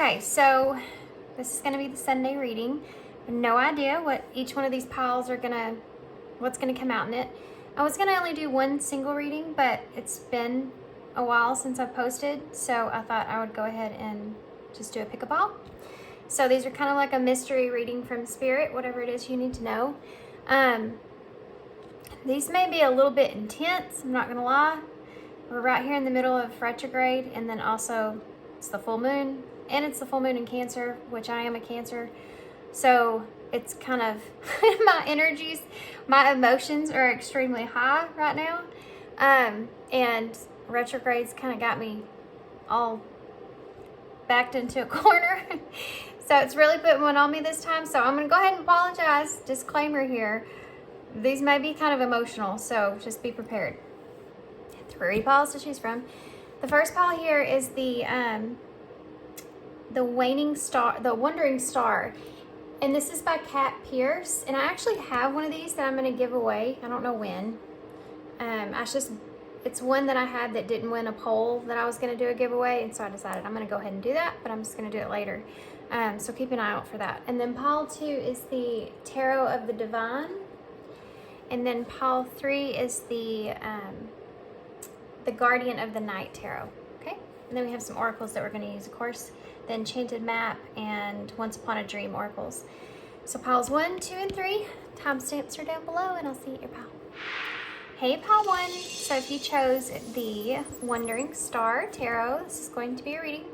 Okay, so this is going to be the Sunday reading. No idea what each one of these piles are what's going to come out in it. I was going to only do one single reading, but it's been a while since I've posted, so I thought I would go ahead and just do a pick a pile. So these are kind of like a mystery reading from Spirit, whatever it is you need to know. These may be a little bit intense, I'm not going to lie. We're right here in the middle of retrograde, and then also it's the full moon, and it's the full moon in Cancer, which I am a Cancer. So it's kind of, my energies, my emotions are extremely high right now. And retrograde's kind of got me all backed into a corner. So it's really putting one on me this time. So I'm going to go ahead and apologize. Disclaimer here. These may be kind of emotional, so just be prepared. 3 piles to choose from. The first pile here is the waning star, the wandering star. And this is by Kat Pierce. And I actually have one of these that I'm going to give away. I don't know when. It's one that I had that didn't win a poll that I was going to do a giveaway. And so I decided I'm going to go ahead and do that, but I'm just going to do it later. So keep an eye out for that. And then pile 2 is the Tarot of the Divine. And then pile 3 is the Guardian of the Night Tarot. Okay? And then we have some oracles that we're going to use, of course. The Enchanted Map and Once Upon a Dream oracles. So piles 1, 2, and 3. Timestamps are down below, and I'll see you at your pile. Hey, pile 1. So if you chose the Wandering Star Tarot, this is going to be a reading.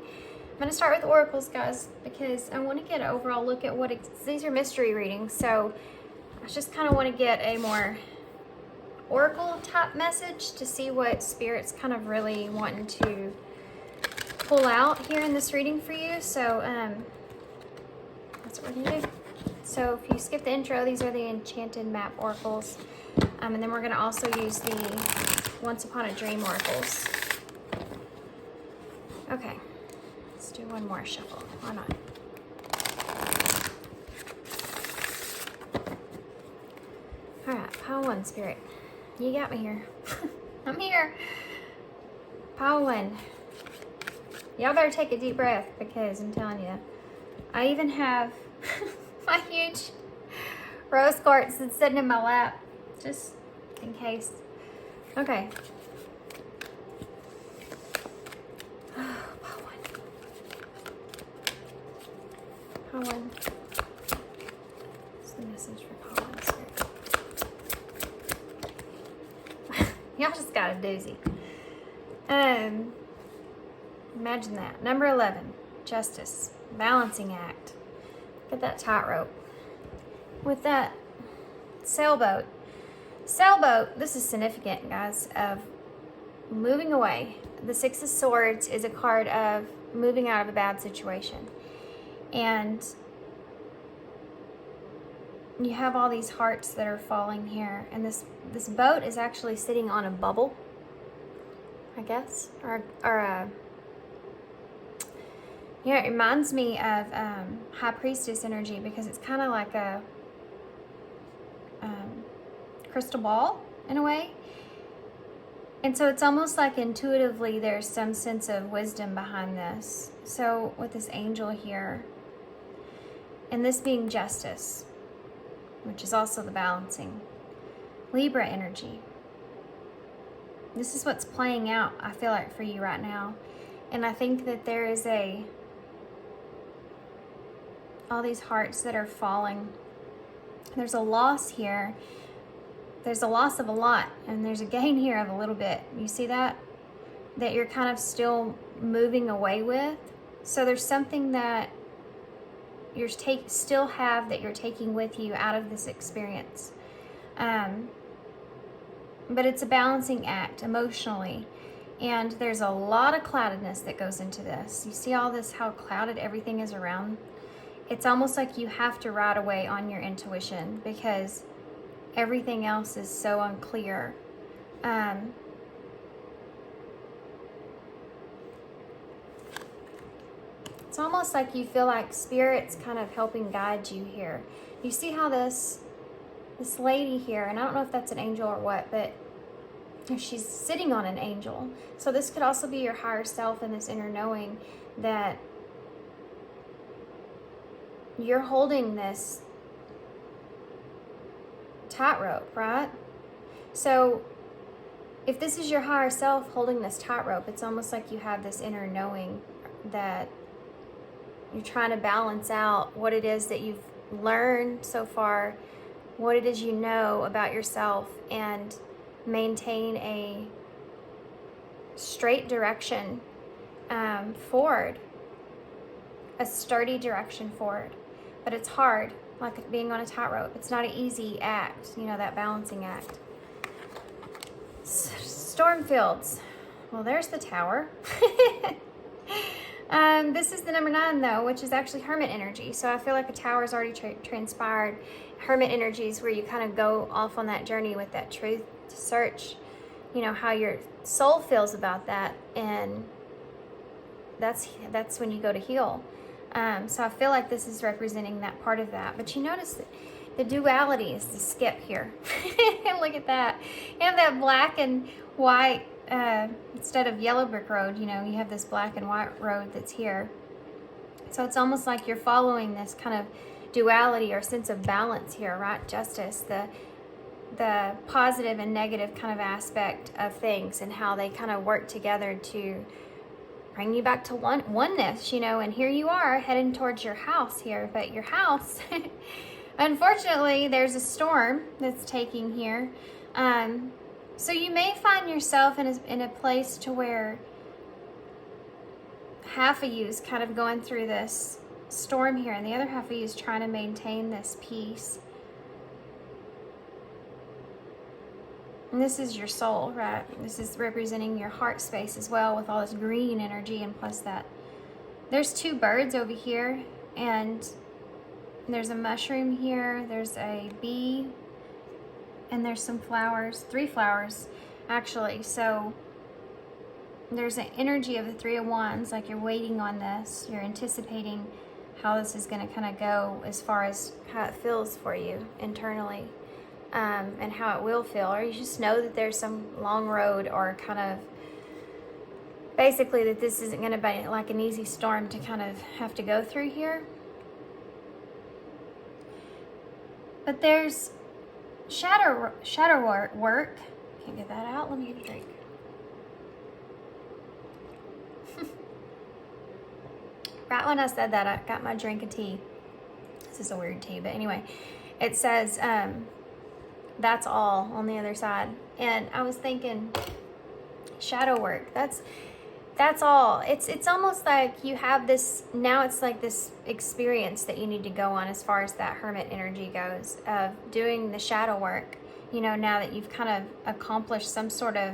I'm going to start with oracles, guys, because I want to get an overall look at these are mystery readings. So I just kind of want to get a more oracle type message to see what Spirit's kind of really wanting to pull out here in this reading for you. So that's what we're gonna do. So if you skip the intro, these are the Enchanted Map Oracles, and then we're gonna also use the Once Upon a Dream Oracles. Okay, let's do one more shuffle. Why not? All right, pile 1, Spirit. You got me here. I'm here. Pile 1. Y'all better take a deep breath, because I'm telling you, I even have my huge rose quartz that's sitting in my lap, just in case. Okay. Oh, pile 1. Pile 1. What's the message for pile 1, Spirit? Y'all just got a doozy. Imagine that. Number 11, Justice, Balancing Act. Get that tightrope. With that, Sailboat. Sailboat, this is significant, guys, of moving away. The 6 of Swords is a card of moving out of a bad situation. And you have all these hearts that are falling here. And this boat is actually sitting on a bubble, I guess, or a... Yeah, it reminds me of High Priestess energy, because it's kind of like a crystal ball in a way. And so it's almost like intuitively there's some sense of wisdom behind this. So with this angel here, and this being Justice, which is also the balancing. Libra energy. This is what's playing out, I feel like, for you right now. And I think that there is all these hearts that are falling. There's a loss here. There's a loss of a lot, and there's a gain here of a little bit. You see that? That you're kind of still moving away with. So there's something that you're still have that you're taking with you out of this experience. But it's a balancing act emotionally. And there's a lot of cloudedness that goes into this. You see all this, how clouded everything is around? It's almost like you have to ride away on your intuition, because everything else is so unclear. It's almost like you feel like Spirit's kind of helping guide you here. You see how this lady here, and I don't know if that's an angel or what, but she's sitting on an angel. So this could also be your higher self and this inner knowing that you're holding this tightrope, right? So if this is your higher self holding this tightrope, it's almost like you have this inner knowing that you're trying to balance out what it is that you've learned so far, what it is you know about yourself, and maintain a straight direction forward, a sturdy direction forward. But it's hard, like being on a tightrope. It's not an easy act, you know, that balancing act. Storm fields. Well, there's the Tower. This is the number 9 though, which is actually Hermit energy. So I feel like a Tower is already transpired. Hermit energy is where you kind of go off on that journey with that truth to search, you know, how your soul feels about that, and that's when you go to heal. So I feel like this is representing that part of that. But you notice that the duality is the skip here. Look at that. You have that black and white, instead of yellow brick road, you know, you have this black and white road that's here. So it's almost like you're following this kind of duality or sense of balance here, right? Justice, the positive and negative kind of aspect of things, and how they kind of work together to bring you back to oneness, you know. And here you are heading towards your house here, but your house, unfortunately, there's a storm that's taking here. So you may find yourself in a place to where half of you is kind of going through this storm here, and the other half of you is trying to maintain this peace. And this is your soul, right? This is representing your heart space as well, with all this green energy, and plus that. There's 2 birds over here, and there's a mushroom here, there's a bee, and there's some flowers, 3 flowers actually. So there's an energy of the 3 of Wands, like you're waiting on this, you're anticipating how this is going to kind of go as far as how it feels for you internally, and how it will feel. Or you just know that there's some long road, or kind of basically that this isn't going to be like an easy storm to kind of have to go through here. But there's shadow work. Can't get that out. Let me get a drink. Right when I said that, I got my drink of tea. This is a weird tea, but anyway, it says that's all on the other side. And I was thinking, shadow work, that's all. It's almost like you have this, now it's like this experience that you need to go on as far as that hermit energy goes, of doing the shadow work, you know, now that you've kind of accomplished some sort of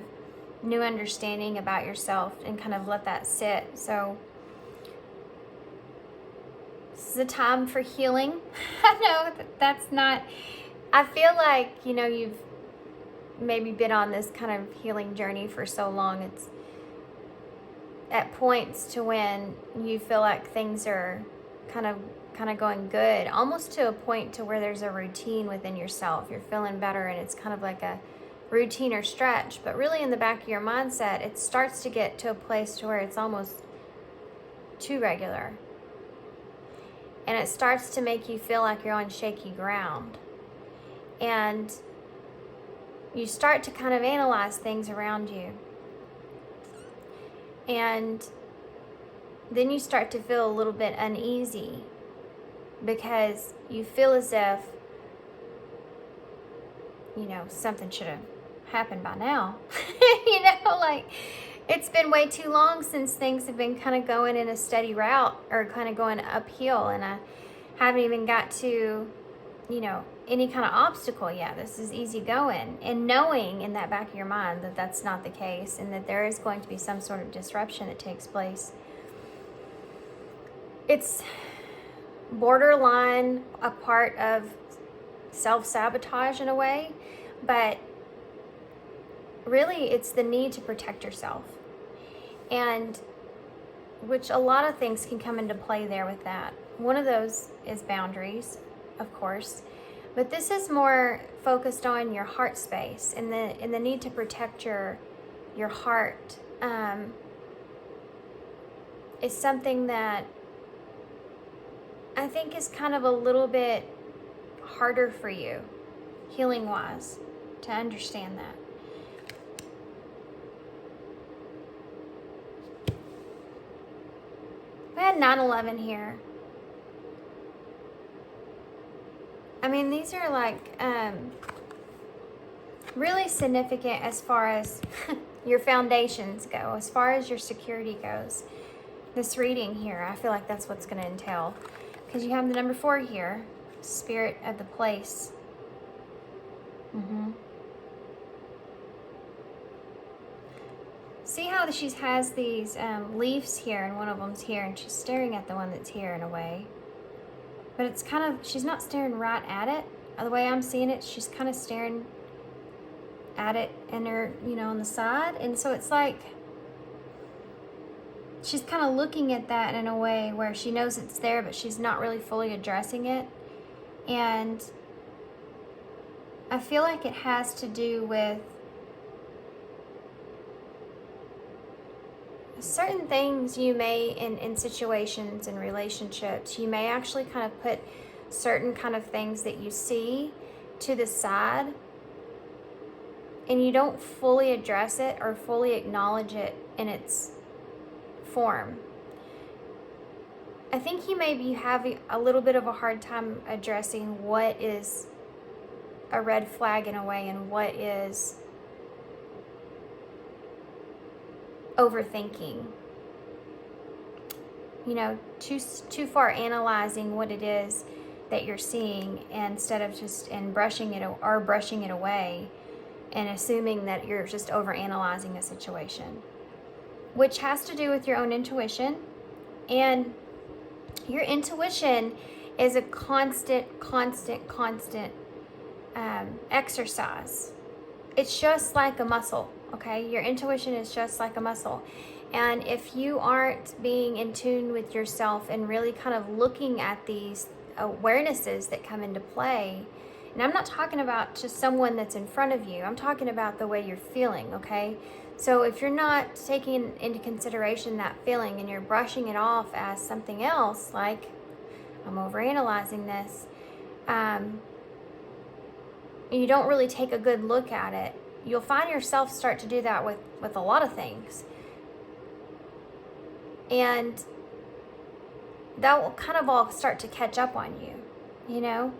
new understanding about yourself and kind of let that sit. So this is a time for healing. I know that's not, I feel like, you know, you've maybe been on this kind of healing journey for so long. It's at points to when you feel like things are kind of going good, almost to a point to where there's a routine within yourself. You're feeling better, and it's kind of like a routine or stretch. But really, in the back of your mindset, it starts to get to a place to where it's almost too regular. And it starts to make you feel like you're on shaky ground. And you start to kind of analyze things around you. And then you start to feel a little bit uneasy, because you feel as if, you know, something should have happened by now. You know, like it's been way too long since things have been kind of going in a steady route, or kind of going uphill, and I haven't even got to, you know, any kind of obstacle yet. This is easy going, and knowing in that back of your mind that that's not the case, and that there is going to be some sort of disruption that takes place. It's borderline a part of self-sabotage in a way, but really it's the need to protect yourself, and which a lot of things can come into play there with that. One of those is boundaries, of course, but this is more focused on your heart space, and the need to protect your heart is something that I think is kind of a little bit harder for you, healing-wise, to understand that. I had 9/11 here. I mean, these are like really significant as far as your foundations go, as far as your security goes. This reading here, I feel like that's what's going to entail. Because you have the number 4 here, spirit of the place. See how she has these leaves here, and one of them's here, and she's staring at the one that's here in a way. But it's kind of, she's not staring right at it. The way I'm seeing it, she's kind of staring at it in her, you know, on the side. And so it's like, she's kind of looking at that in a way where she knows it's there, but she's not really fully addressing it. And I feel like it has to do with certain things you may, in situations and relationships, you may actually kind of put certain kind of things that you see to the side, and you don't fully address it or fully acknowledge it in its form. I think you may be having a little bit of a hard time addressing what is a red flag in a way, and what is overthinking. You know, too far analyzing what it is that you're seeing, instead of just brushing it away and assuming that you're just overanalyzing a situation, which has to do with your own intuition. And your intuition is a constant exercise. It's just like a muscle, okay? Your intuition is just like a muscle. And if you aren't being in tune with yourself and really kind of looking at these awarenesses that come into play, and I'm not talking about just someone that's in front of you, I'm talking about the way you're feeling, okay? So if you're not taking into consideration that feeling and you're brushing it off as something else, like, I'm overanalyzing this, you don't really take a good look at it, you'll find yourself start to do that with a lot of things. And that will kind of all start to catch up on you, you know?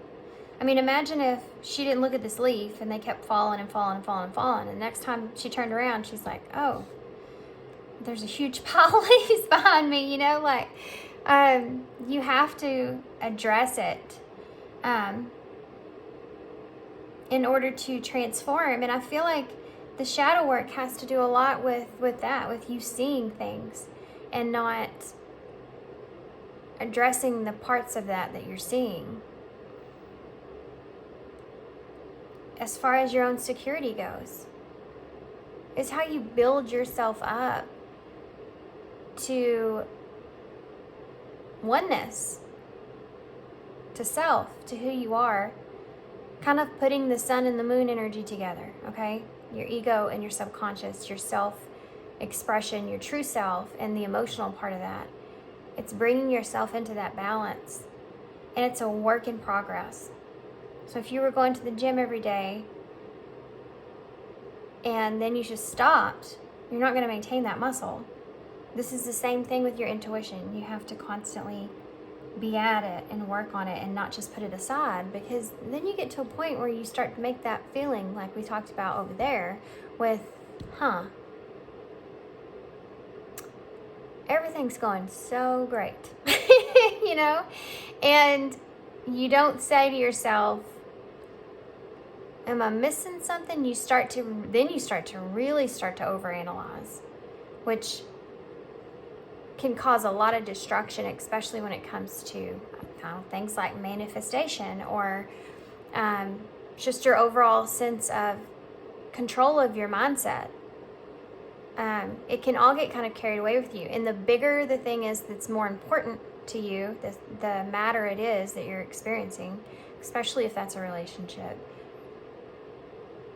I mean, imagine if she didn't look at this leaf and they kept falling and falling and falling and falling. And the next time she turned around, she's like, oh, there's a huge pile of leaves behind me, you know? Like, you have to address it in order to transform. And I feel like the shadow work has to do a lot with that, with you seeing things and not addressing the parts of that you're seeing. As far as your own security goes, it's how you build yourself up to oneness, to self, to who you are, kind of putting the sun and the moon energy together, okay? Your ego and your subconscious, your self-expression, your true self, and the emotional part of that. It's bringing yourself into that balance, and it's a work in progress. So if you were going to the gym every day and then you just stopped, you're not going to maintain that muscle. This is the same thing with your intuition. You have to constantly be at it and work on it and not just put it aside, because then you get to a point where you start to make that feeling like we talked about over there with, everything's going so great, you know? And you don't say to yourself, am I missing something? Then you start to really start to overanalyze, which can cause a lot of destruction, especially when it comes to things like manifestation or just your overall sense of control of your mindset. It can all get kind of carried away with you. And the bigger the thing is that's more important to you, the matter it is that you're experiencing, especially if that's a relationship,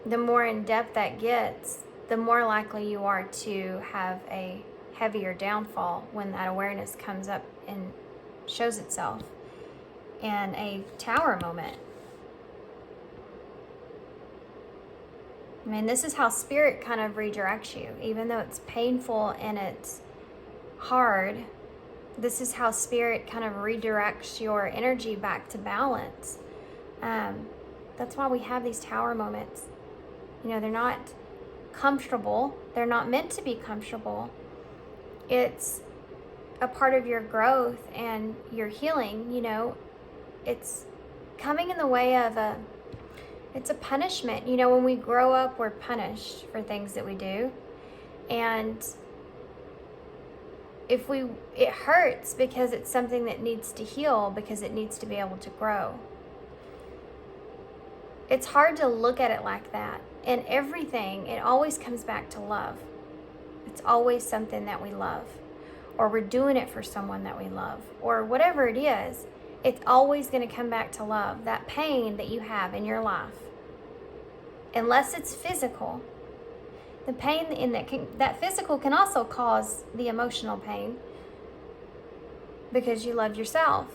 the more in depth that gets, the more likely you are to have a heavier downfall when that awareness comes up and shows itself. in a tower moment. I mean, this is how spirit kind of redirects you. Even though it's painful and it's hard, this is how spirit kind of redirects your energy back to balance. That's why we have these tower moments. You know, they're not comfortable. They're not meant to be comfortable. It's a part of your growth and your healing. You know, it's coming in the way of it's a punishment. You know, when we grow up, we're punished for things that we do. And it hurts because it's something that needs to heal, because it needs to be able to grow. It's hard to look at it like that. And everything, it always comes back to love. It's always something that we love, or we're doing it for someone that we love, or whatever it is. It's always going to come back to love. That pain that you have in your life, unless it's physical, the pain in that physical can also cause the emotional pain because you love yourself,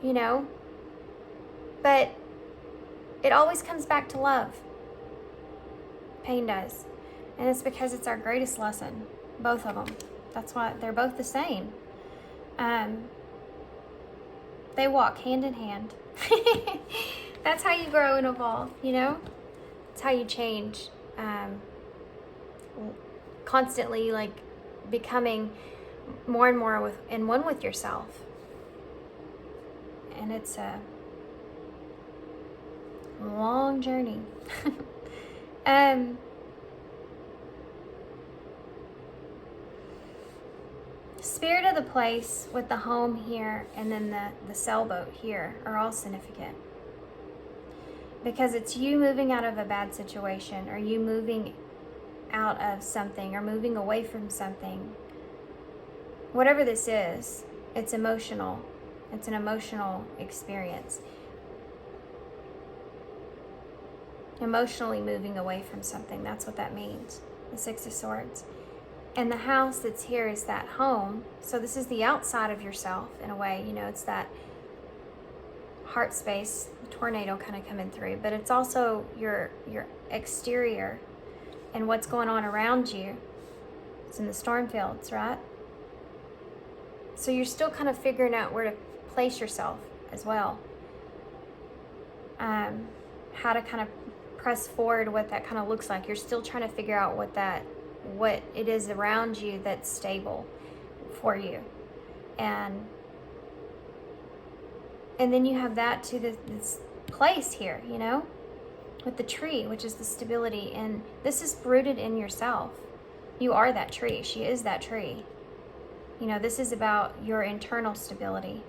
you know. But it always comes back to love. Pain does. And it's because it's our greatest lesson. Both of them. That's why they're both the same. They walk hand in hand. That's how you grow and evolve, you know? It's how you change. Constantly, like, becoming more and more in one with yourself. And it's a long journey. Spirit of the place with the home here and then the sailboat here are all significant, because it's you moving out of a bad situation, or you moving out of something, or moving away from something. Whatever this is, it's emotional. It's an emotional experience. Emotionally moving away from something, that's what that means. The Six of Swords. And the house that's here is that home. So this is the outside of yourself in a way, you know, it's that heart space, the tornado kind of coming through, but it's also your exterior and what's going on around you. It's in the storm fields, right? So you're still kind of figuring out where to place yourself as well. How to kind of press forward, what that kind of looks like. You're still trying to figure out what it is around you that's stable for you. And then you have that to this place here, you know, with the tree, which is the stability. And this is rooted in yourself. You are that tree. She is that tree. You know, this is about your internal stability.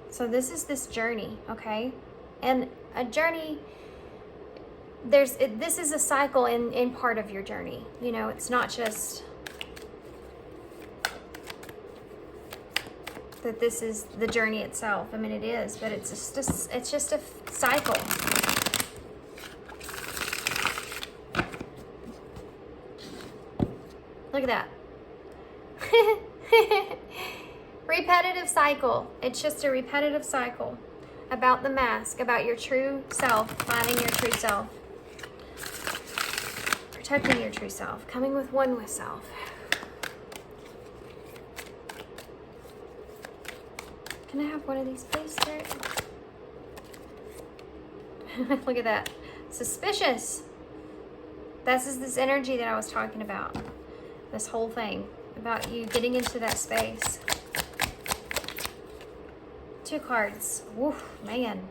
So this is this journey, okay? And a journey, this is a cycle in part of your journey. You know, it's not just that this is the journey itself. I mean, it is, but it's just a cycle. Look at that. Repetitive cycle. It's just a repetitive cycle about the mask, about your true self, finding your true self, protecting your true self, coming with one with self. Can I have one of these, please, sir? Look at that. Suspicious. This is this energy that I was talking about. This whole thing about you getting into that space. 2 cards. Woof, man.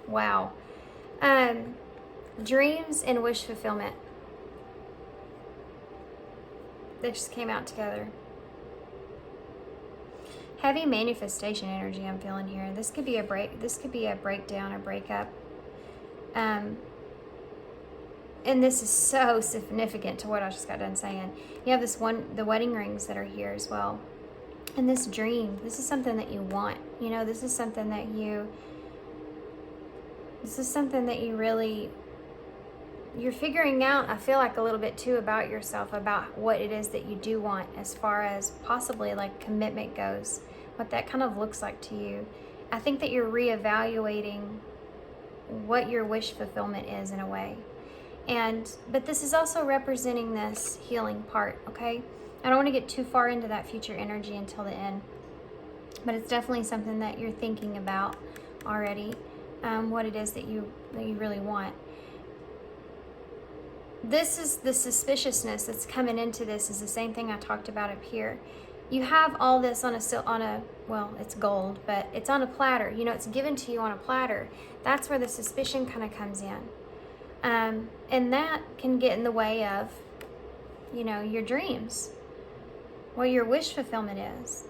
Wow. Dreams and wish fulfillment. They just came out together. Heavy manifestation energy I'm feeling here. This could be a breakdown, a breakup. And this is so significant to what I just got done saying. You have the wedding rings that are here as well. And this dream, this is something that you want. You know, this is something that you really, you're figuring out, I feel like, a little bit too about yourself, about what it is that you do want as far as possibly like commitment goes what that kind of looks like to you. I think that you're reevaluating what your wish fulfillment is in a way. But this is also representing this healing part, okay? I don't want to get too far into that future energy until the end, but it's definitely something that you're thinking about already, what it is that you really want. This is the suspiciousness that's coming into this is the same thing I talked about up here. You have all this on a well, it's gold, but it's on a platter. You know, it's given to you on a platter. That's where the suspicion kind of comes in. And that can get in the way of, you know, your dreams, what your wish fulfillment is.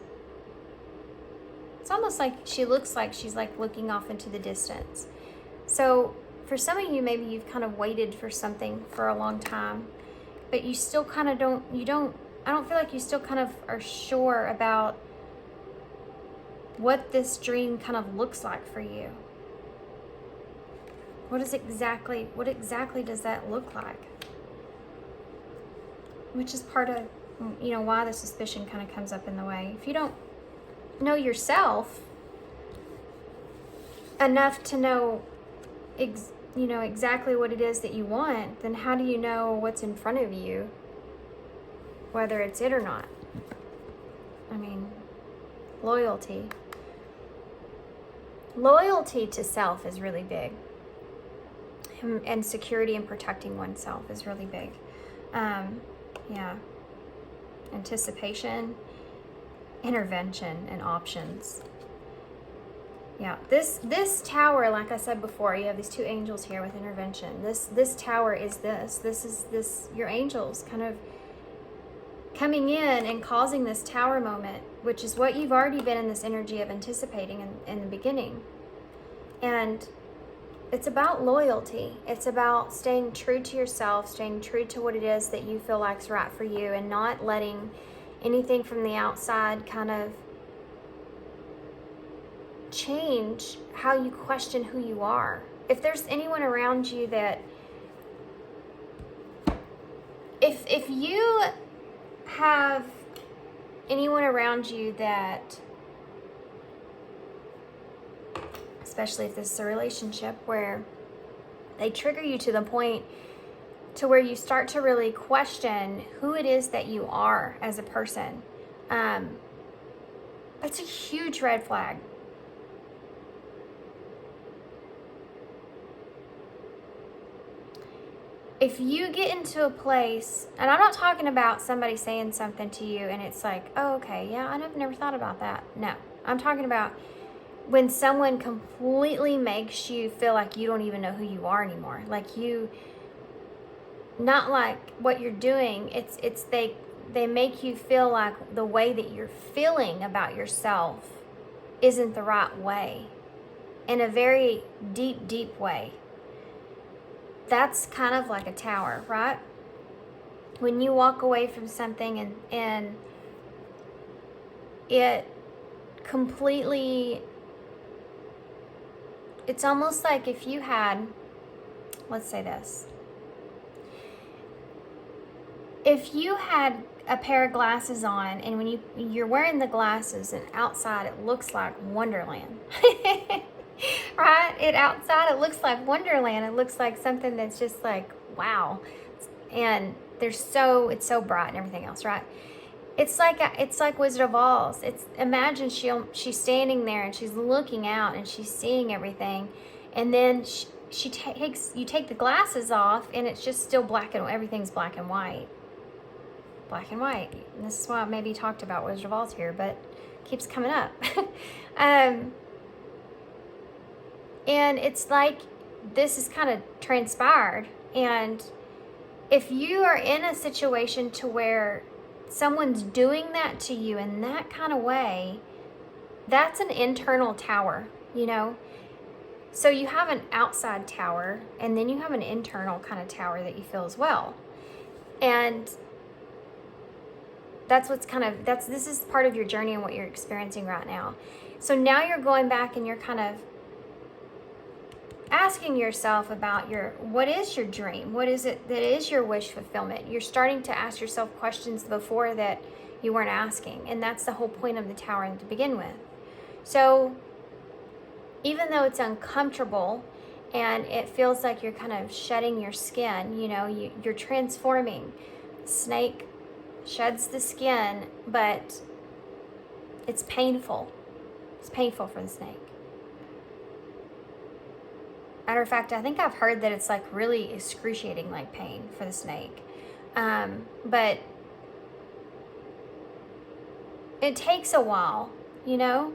It's almost like she looks like she's like looking off into the distance. So for some of you, maybe you've kind of waited for something for a long time, but you still kind of I don't feel like you still kind of are sure about what this dream kind of looks like for you. What exactly does that look like? Which is part of, you know, why the suspicion kind of comes up in the way. If you don't know yourself enough to know exactly what it is that you want, then how do you know what's in front of you, whether it's it or not? I mean, loyalty to self is really big, and security and protecting oneself is really big. Yeah, anticipation, intervention, and options. Yeah, this tower, like I said before, you have these two angels here with intervention. This tower is this your angels kind of coming in and causing this tower moment, which is what you've already been in this energy of anticipating in the beginning. And it's about loyalty. It's about staying true to yourself, staying true to what it is that you feel like's right for you, and not letting anything from the outside kind of change how you question who you are. If there's anyone around you that, if you have anyone around you that, especially if this is a relationship where they trigger you to the point to where you start to really question who it is that you are as a person, that's a huge red flag. If you get into a place, and I'm not talking about somebody saying something to you and it's like, oh, okay, yeah, I never thought about that. No, I'm talking about when someone completely makes you feel like you don't even know who you are anymore. Like you, not like what you're doing, it's they make you feel like the way that you're feeling about yourself isn't the right way, in a very deep way. That's kind of like a tower, right? When you walk away from something and it completely, it's almost like if you had, let's say this, if you had a pair of glasses on, and when you're wearing the glasses and outside it looks like Wonderland. Right? Outside it looks like Wonderland. It looks like something that's just like, wow. And it's so bright and everything else, right? It's like Wizard of Oz. Imagine she's standing there and she's looking out and she's seeing everything, and then you take the glasses off and it's just still everything's black and white. Black and white. And this is why I maybe talked about Wizard of Oz here, but it keeps coming up. And it's like this is kind of transpired. And if you are in a situation to where someone's doing that to you in that kind of way, that's an internal tower, you know? So you have an outside tower, and then you have an internal kind of tower that you feel as well. And this is part of your journey and what you're experiencing right now. So now you're going back and you're kind of asking yourself about what is your dream? What is it that is your wish fulfillment? You're starting to ask yourself questions before that you weren't asking. And that's the whole point of the Tower to begin with. So even though it's uncomfortable and it feels like you're kind of shedding your skin, you know, you're transforming. Snake sheds the skin, but it's painful. It's painful for the snake. Matter of fact, I think I've heard that it's like really excruciating, like pain for the snake. But it takes a while, you know?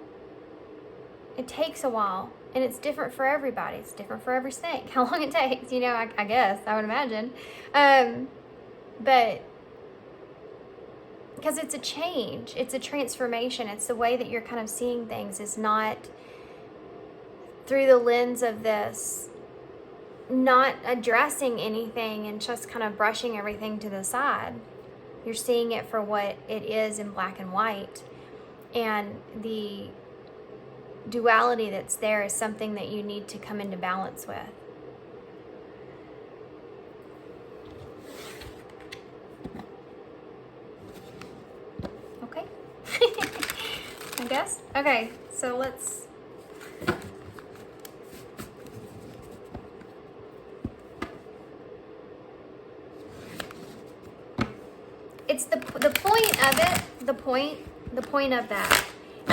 It takes a while, and it's different for everybody. It's different for every snake, how long it takes, you know, I guess, I would imagine. But because it's a change, it's a transformation. It's the way that you're kind of seeing things is not through the lens of this, not addressing anything and just kind of brushing everything to the side. You're seeing it for what it is in black and white. And the duality that's there is something that you need to come into balance with. Okay. I guess. Okay, so let's... It's the point of it, the point of that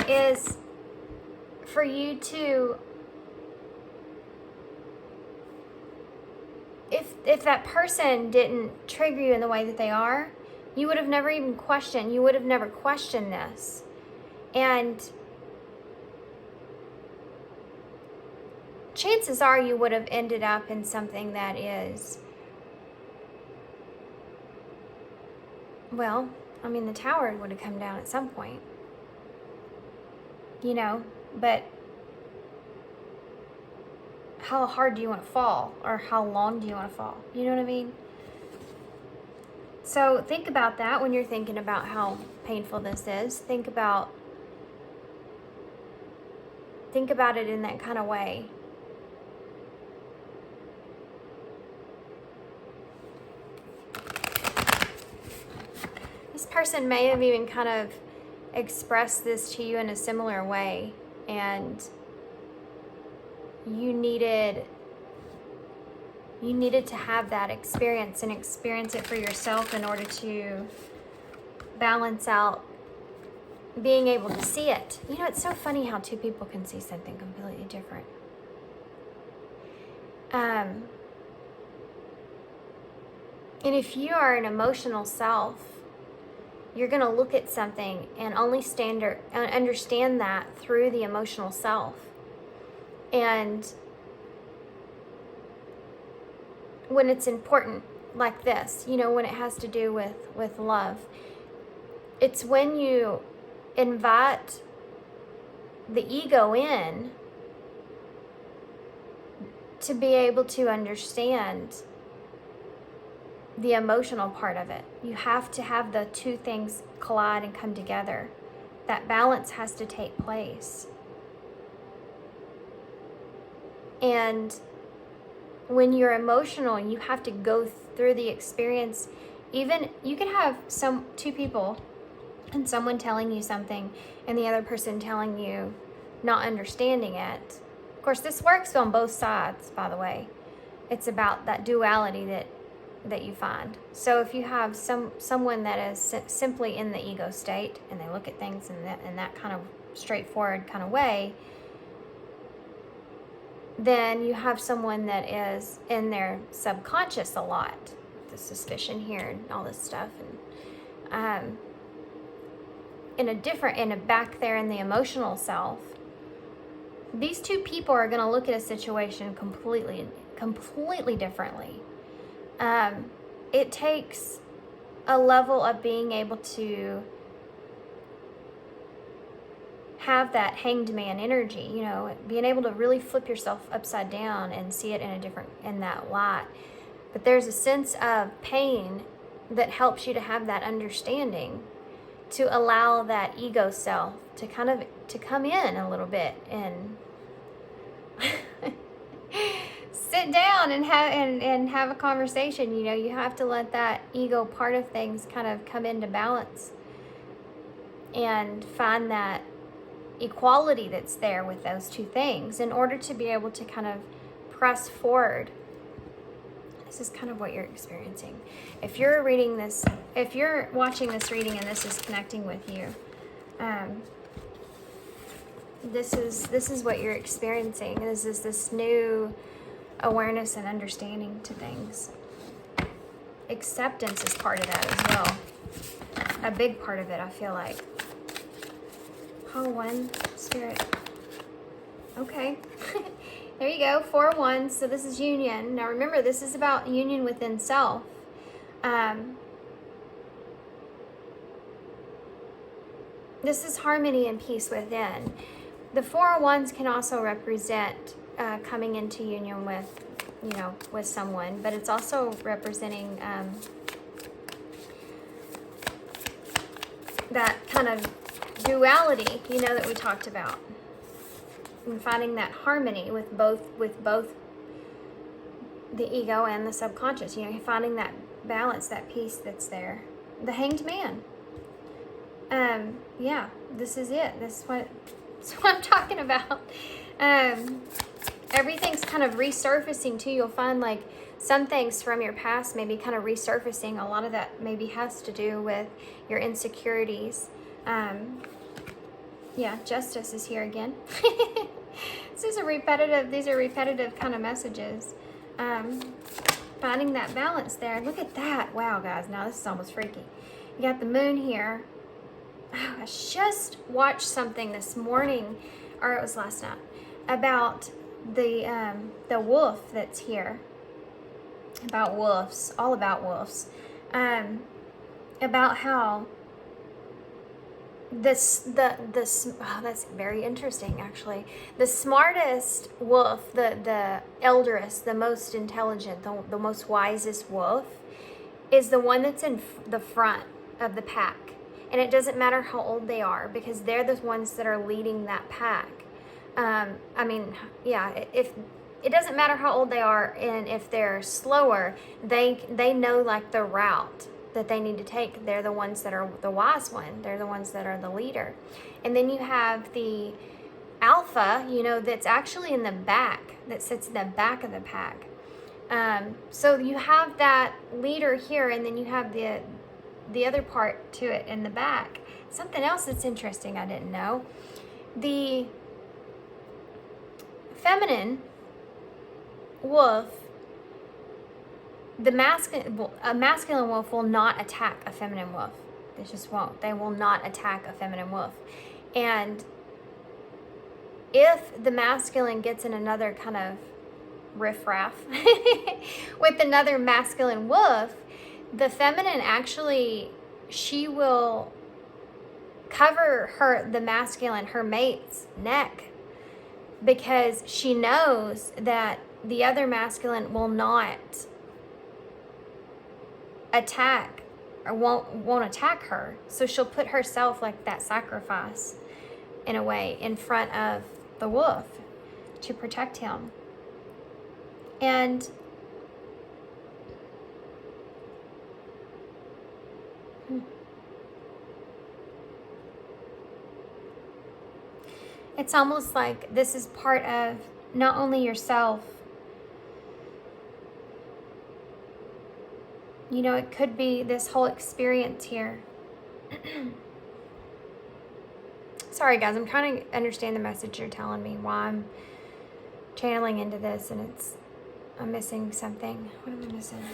is for you to, if that person didn't trigger you in the way that they are, you would have never even questioned, you would have never questioned this. And chances are you would have ended up in something that is, well, I mean, the tower would have come down at some point, you know, but how hard do you want to fall, or how long do you want to fall? You know what I mean? So think about that when you're thinking about how painful this is. Think about it in that kind of way. This person may have even kind of expressed this to you in a similar way, and you needed to have that experience and experience it for yourself in order to balance out being able to see it. You know, it's so funny how two people can see something completely different. And if you are an emotional self, you're going to look at something and only understand that through the emotional self. And when it's important like this, you know, when it has to do with love, it's when you invite the ego in to be able to understand the emotional part of it. You have to have the two things collide and come together. That balance has to take place. And when you're emotional, you have to go through the experience. Even you can have two people and someone telling you something and the other person telling you not understanding it. Of course, this works on both sides, by the way. It's about that duality that you find. So if you have someone that is simply in the ego state and they look at things in that kind of straightforward kind of way, then you have someone that is in their subconscious a lot, the suspicion here and all this stuff, and back there in the emotional self. These two people are going to look at a situation completely differently. It takes a level of being able to have that hanged man energy, you know, being able to really flip yourself upside down and see it in that light. But there's a sense of pain that helps you to have that understanding, to allow that ego self to come in a little bit and sit down and have a conversation. You know, you have to let that ego part of things kind of come into balance. and find that equality that's there with those two things in order to be able to kind of press forward. This is kind of what you're experiencing. If you're reading this, if you're watching this reading and this is connecting with you, this is what you're experiencing. This is this new awareness and understanding to things. Acceptance is part of that as well. A big part of it, I feel like. Oh, one, Spirit. Okay. There you go, 4 wands. So this is union. Now remember, this is about union within self. This is harmony and peace within. The 4 of wands can also represent coming into union with, you know, with someone, but it's also representing that kind of duality, you know, that we talked about, and finding that harmony with both the ego and the subconscious. You know, finding that balance, that peace that's there. The Hanged Man. Yeah, this is it. This is what I'm talking about. Everything's kind of resurfacing too. You'll find like some things from your past maybe kind of resurfacing. A lot of that maybe has to do with your insecurities. Yeah, Justice is here again. These are repetitive kind of messages. Finding that balance there. Look at that. Wow, guys. Now this is almost freaky. You got the Moon here. Oh, I just watched something this morning, or it was last night, about the wolf that's here. About wolves. All about wolves. About how that's very interesting, actually. The smartest wolf, the elderest, the most intelligent, the most wisest wolf is the one that's in the front of the pack. And it doesn't matter how old they are, because they're the ones that are leading that pack. I mean, yeah, if it doesn't matter how old they are, and if they're slower, they know like the route that they need to take. They're the ones that are the wise one. They're the ones that are the leader. And then you have the alpha, you know, that's actually in the back, that sits in the back of the pack. So you have that leader here, and then you have the other part to it in the back. Something else that's interesting I didn't know. The feminine wolf, a masculine wolf will not attack a feminine wolf. They just won't. They will not attack a feminine wolf. And if the masculine gets in another kind of riffraff with another masculine wolf, the feminine actually, she will cover the masculine, her mate's neck, because she knows that the other masculine will not attack, or won't attack her. So she'll put herself like that sacrifice in a way in front of the wolf to protect him. And it's almost like this is part of not only yourself, you know, it could be this whole experience here. Sorry guys, I'm trying to understand the message you're telling me, why I'm channeling into this, and I'm missing something. What am I missing?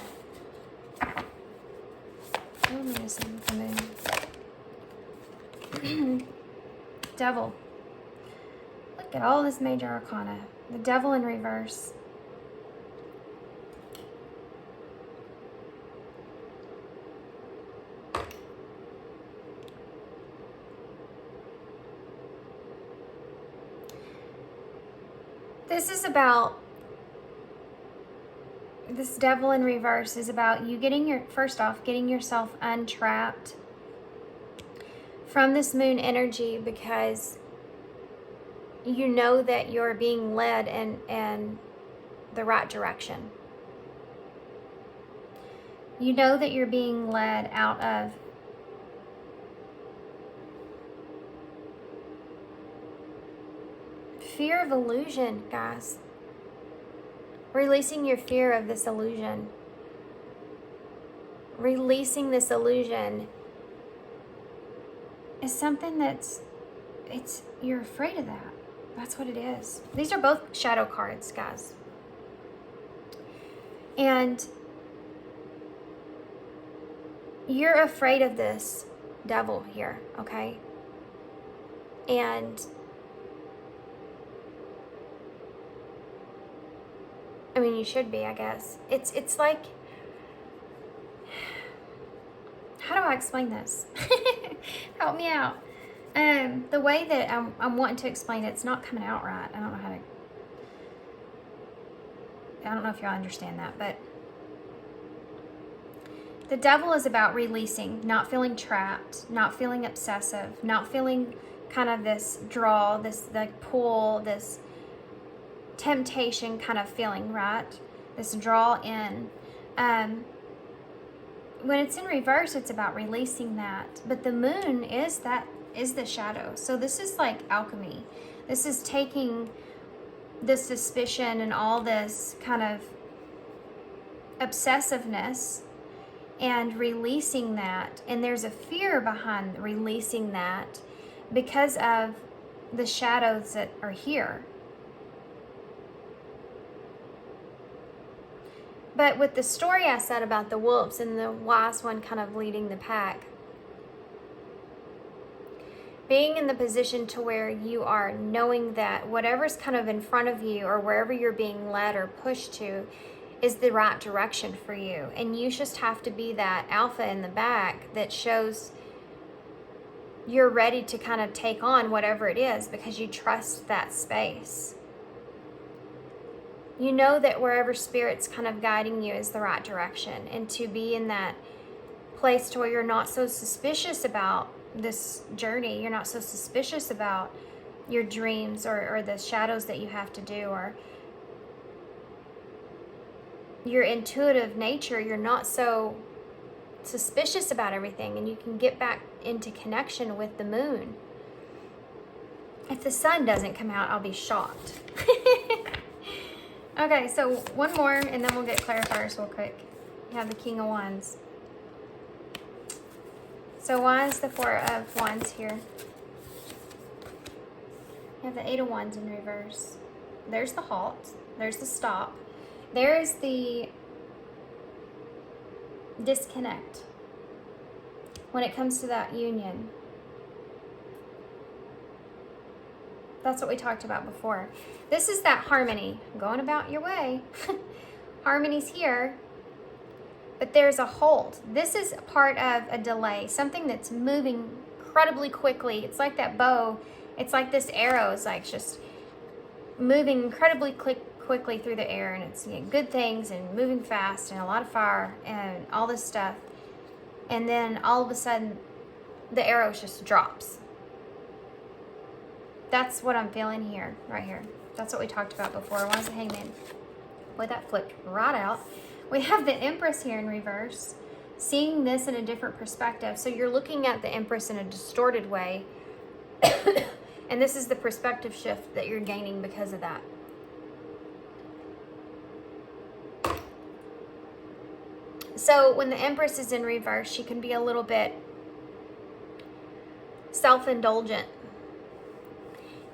What am I missing? The Moon. Devil. Look at all this major arcana. The Devil in reverse. This is about, this Devil in reverse is about you getting getting yourself untrapped from this moon energy, because you know that you're being led in the right direction. You know that you're being led out of fear of illusion, guys. Releasing your fear of this illusion. Releasing this illusion is something you're afraid of that. That's what it is. These are both shadow cards, guys. And you're afraid of this devil here, okay? And I mean, you should be, I guess. It's like, how do I explain this? Help me out. The way that I'm wanting to explain it's not coming out right. I don't know if y'all understand that, but the devil is about releasing, not feeling trapped, not feeling obsessive, not feeling kind of this draw, this like pull, this temptation kind of feeling, right? This draw in. When it's in reverse, it's about releasing that. But the moon is the shadow. So this is like alchemy. This is taking this suspicion and all this kind of obsessiveness and releasing that. And there's a fear behind releasing that because of the shadows that are here. But with the story I said about the wolves and the wise one kind of leading the pack, being in the position to where you are knowing that whatever's kind of in front of you or wherever you're being led or pushed to is the right direction for you. And you just have to be that alpha in the back that shows you're ready to kind of take on whatever it is because you trust that space. You know that wherever Spirit's kind of guiding you is the right direction, and to be in that place to where you're not so suspicious about this journey, you're not so suspicious about your dreams or the shadows that you have to do, or your intuitive nature, you're not so suspicious about everything, and you can get back into connection with the moon. If the sun doesn't come out, I'll be shocked. Okay, so one more, and then we'll get clarifiers real quick. You have the King of Wands. So why is the Four of Wands here? You have the Eight of Wands in reverse. There's the halt. There's the stop. There is the disconnect when it comes to that union. That's what we talked about before. This is that harmony, going about your way. Harmony's here, but there's a hold. This is part of a delay, something that's moving incredibly quickly. It's like that bow. It's like this arrow is like just moving incredibly quickly through the air, and it's good things and moving fast and a lot of fire and all this stuff. And then all of a sudden, the arrow just drops. That's what I'm feeling here, right here. That's what we talked about before. Why is the Hangman? Boy, that flipped right out. We have the Empress here in reverse, seeing this in a different perspective. So you're looking at the Empress in a distorted way. And this is the perspective shift that you're gaining because of that. So when the Empress is in reverse, she can be a little bit self-indulgent.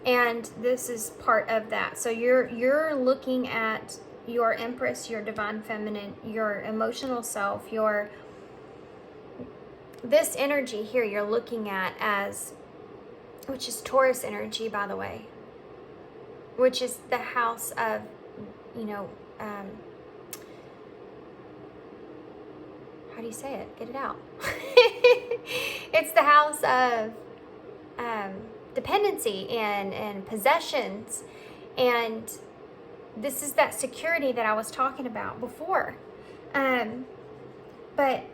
And this is part of that. So you're looking at your Empress, your divine feminine, your emotional self, this energy here you're looking at as, which is Taurus energy, by the way, which is the house of, how do you say it? Get it out. It's the house of dependency and possessions, and this is that security that I was talking about before. But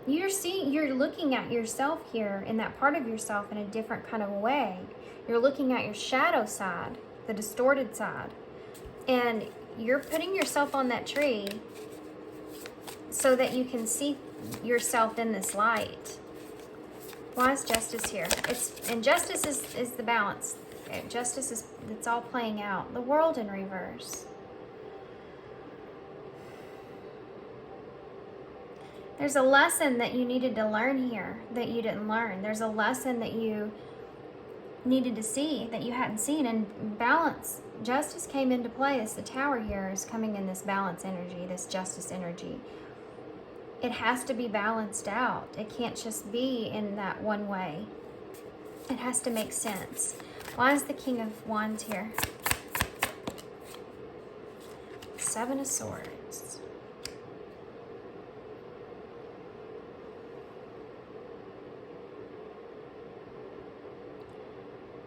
you're looking at yourself here in that part of yourself in a different kind of way. You're looking at your shadow side, the distorted side, and you're putting yourself on that tree so that you can see yourself in this light. Why is Justice here? Justice is the balance. Justice is, it's all playing out. The World in reverse. There's a lesson that you needed to learn here that you didn't learn. There's a lesson that you needed to see that you hadn't seen. And balance, justice came into play as the Tower here is coming in this balance energy, this justice energy. It has to be balanced out. It can't just be in that one way. It has to make sense. Why is the King of Wands here? Seven of Swords.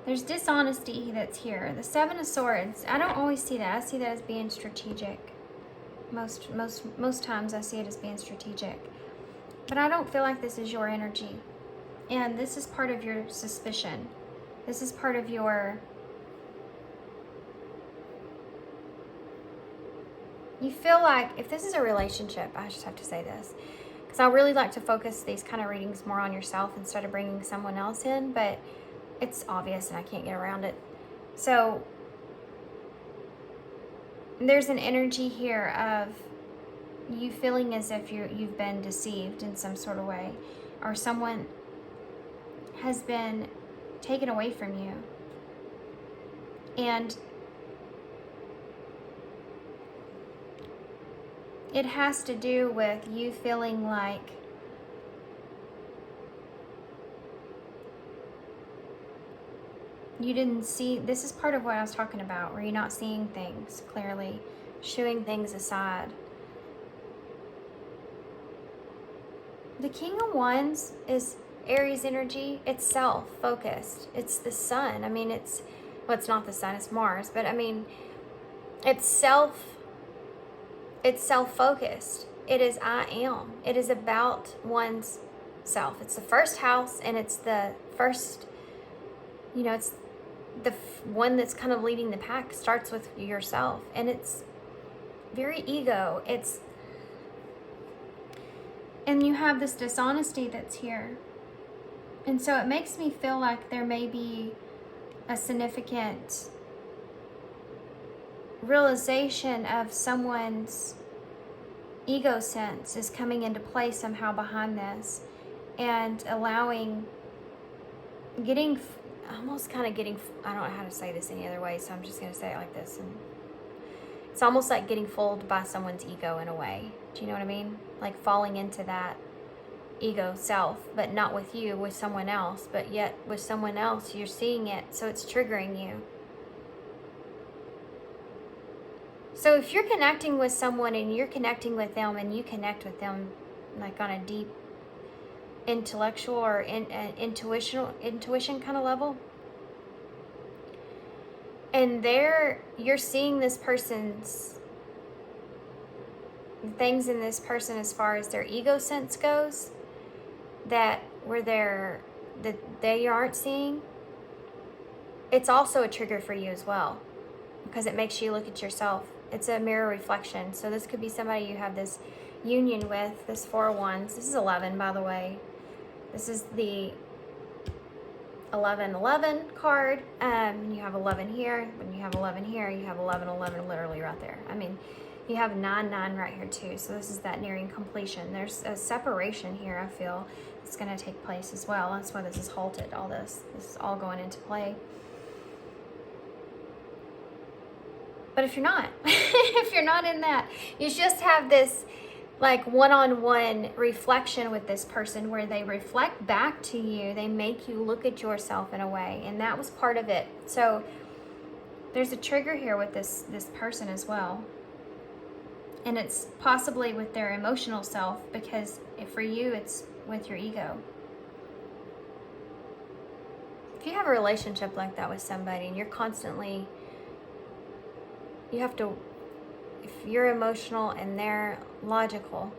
There's dishonesty that's here. The Seven of Swords, I don't always see that. I see that as being strategic. Most times I see it as being strategic. But I don't feel like this is your energy. And this is part of your suspicion. This is part of your... You feel like, if this is a relationship, I just have to say this, because I really like to focus these kind of readings more on yourself instead of bringing someone else in, but it's obvious and I can't get around it. So there's an energy here of you feeling as if you've been deceived in some sort of way, or someone has been taken away from you. And it has to do with you feeling like you didn't see. This is part of what I was talking about, where you're not seeing things clearly, shooing things aside. The King of Wands is Aries energy. It's self-focused. It's the sun. I mean, it's not the sun, it's Mars, but I mean, it's self-focused. It is I am. It is about one's self. It's the first house, and it's the first, it's the one that's kind of leading the pack. Starts with yourself, and it's very ego. And you have this dishonesty that's here. And so it makes me feel like there may be a significant realization of someone's ego sense is coming into play somehow behind this, and allowing, I don't know how to say this any other way, so I'm just going to say it like this. And it's almost like getting fooled by someone's ego in a way. Do you know what I mean? Like falling into that ego self, but not with you, with someone else, but yet with someone else you're seeing it, so it's triggering you. So if you're connecting with someone and you're connecting with them and you connect with them like on a deep intellectual or intuition kind of level, and you're seeing this person's things in this person as far as their ego sense goes, that they aren't seeing, it's also a trigger for you as well, because it makes you look at yourself. It's a mirror reflection. So this could be somebody you have this union with, this Four of Wands. This is 11, by the way. This is the 11 card. You have 11 here. When you have 11 here, you have 11 literally right there. I mean, you have 9 right here too. So this is that nearing completion. There's a separation here, I feel, that's going to take place as well. That's why this is halted, all this. This is all going into play. But if you're not, if you're not in that, you just have this like one-on-one reflection with this person where they reflect back to you. They make you look at yourself in a way, and that was part of it. So there's a trigger here with this person as well. And it's possibly with their emotional self, because for you, it's with your ego. If you have a relationship like that with somebody and you're constantly, if you're emotional and they're logical,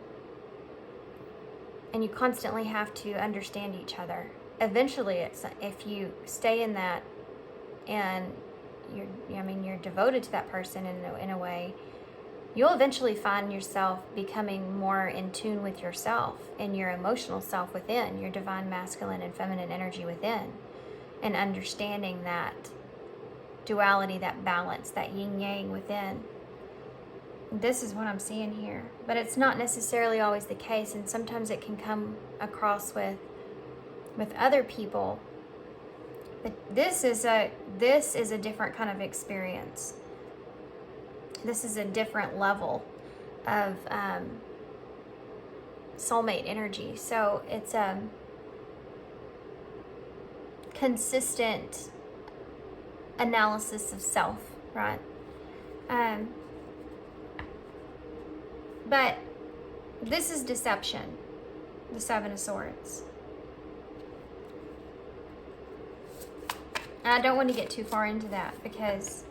and you constantly have to understand each other, eventually if you stay in that and you're devoted to that person in a way, you'll eventually find yourself becoming more in tune with yourself and your emotional self within, your divine masculine and feminine energy within, and understanding that duality, that balance, that yin yang within. This is what I'm seeing here. But it's not necessarily always the case, and sometimes it can come across with other people. But this is a different kind of experience. This is a different level of soulmate energy. So it's consistent analysis of self, right? But this is deception, the Seven of Swords. And I don't want to get too far into that because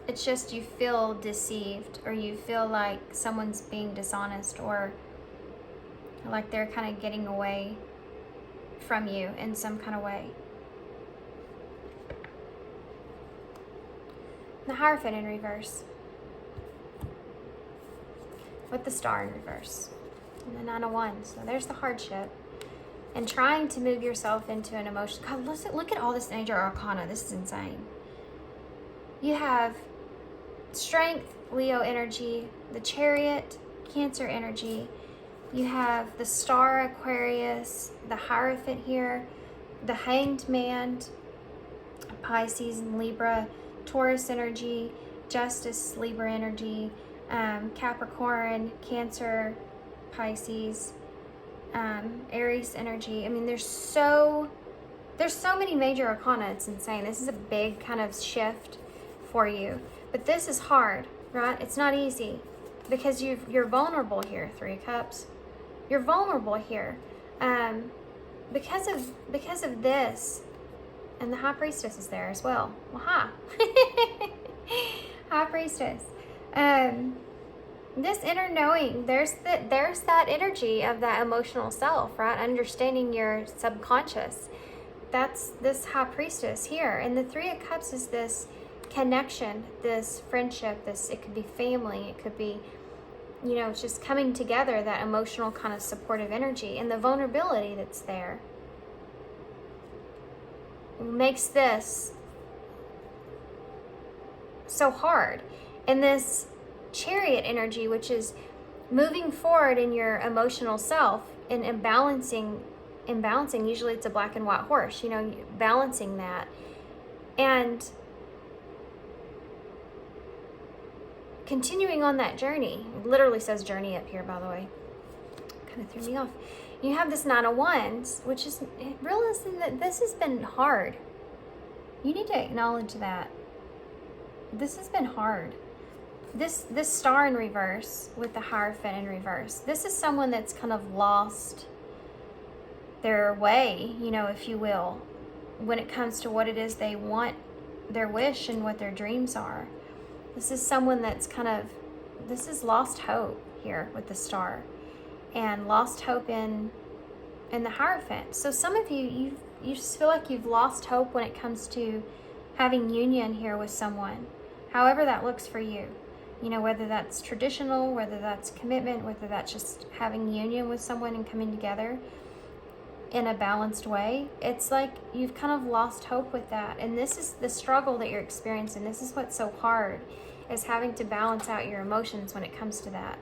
it's just you feel deceived, or you feel like someone's being dishonest, or like they're kind of getting away from you in some kind of way. The Hierophant in reverse, with the Star in reverse, and the Nine of Wands. So there's the hardship, and trying to move yourself into an emotion. God, look at all this major arcana. This is insane. You have Strength, Leo energy, the Chariot, Cancer energy. You have the Star, Aquarius, the Hierophant here, the Hanged Man, Pisces and Libra, Taurus energy, Justice, Libra energy, Capricorn, Cancer, Pisces, Aries energy. I mean, there's so many major arcana. It's insane. This is a big kind of shift for you. But this is hard, right? It's not easy because you're vulnerable here, Three of Cups. You're vulnerable here because of this. And the High Priestess is there as well. Well, hi. High Priestess. This inner knowing, there's that energy of that emotional self, right? Understanding your subconscious. That's this High Priestess here. And the Three of Cups is this connection, this friendship, it could be family, it could be, it's just coming together, that emotional kind of supportive energy, and the vulnerability that's there makes this so hard. And this Chariot energy, which is moving forward in your emotional self and imbalancing, usually it's a black and white horse, balancing that. And continuing on that journey. It literally says journey up here, by the way. Kind of threw me off. You have this Nine of Wands, which is realizing that this has been hard. You need to acknowledge that. This has been hard. This Star in reverse with the Hierophant in reverse. This is someone that's kind of lost their way, if you will, when it comes to what it is they want, their wish, and what their dreams are. This is someone that's this is lost hope here with the Star, and lost hope in the Hierophant. So some of you just feel like you've lost hope when it comes to having union here with someone, however that looks for you. Whether that's traditional, whether that's commitment, whether that's just having union with someone and coming together in a balanced way. It's like you've kind of lost hope with that. And this is the struggle that you're experiencing. This is what's so hard, is having to balance out your emotions when it comes to that.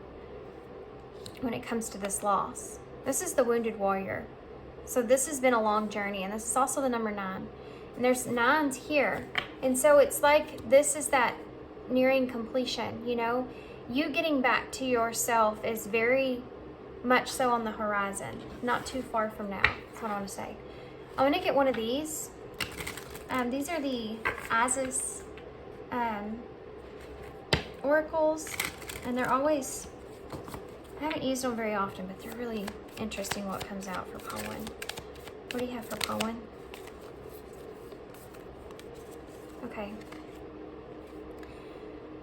When it comes to this loss. This is the Wounded Warrior. So this has been a long journey, and this is also the number 9. And there's 9s here. And so it's like this is that nearing completion, You getting back to yourself is very much so on the horizon. Not too far from now. That's what I want to say. I'm going to get one of these. These are the Isis Oracles. And they're always... I haven't used them very often, but they're really interesting what comes out for pile 1. What do you have for pile 1? Okay.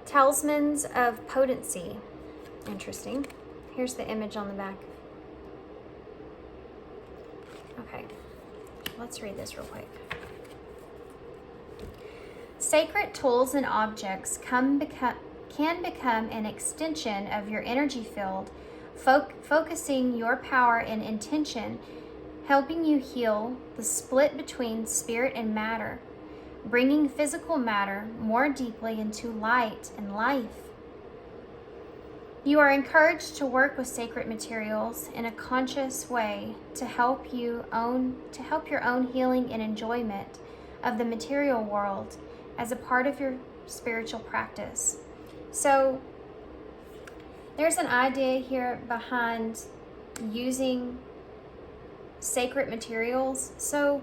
Talismans of Potency. Interesting. Here's the image on the back. Okay. Let's read this real quick. Sacred tools and objects can become an extension of your energy field, focusing your power and intention, helping you heal the split between spirit and matter, bringing physical matter more deeply into light and life. You are encouraged to work with sacred materials in a conscious way to help your own healing and enjoyment of the material world as a part of your spiritual practice. So there's an idea here behind using sacred materials. So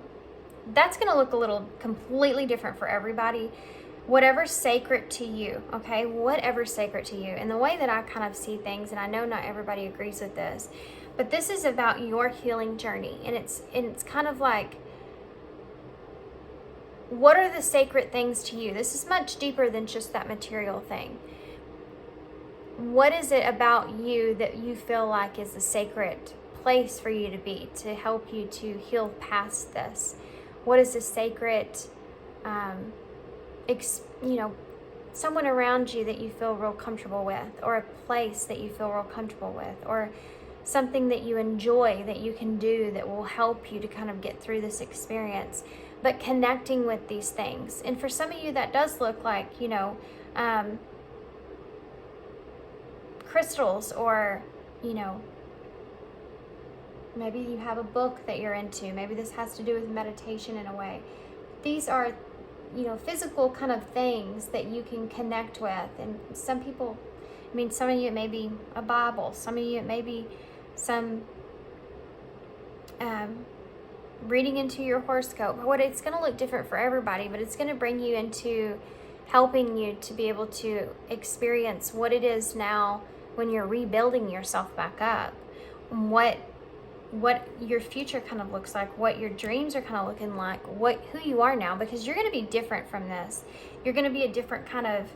that's going to look a little completely different for everybody. Whatever's sacred to you, okay? Whatever's sacred to you. And the way that I kind of see things, and I know not everybody agrees with this, but this is about your healing journey. And it's kind of like, what are the sacred things to you? This is much deeper than just that material thing. What is it about you that you feel like is a sacred place for you to be, to help you to heal past this? What is a sacred, someone around you that you feel real comfortable with, or a place that you feel real comfortable with, or something that you enjoy that you can do that will help you to kind of get through this experience, but connecting with these things. And for some of you, that does look like, crystals, or, maybe you have a book that you're into. Maybe this has to do with meditation in a way. These are, physical kind of things that you can connect with. And some people, some of you, it may be a Bible. Some of you, it may be some reading into your horoscope. It's going to look different for everybody, but it's going to bring you into helping you to be able to experience what it is now when you're rebuilding yourself back up, what your future kind of looks like, what your dreams are kind of looking like, who you are now, because you're going to be different from this. You're going to be a different kind of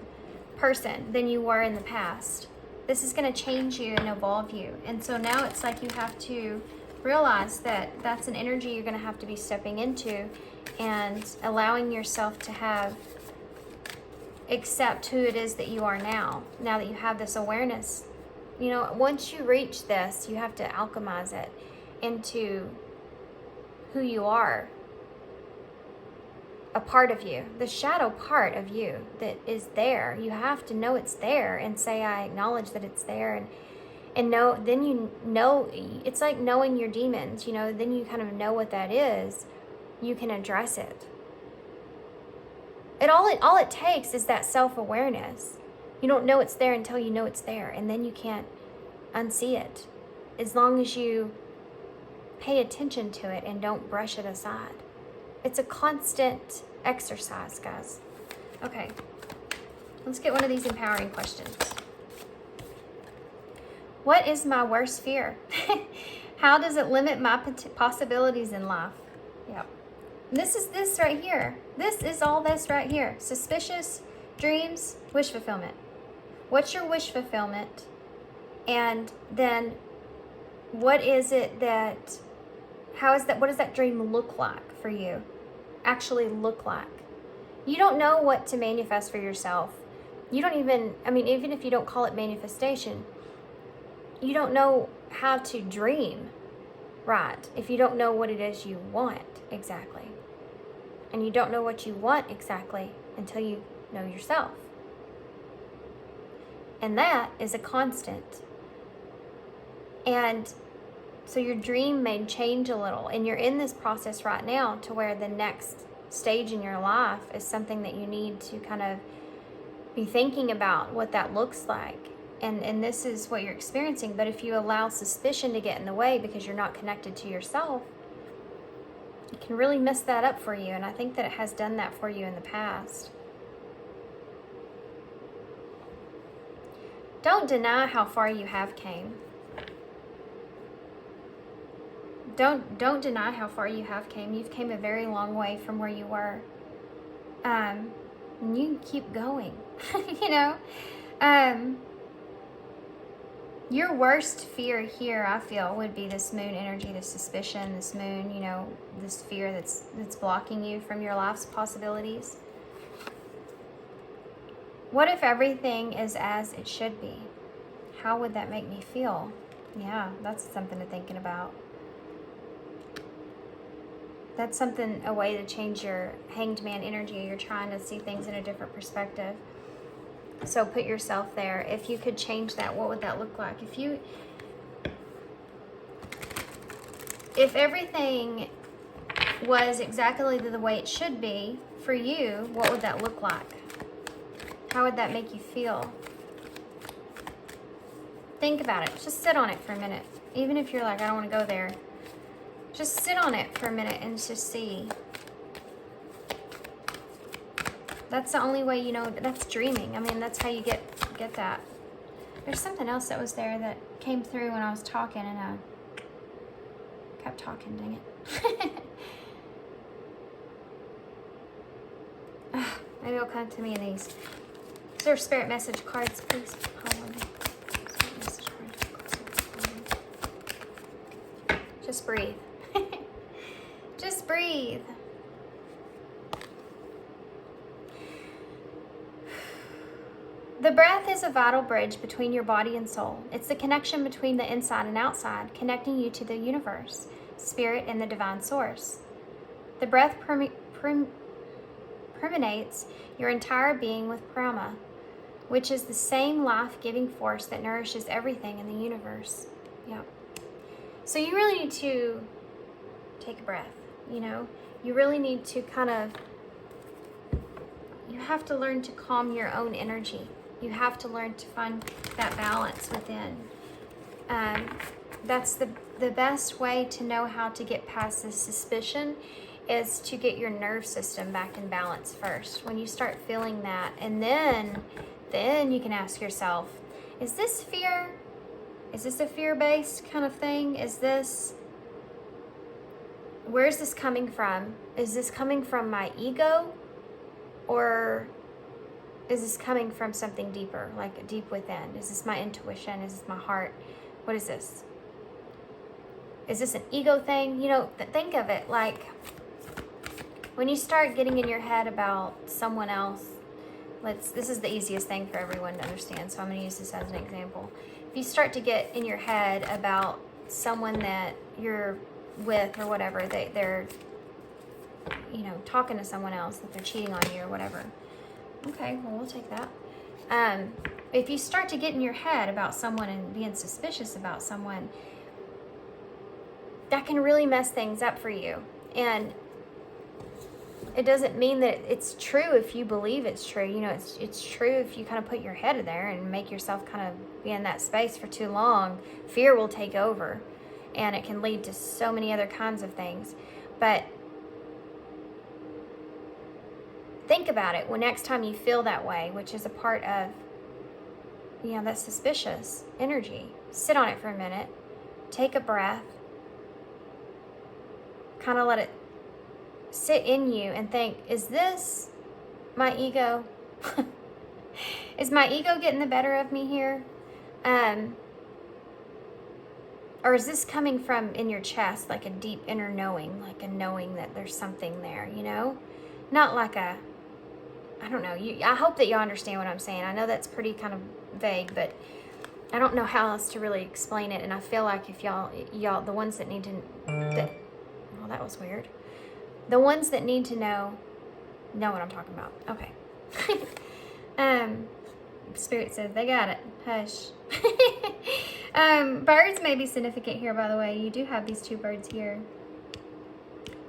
person than you were in the past. This is going to change you and evolve you. And so now it's like you have to realize that that's an energy you're going to have to be stepping into and allowing yourself to accept who it is that you are now that you have this awareness. Once you reach this, you have to alchemize it into who you are, a part of you, the shadow part of you that is there. You have to know it's there and say, I acknowledge that it's there, and know, then it's like knowing your demons, then you kind of know what that is. You can address it. All it takes is that self-awareness. You don't know it's there until you know it's there, and then you can't unsee it. As long as you pay attention to it and don't brush it aside. It's a constant exercise, guys. Okay, let's get one of these empowering questions. What is my worst fear? How does it limit my possibilities in life? Yep. This is this right here. This is all this right here. Suspicious dreams, wish fulfillment. What's your wish fulfillment? And then what does that dream look like for you? Actually look like. You don't know what to manifest for yourself. You don't even if you don't call it manifestation, you don't know how to dream right if you don't know what it is you want exactly. And you don't know what you want exactly until you know yourself. And that is a constant. And so your dream may change a little, and you're in this process right now to where the next stage in your life is something that you need to kind of be thinking about what that looks like. And this is what you're experiencing. But if you allow suspicion to get in the way because you're not connected to yourself, it can really mess that up for you. And I think that it has done that for you in the past. Don't deny how far you have came. Don't deny how far you have came. You've came a very long way from where you were. And you keep going, Your worst fear here, I feel, would be this moon energy, this suspicion, this moon, this fear that's blocking you from your life's possibilities. What if everything is as it should be? How would that make me feel? Yeah, that's something to thinking about. That's something, a way to change your hanged man energy. You're trying to see things in a different perspective. So put yourself there. If you could change that, what would that look like? If everything was exactly the way it should be for you, what would that look like? How would that make you feel? Think about it. Just sit on it for a minute. Even if you're like, I don't want to go there. Just sit on it for a minute and just see. That's the only way you know. That's dreaming. I mean, that's how you get that. There's something else that was there that came through when I was talking, and I kept talking, dang it. Maybe it'll come to me in these. Is there spirit message cards, please? Spirit message cards. Just breathe. Just breathe. The breath is a vital bridge between your body and soul. It's the connection between the inside and outside, connecting you to the universe, spirit, and the divine source. The breath permeates your entire being with prana, which is the same life-giving force that nourishes everything in the universe. Yeah. So you really need to take a breath, you know? You really need to you have to learn to calm your own energy. You have to learn to find that balance within. That's the best way to know how to get past this suspicion, is to get your nerve system back in balance first. When you start feeling that, and then you can ask yourself, is this fear? Is this a fear-based kind of thing? Where's this coming from? Is this coming from my ego? Or is this coming from something deeper, like deep within? Is this my intuition? Is this my heart? What is this? Is this an ego thing? You know, think of it like when you start getting in your head about someone else. This is the easiest thing for everyone to understand, so I'm going to use this as an example. If you start to get in your head about someone that you're with or whatever, they're you know, talking to someone else, that they're cheating on you or whatever. Okay, well, we'll take that. If you start to get in your head about someone and being suspicious about someone, that can really mess things up for you. And it doesn't mean that it's true if you believe it's true. You know, it's true if you kind of put your head in there and make yourself kind of be in that space for too long. Fear will take over, and it can lead to so many other kinds of things. But think about it when next time you feel that way, which is a part of, you know, that suspicious energy. Sit on it for a minute. Take a breath. Kind of let it sit in you and think, is this my ego? Is my ego getting the better of me here? Or is this coming from in your chest, like a deep inner knowing, like a knowing that there's something there, you know? Not like a, I don't know. I hope that you understand what I'm saying. I know that's pretty kind of vague, but I don't know how else to really explain it. And I feel like if y'all, the ones that need to, well, that was weird. The ones that need to know what I'm talking about. Okay. Spirit says they got it. Hush. Birds may be significant here, by the way. You do have these two birds here.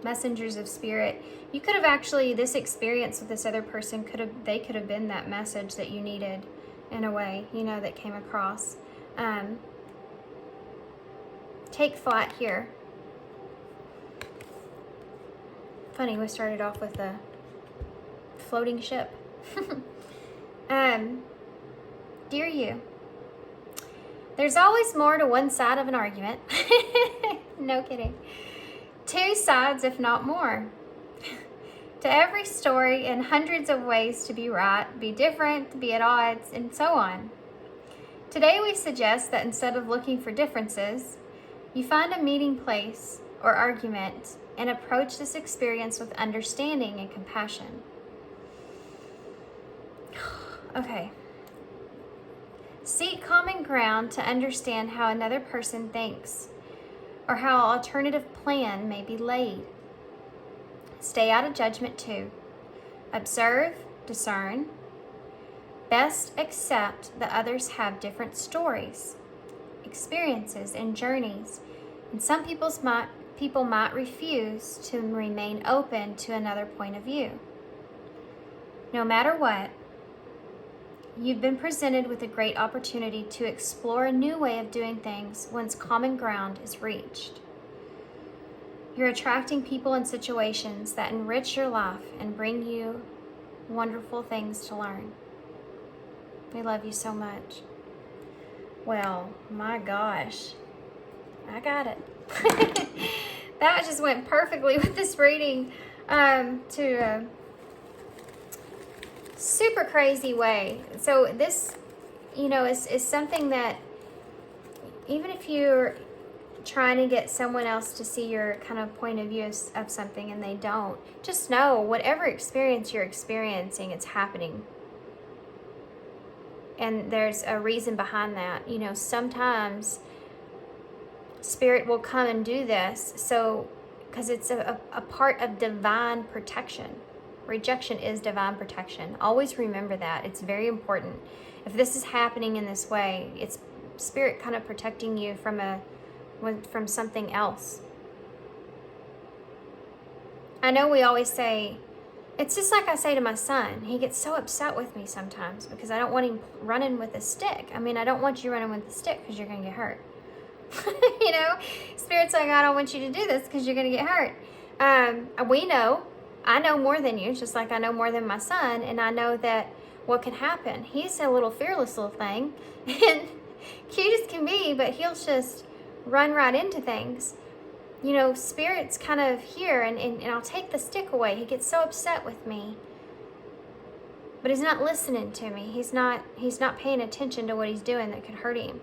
Messengers of spirit. You could have actually, this experience with this other person they could have been that message that you needed, in a way, you know, that came across. Take flight here. Funny, we started off with a floating ship. Dear you, there's always more to one side of an argument. No kidding. Two sides, if not more. To every story, and hundreds of ways to be right, be different, be at odds, and so on. Today we suggest that instead of looking for differences, you find a meeting place or argument and approach this experience with understanding and compassion. Okay. Seek common ground to understand how another person thinks, or how an alternative plan may be laid. Stay out of judgment 2. Observe, discern. Best accept that others have different stories, experiences, and journeys. And some people might refuse to remain open to another point of view. No matter what, you've been presented with a great opportunity to explore a new way of doing things once common ground is reached. You're attracting people and situations that enrich your life and bring you wonderful things to learn. We love you so much. Well, my gosh, I got it. That just went perfectly with this reading to super crazy way. So this, is something that even if you're trying to get someone else to see your kind of point of view of something and they don't, just know whatever experience you're experiencing, it's happening. And there's a reason behind that. Sometimes Spirit will come and do this because it's a part of divine protection. Rejection is divine protection. Always remember that. It's very important. If this is happening in this way, it's Spirit kind of protecting you from something else. I know we always say, it's just like I say to my son. He gets so upset with me sometimes because I don't want him running with a stick. I don't want you running with a stick because you're going to get hurt. Spirit's like, I don't want you to do this because you're going to get hurt. I know more than you, just like I know more than my son, and I know that what can happen. He's a little fearless little thing, and cute as can be, but he'll just run right into things. Spirit's kind of here, and I'll take the stick away. He gets so upset with me, but he's not listening to me. He's not paying attention to what he's doing that could hurt him.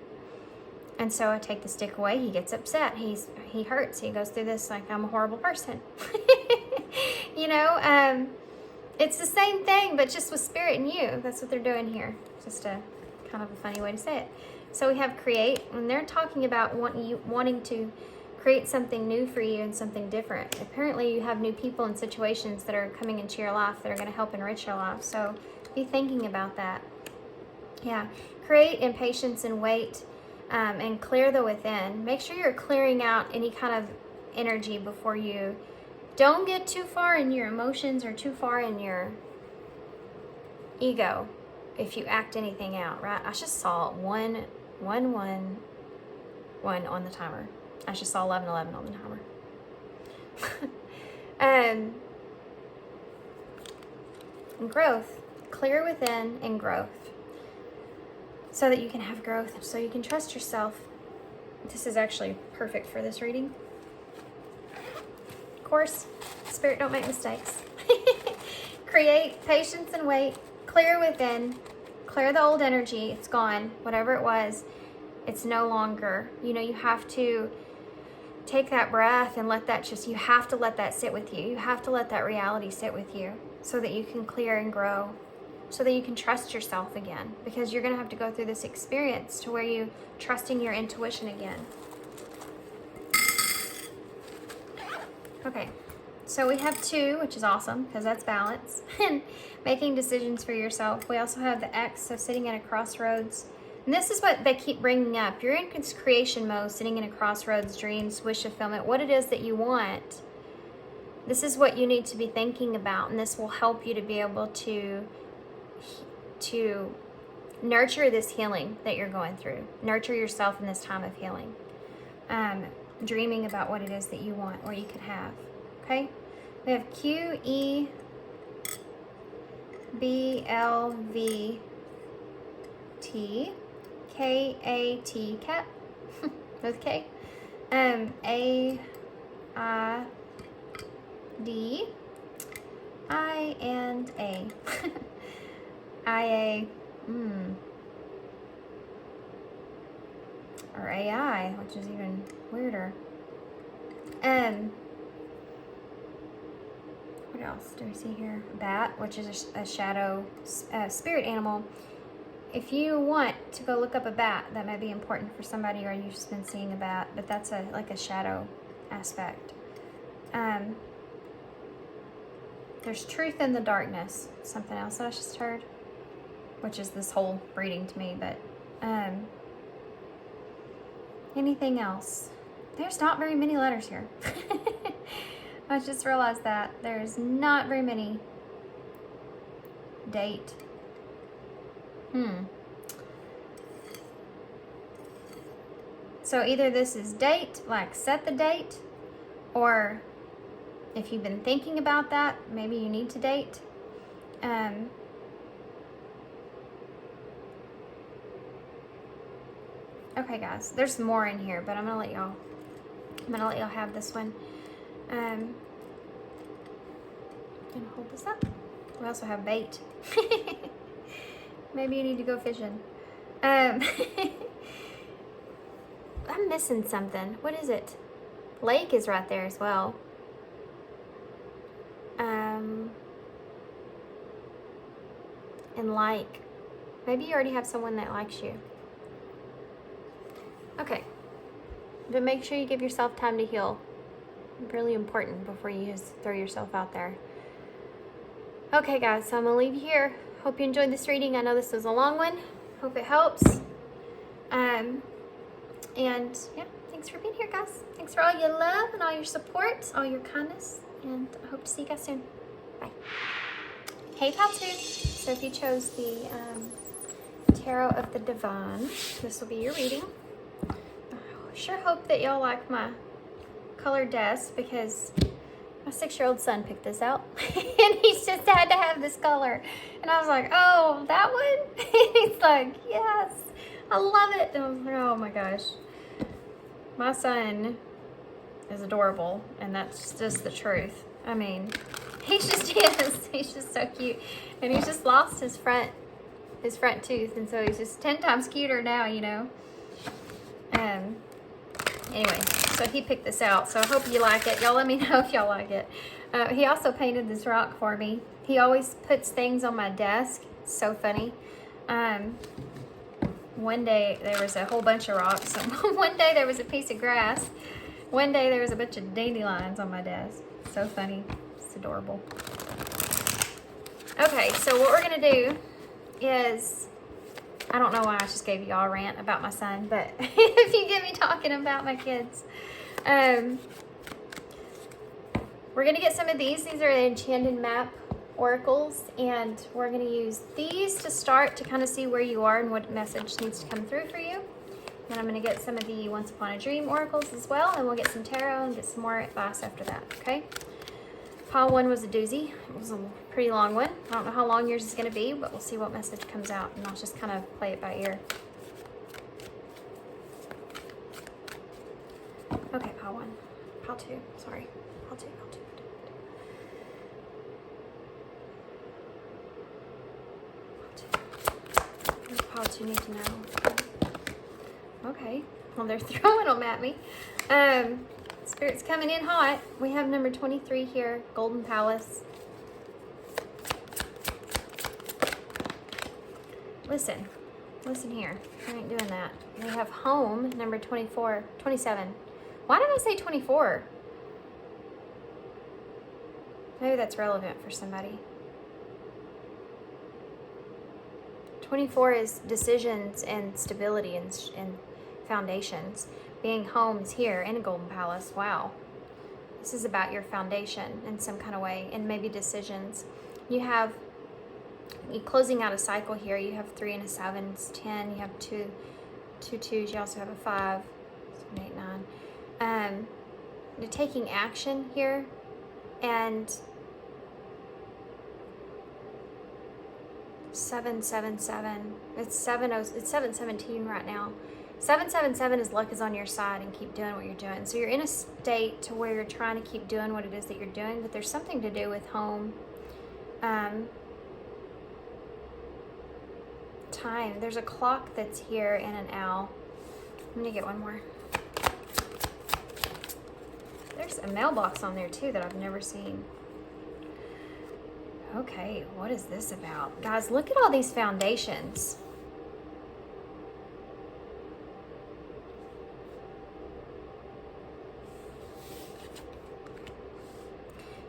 And so I take the stick away. He gets upset. He hurts. He goes through this like I'm a horrible person. It's the same thing, but just with Spirit and you. That's what they're doing here. Just a kind of a funny way to say it. So we have create, and they're talking about wanting to create something new for you and something different. Apparently you have new people and situations that are coming into your life that are going to help enrich your life. So be thinking about that. Yeah. Create in patience and wait. And clear the within. Make sure you're clearing out any kind of energy before you. Don't get too far in your emotions or too far in your ego if you act anything out, right? I just saw 1, 1, 1, 1 on the timer. I just saw 11, 11 on the timer. And growth. Clear within and growth. So that you can have growth, so you can trust yourself. This is actually perfect for this reading. Of course, Spirit don't make mistakes. Create, patience and wait, clear within, clear the old energy, it's gone, whatever it was, it's no longer. You have to take that breath and you have to let that sit with you. You have to let that reality sit with you so that you can clear and grow. So that you can trust yourself again, because you're going to have to go through this experience to where you trusting your intuition again. Okay, so we have 2, which is awesome because that's balance and making decisions for yourself. We also have the X, so sitting at a crossroads. And this is what they keep bringing up. You're in creation mode, sitting in a crossroads, dreams, wish fulfillment, what it is that you want. This is what you need to be thinking about, and this will help you to be able to nurture this healing that you're going through. Nurture yourself in this time of healing. Dreaming about what it is that you want or you could have. Okay? We have QEBLV T KAT cat with K. AID I and A. IA, or AI, which is even weirder. What else do we see here? Bat, which is a shadow spirit animal. If you want to go look up a bat, that might be important for somebody, or you've just been seeing a bat, but that's like a shadow aspect. There's truth in the darkness. Something else that I just heard, which is this whole reading to me, but anything else? There's not very many letters here. I just realized that. There's not very many. Date. So either this is date, like set the date, or if you've been thinking about that, maybe you need to date. Okay, guys, there's more in here, but I'm gonna let y'all have this one. I'm gonna hold this up. We also have bait. Maybe you need to go fishing. I'm missing something. What is it? Lake is right there as well. And like, maybe you already have someone that likes you. Okay, but make sure you give yourself time to heal. Really important before you just throw yourself out there. Okay, guys, so I'm gonna leave you here. Hope you enjoyed this reading. I know this was a long one. Hope it helps. And yeah, thanks for being here, guys. Thanks for all your love and all your support, all your kindness, and I hope to see you guys soon. Bye. Hey, Pal 2. So if you chose the Tarot of the Divine, this will be your reading. I sure hope that y'all like my colored desk, because my 6-year-old son picked this out and he's just had to have this color. And I was like, oh, that one? He's like, yes, I love it. And I was like, oh my gosh. My son is adorable, and that's just the truth. I mean, he just is. He's just so cute. And he's just lost his front tooth, and so he's just 10 times cuter now, you know. Anyway, so he picked this out, so I hope you like it. Y'all let me know if y'all like it. He also painted this rock for me. He always puts things on my desk. So funny. One day there was a whole bunch of rocks. One day there was a piece of grass. One day there was a bunch of dandelions on my desk. So funny. It's adorable. Okay, so what we're gonna do is, I don't know why I just gave y'all a rant about my son, but if you get me talking about my kids. We're gonna get some of these. These are the Enchanted Map Oracles, and we're gonna use these to start to kind of see where you are and what message needs to come through for you. And I'm gonna get some of the Once Upon a Dream Oracles as well, and we'll get some tarot and get some more advice after that, okay? Pile 1 was a doozy. It was a pretty long one. I don't know how long yours is going to be, but we'll see what message comes out, and I'll just kind of play it by ear. Okay, pile 1. Pile 2. Sorry. Pile 2, pile 2. What does pile 2 need to know? Okay. Well, they're throwing them at me. Spirit's coming in hot. We have number 23 here, Golden Palace. Listen here. I ain't doing that. We have home, number 27. Why did I say 24? Maybe that's relevant for somebody. 24 is decisions and stability and foundations. Being home is here in a Golden Palace. Wow. This is about your foundation in some kind of way, and maybe decisions. You're closing out a cycle here. You have 3 and a 7, it's 10. You have two twos. You also have a 5, 7, 8, 9. You're taking action here, and 777. It's 717 right now. 777 is luck is on your side, and keep doing what you're doing. So you're in a state to where you're trying to keep doing what it is that you're doing, but there's something to do with home. Time. There's a clock that's here and an owl. I'm gonna get one more. There's a mailbox on there too that I've never seen. Okay, what is this about? Guys, look at all these foundations.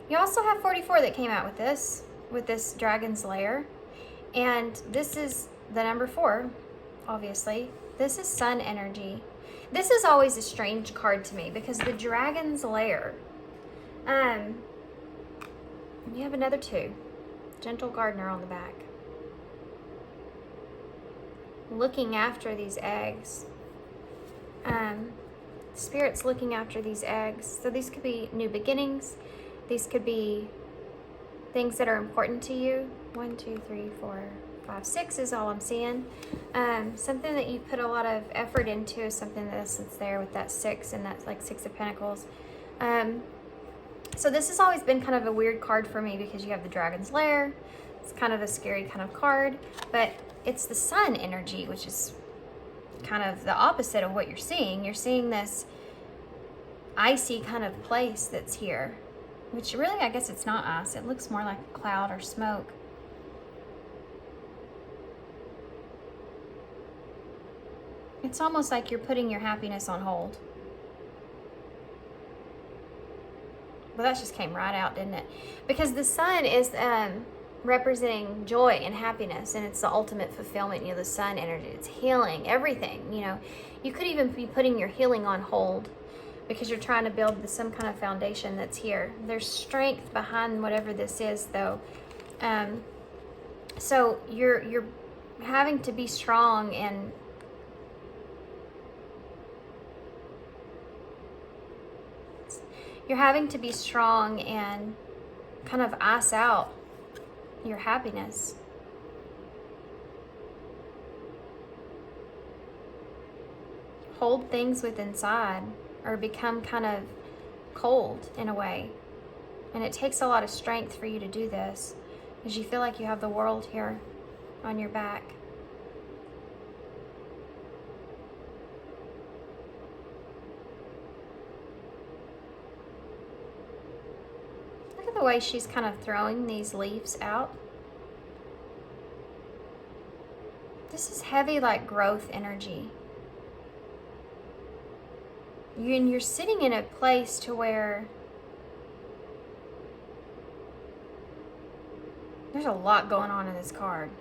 You also have 44 that came out with this Dragon's Lair. And this is the number 4, obviously. This is sun energy. This is always a strange card to me because the Dragon's Lair, you have another 2. Gentle Gardener on the back. Looking after these eggs. Spirit's looking after these eggs. So these could be new beginnings. These could be things that are important to you. 1, 2, 3, 4, 5, 6 is all I'm seeing. Something that you put a lot of effort into, something that's there with that 6, and that's like 6 of Pentacles. So this has always been kind of a weird card for me because you have the Dragon's Lair. It's kind of a scary kind of card, but it's the sun energy, which is kind of the opposite of what you're seeing. You're seeing this icy kind of place that's here, which really, I guess it's not ice. It looks more like a cloud or smoke. It's almost like you're putting your happiness on hold. Well, that just came right out, didn't it? Because the sun is representing joy and happiness, and it's the ultimate fulfillment. You know, the sun energy, it's healing, everything. You know, you could even be putting your healing on hold because you're trying to build some kind of foundation that's here. There's strength behind whatever this is, though. So you're having to be strong and kind of ice out your happiness. Hold things with inside or become kind of cold in a way. And it takes a lot of strength for you to do this because you feel like you have the world here on your back. The way she's kind of throwing these leaves out. This is heavy, like growth energy. You're sitting in a place to where there's a lot going on in this card.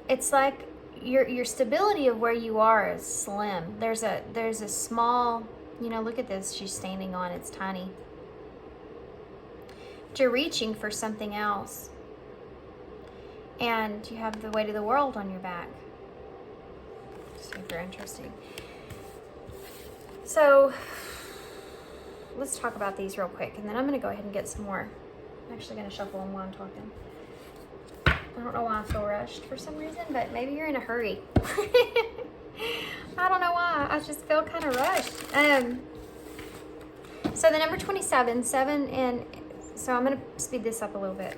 It's like your stability of where you are is slim. There's a small, you know, look at this she's standing on, it's tiny. You're reaching for something else, and you have the weight of the world on your back. Super interesting. So let's talk about these real quick, and then I'm going to go ahead and get some more. I'm actually going to shuffle them while I'm talking. I don't know why I feel rushed for some reason, but maybe you're in a hurry. I don't know why. I just feel kind of rushed. So the number 27, 7 and so I'm going to speed this up a little bit.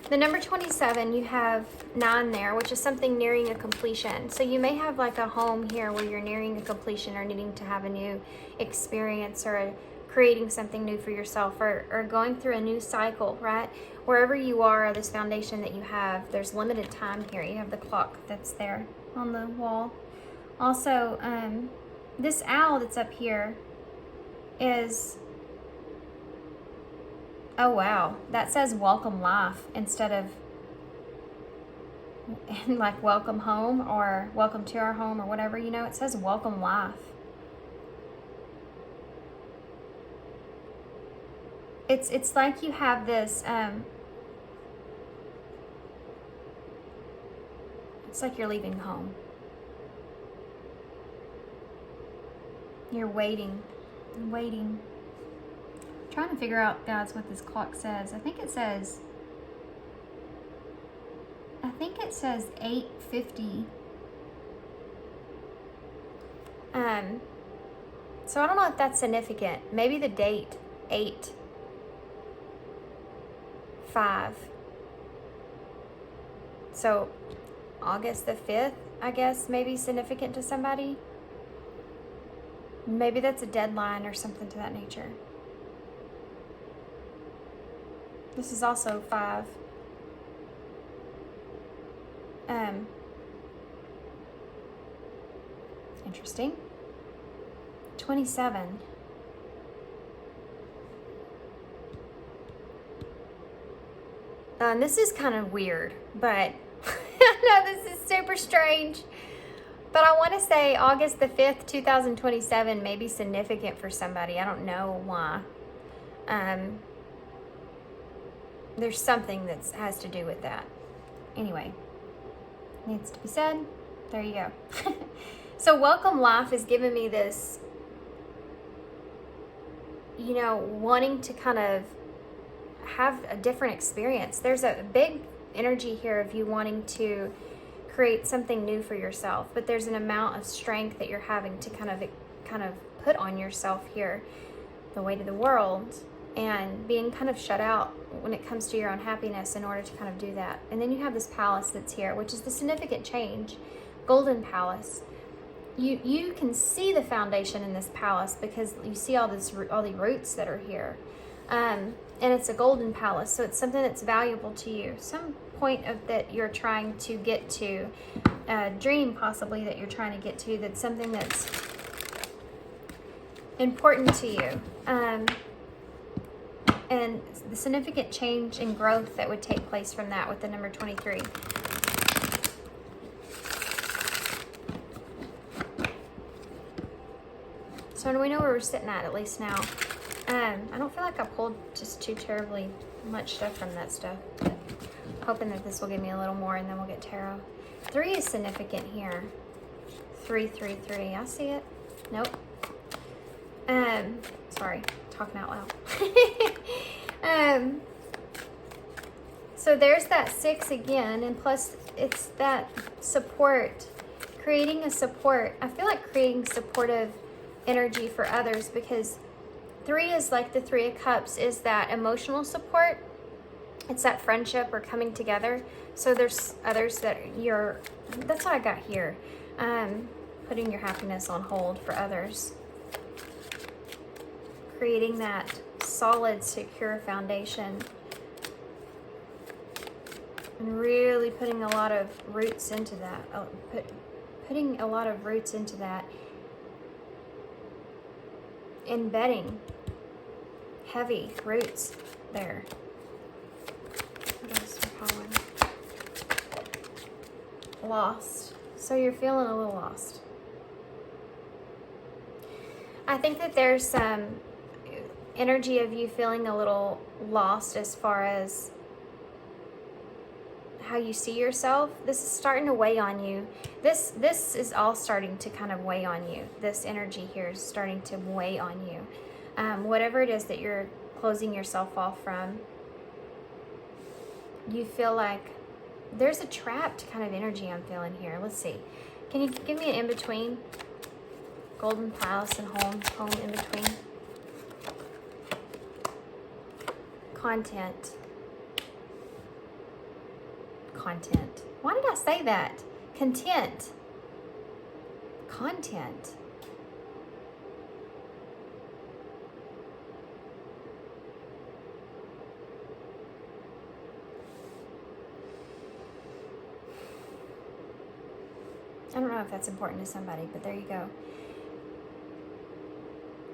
The number 27, you have 9 there, which is something nearing a completion. So you may have like a home here where you're nearing a completion or needing to have a new experience or creating something new for yourself or going through a new cycle, right? Wherever you are, this foundation that you have, there's limited time here. You have the clock that's there on the wall. Also, this owl that's up here is... Oh, wow. That says welcome life instead of like welcome home or welcome to our home or whatever, you know, it says welcome life. It's like you have this, it's like you're leaving home. You're waiting and waiting. Trying to figure out, guys, what this clock says. I think it says 8:50. So I don't know if that's significant. Maybe the date 8/5. So August the 5th, I guess, maybe significant to somebody. Maybe that's a deadline or something to that nature. This is also 5. Interesting. 27. This is kind of weird, but I know this is super strange. But I want to say August the 5th, 2027 may be significant for somebody. I don't know why. There's something that has to do with that. Anyway, needs to be said. There you go. So Welcome Life is giving me this, you know, wanting to kind of have a different experience. There's a big energy here of you wanting to create something new for yourself, but there's an amount of strength that you're having to kind of put on yourself here, the weight of the world, and being kind of shut out when it comes to your own happiness in order to kind of do that. And then you have this palace that's here, which is the significant change, golden palace. You can see the foundation in this palace because you see all the roots that are here, and it's a golden palace, so it's something that's valuable to you. Some point of that you're trying to get to, a dream possibly that you're trying to get to, that's something that's important to you, and the significant change and growth that would take place from that with the number 23. So we know where we're sitting at least now. I don't feel like I pulled just too terribly much stuff from that stuff, but hoping that this will give me a little more and then we'll get tarot. 3 is significant here. 3, 3, 3. I see it. Nope. Sorry, talking out loud. So there's that 6 again, and plus it's that support, creating a support. I feel like creating supportive energy for others, because 3 is like the 3 of Cups, is that emotional support. It's that friendship or coming together. So there's others that that's what I got here. Putting your happiness on hold for others. Creating that solid, secure foundation. And really putting a lot of roots into that. Putting a lot of roots into that. Embedding heavy roots there. What else we're calling? Lost. So you're feeling a little lost. I think that there's some energy of you feeling a little lost as far as how you see yourself. This is starting to weigh on you. This is all starting to kind of weigh on you. This energy here is starting to weigh on you. Whatever it is that you're closing yourself off from, you feel like there's a trapped kind of energy I'm feeling here. Let's see. Can you give me an in-between? Golden Palace and home in between. Content. Why did I say that? Content. Content. I don't know if that's important to somebody, but there you go.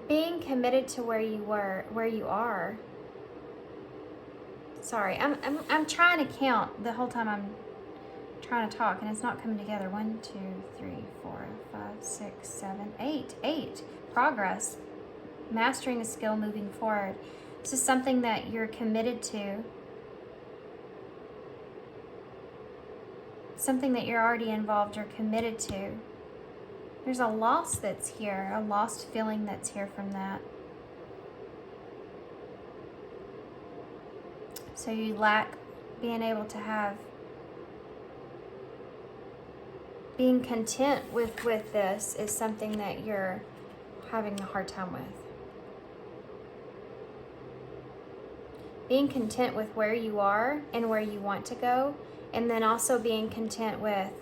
Being committed to where you are. Sorry, I'm trying to count the whole time I'm trying to talk, and it's not coming together. 1, 2, 3, 4, 5, 6, 7, 8. 8. Progress. Mastering a skill, moving forward. This is something that you're committed to. Something that you're already involved or committed to. There's a loss that's here, a lost feeling that's here from that. So you lack being able to have, being content with this is something that you're having a hard time with. Being content with where you are and where you want to go, and then also being content with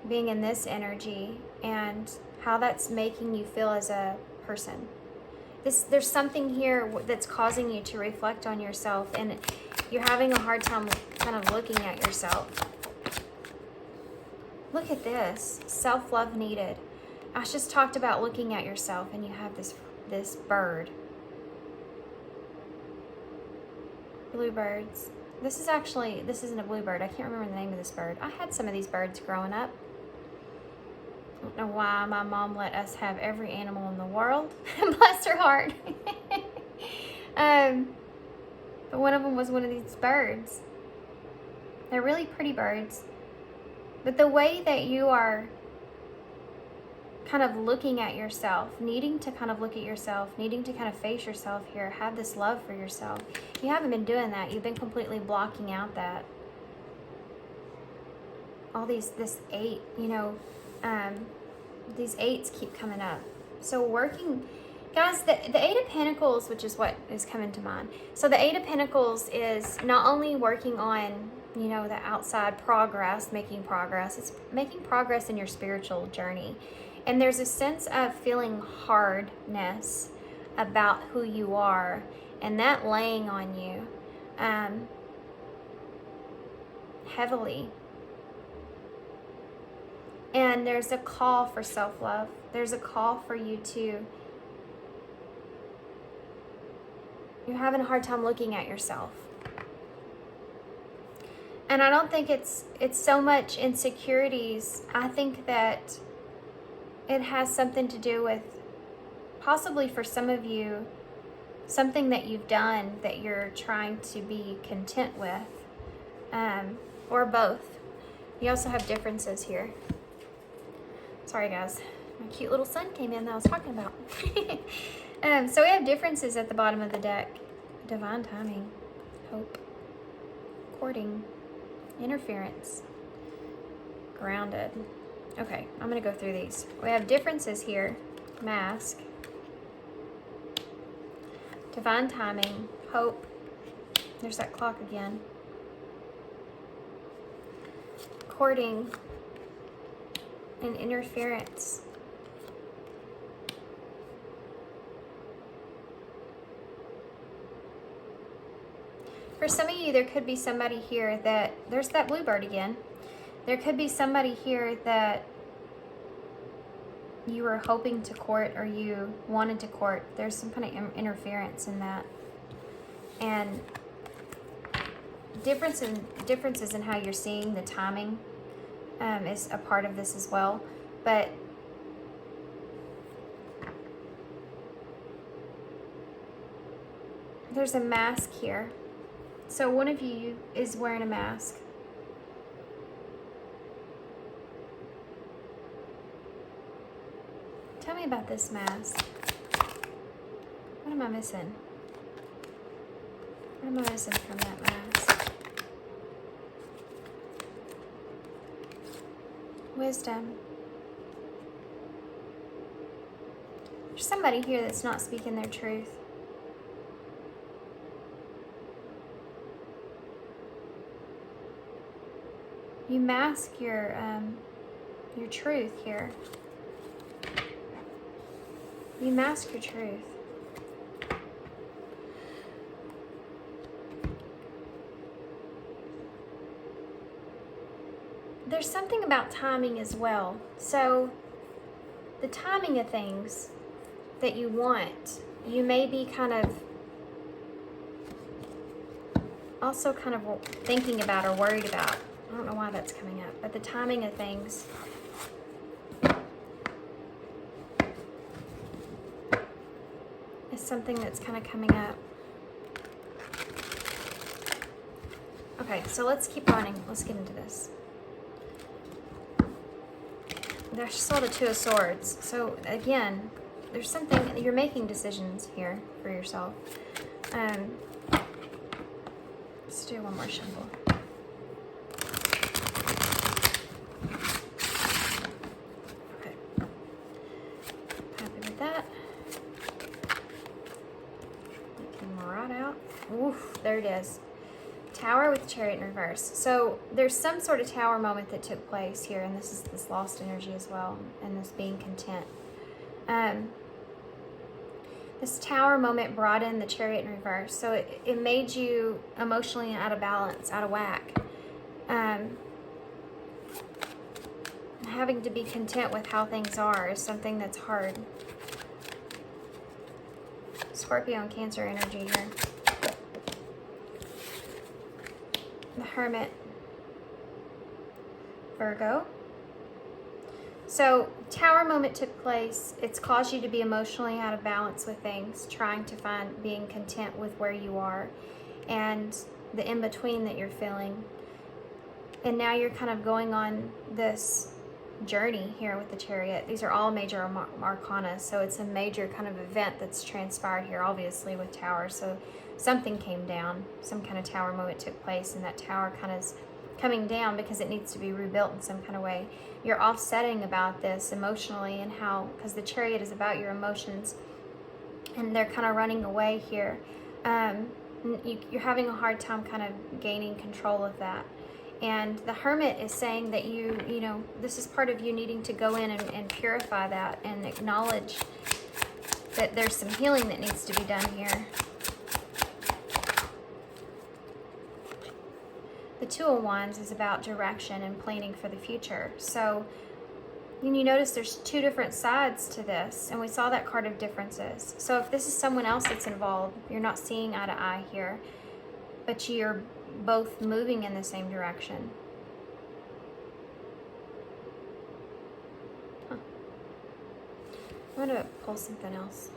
being in this energy and how that's making you feel as a person. There's something here that's causing you to reflect on yourself, and you're having a hard time kind of looking at yourself. Look at this. Self-love needed. I just talked about looking at yourself, and you have this bird. Bluebirds. This isn't a bluebird. I can't remember the name of this bird. I had some of these birds growing up. I don't know why my mom let us have every animal in the world. Bless her heart. But one of them was one of these birds. They're really pretty birds. But the way that you are kind of looking at yourself, needing to kind of look at yourself, needing to kind of face yourself here, have this love for yourself. You haven't been doing that. You've been completely blocking out that. This 8, you know, these 8s keep coming up. So working, guys, the 8 of Pentacles, which is what is coming to mind. So the 8 of Pentacles is not only working on, you know, the outside progress, making progress, it's making progress in your spiritual journey. And there's a sense of feeling hardness about who you are, and that laying on you heavily. And there's a call for self-love. There's a call for you to, you're having a hard time looking at yourself. And I don't think it's so much insecurities. I think that it has something to do with, possibly for some of you, something that you've done that you're trying to be content with, or both. You also have differences here. Sorry guys, my cute little son came in that I was talking about. So we have differences at the bottom of the deck. Divine timing, hope, courting, interference, grounded. Okay, I'm going to go through these. We have differences here. Mask. Divine timing. Hope. There's that clock again. Courting. And interference. For some of you, there could be somebody here that, there's that bluebird again. There could be somebody here that you were hoping to court or you wanted to court. There's some kind of interference in that. And differences in how you're seeing the timing is a part of this as well. But there's a mask here. So one of you is wearing a mask. Tell me about this mask. What am I missing? What am I missing from that mask? Wisdom. There's somebody here that's not speaking their truth. You mask your truth here. You mask your truth. There's something about timing as well. So the timing of things that you want, you may be kind of also kind of thinking about or worried about. I don't know why that's coming up, but the timing of things. Is something that's kind of coming up. Okay, so let's keep running. Let's get into this. I just saw the 2 of Swords. So again, there's something, you're making decisions here for yourself. Let's do one more shuffle. Okay. Happy with that. It came right out. Oof, there it is. Tower with Chariot in reverse. So there's some sort of tower moment that took place here, and this is this lost energy as well, and this being content. This tower moment brought in the Chariot in reverse, so it made you emotionally out of balance, out of whack. Having to be content with how things are is something that's hard. Scorpio and Cancer energy here. the Hermit, Virgo. So Tower moment took place. It's caused you to be emotionally out of balance with things, trying to find being content with where you are and the in-between that you're feeling. And now you're kind of going on this journey here with the Chariot. These are all major arcana, so it's a major kind of event that's transpired here, obviously, with Tower. So something came down, some kind of Tower moment took place, and that Tower kind of is coming down because it needs to be rebuilt in some kind of way. You're offsetting about this emotionally, and how, because the Chariot is about your emotions, and they're kind of running away here. You're having a hard time kind of gaining control of that. And the Hermit is saying that you know, this is part of you needing to go in and purify that and acknowledge that there's some healing that needs to be done here. The Two of Wands is about direction and planning for the future. So you notice there's two different sides to this, and we saw that card of differences. So if this is someone else that's involved, you're not seeing eye to eye here, but you're both moving in the same direction. Huh. I'm going to pull something else.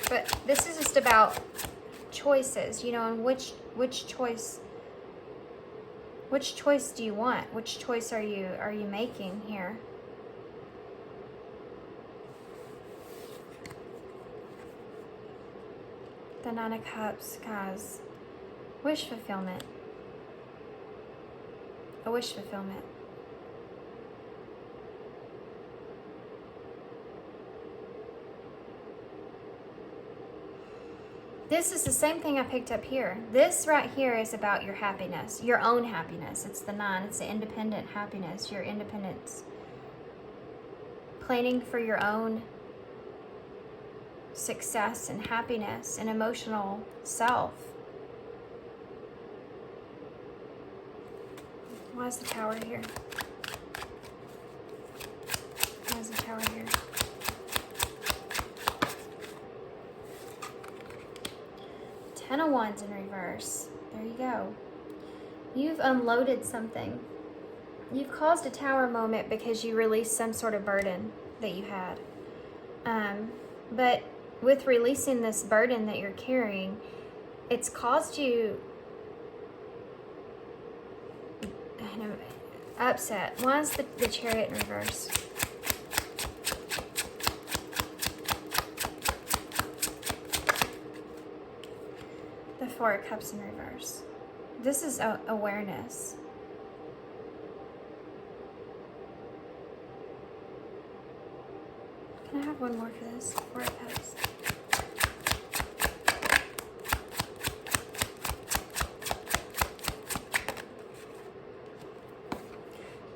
But this is just about choices, you know, and which choice do you want? Which choice are you making here? The Nine of Cups, guys. Wish fulfillment. A wish fulfillment. This is the same thing I picked up here. This right here is about your happiness, your own happiness. It's the 9. It's the independent happiness, your independence. Planning for your own success and happiness and emotional self. Why is the Tower here? Why is the Tower here? Ten of Wands in reverse. There you go. You've unloaded something. You've caused a Tower moment because you released some sort of burden that you had. But with releasing this burden that you're carrying, it's caused you upset. Why is the Chariot in reverse? The Four of Cups in reverse. This is awareness. Can I have one more for this? Four of Cups.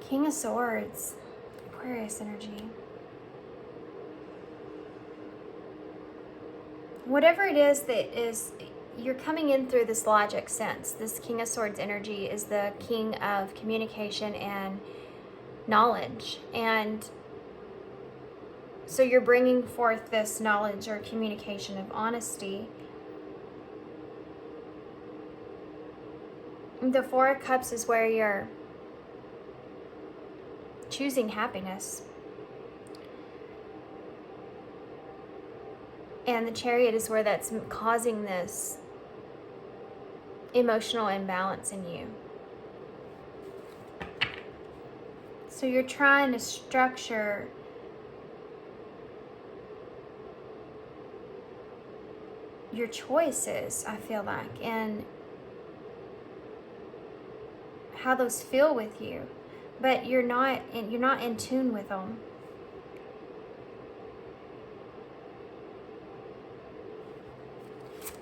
King of Swords. Aquarius energy. Whatever it is that is, you're coming in through this logic sense. This King of Swords energy is the king of communication and knowledge. And so you're bringing forth this knowledge or communication of honesty. The Four of Cups is where you're choosing happiness. And the Chariot is where that's causing this emotional imbalance in you. So you're trying to structure your choices, I feel like, and how those feel with you, but you're not in tune with them.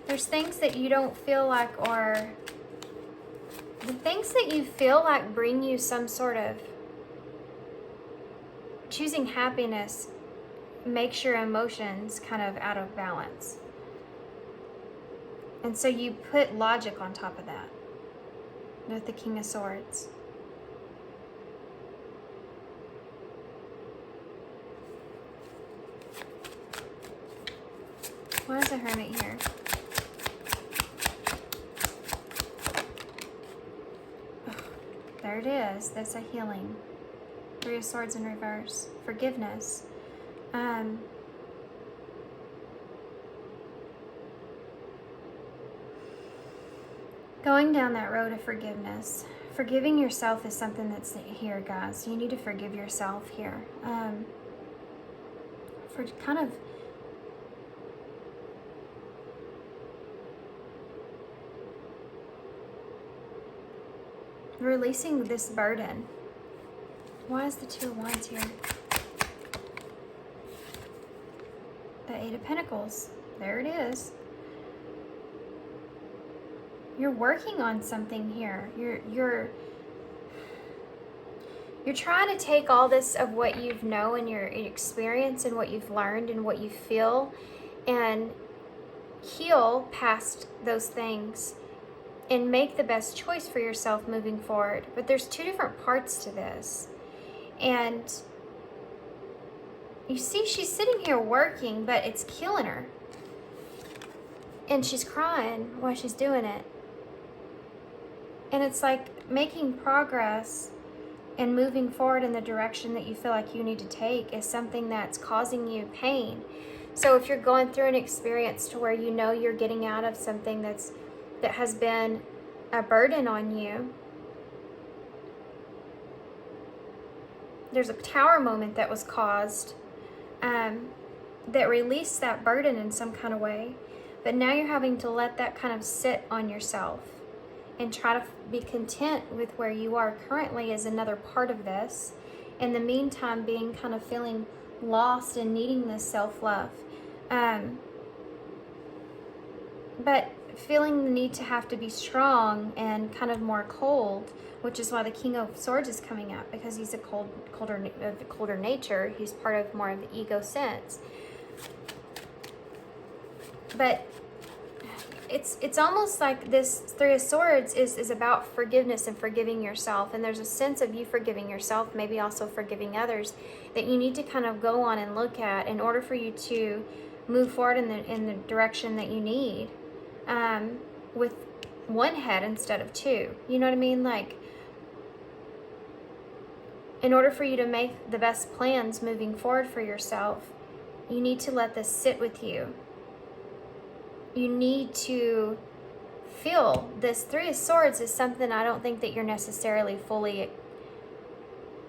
There's things that you don't feel like, or the things that you feel like bring you some sort of, choosing happiness makes your emotions kind of out of balance. And so you put logic on top of that with the King of Swords. Why is the Hermit here? Ugh, there it is. That's a healing. Three of Swords in reverse. Forgiveness. Going down that road of forgiveness. Forgiving yourself is something that's here, guys. You need to forgive yourself here. For kind of releasing this burden. Why is the Two of Wands here? The Eight of Pentacles. There it is. You're working on something here. You're trying to take all this of what you've known and your experience and what you've learned and what you feel and heal past those things and make the best choice for yourself moving forward. But there's two different parts to this. And you see she's sitting here working, but it's killing her. And she's crying while she's doing it. And it's like making progress and moving forward in the direction that you feel like you need to take is something that's causing you pain. So if you're going through an experience to where you know you're getting out of something that has been a burden on you, there's a Tower moment that was caused that released that burden in some kind of way. But now you're having to let that kind of sit on yourself and try to be content with where you are currently is another part of this. In the meantime, being kind of feeling lost and needing this self-love. But feeling the need to have to be strong and kind of more cold, which is why the King of Swords is coming up, because he's a colder nature. He's part of more of the ego sense. But it's almost like this Three of Swords is about forgiveness and forgiving yourself. And there's a sense of you forgiving yourself, maybe also forgiving others, that you need to kind of go on and look at in order for you to move forward in the direction that you need, with one head instead of two. You know what I mean? Like, in order for you to make the best plans moving forward for yourself, you need to let this sit with you. You need to feel this. Three of Swords is something I don't think that you're necessarily fully